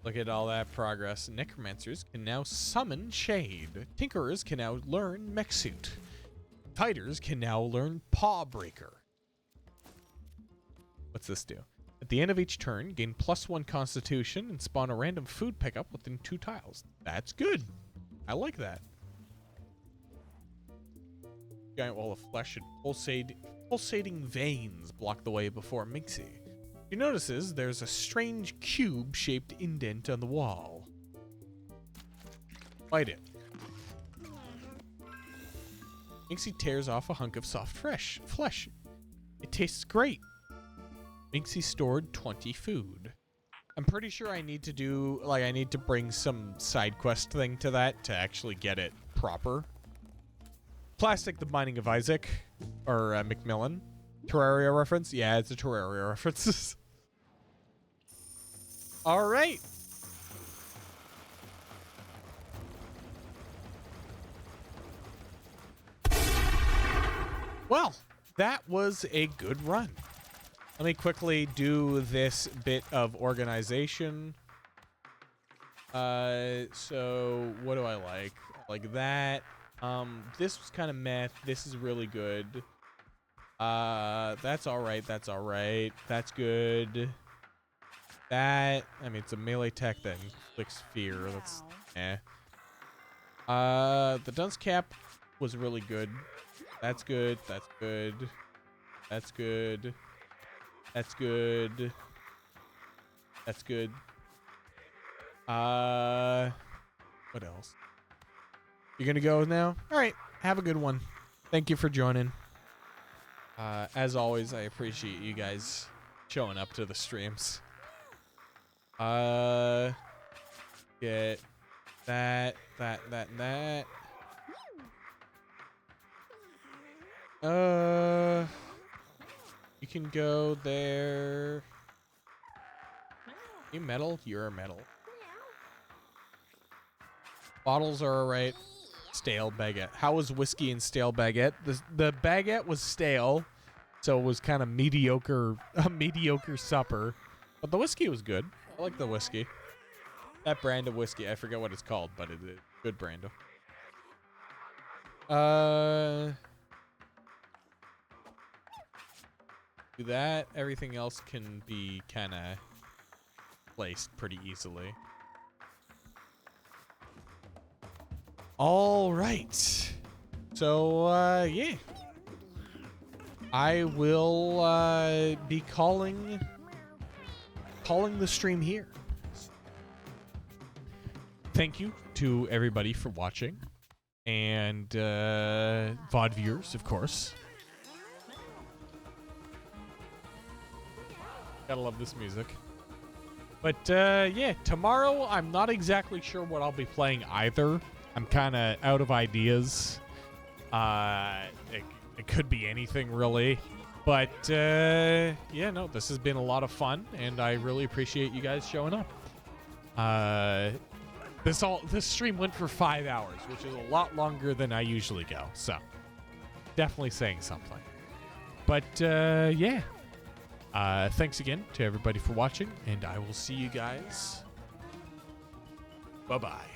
Look at all that progress. Necromancers can now summon Shade. Tinkerers can now learn Mech Suit. Fighters can now learn Paw Breaker. What's this do? At the end of each turn, gain +1 Constitution and spawn a random food pickup within 2 tiles. That's good. I like that. Giant wall of flesh and pulsating veins block the way before Minxie. You notices there's a strange cube-shaped indent on the wall. Fight it. Minxie tears off a hunk of soft flesh. It tastes great. Minxie stored 20 food. I'm pretty sure I need to do, I need to bring some side quest thing to that to actually get it proper. Plastic, the Binding of Isaac, or Macmillan. Terraria reference? Yeah, it's a Terraria reference. All right. Well, that was a good run. Let me quickly do this bit of organization. So what do I like? Like that. This was kind of meh. This is really good. That's all right. That's all right. That's good. That, I mean, it's a melee tech that inflicts fear. That's the dunce cap was really good. That's good. That's good. That's good. That's good. That's good. What else? You're gonna go now? All right. Have a good one. Thank you for joining. As always, I appreciate you guys showing up to the streams. Get that. You can go there. You metal? You're a metal. Bottles are alright. Stale baguette. How was whiskey and stale baguette? The baguette was stale, so it was kind of mediocre, a mediocre supper. But the whiskey was good. I like the whiskey. That brand of whiskey, I forget what it's called, but it's a good brand. Do that. Everything else can be kind of placed pretty easily. All right. So, yeah. I will be calling the stream here. thank you to everybody for watching. And VOD viewers, of course. Gotta love this music. But yeah, tomorrow I'm not exactly sure what I'll be playing either. I'm kind of out of ideas. It could be anything really. But yeah, no, this has been a lot of fun, and I really appreciate you guys showing up. This stream went for 5 hours, which is a lot longer than I usually go. So definitely saying something. But yeah. Thanks again to everybody for watching, and I will see you guys. Bye-bye.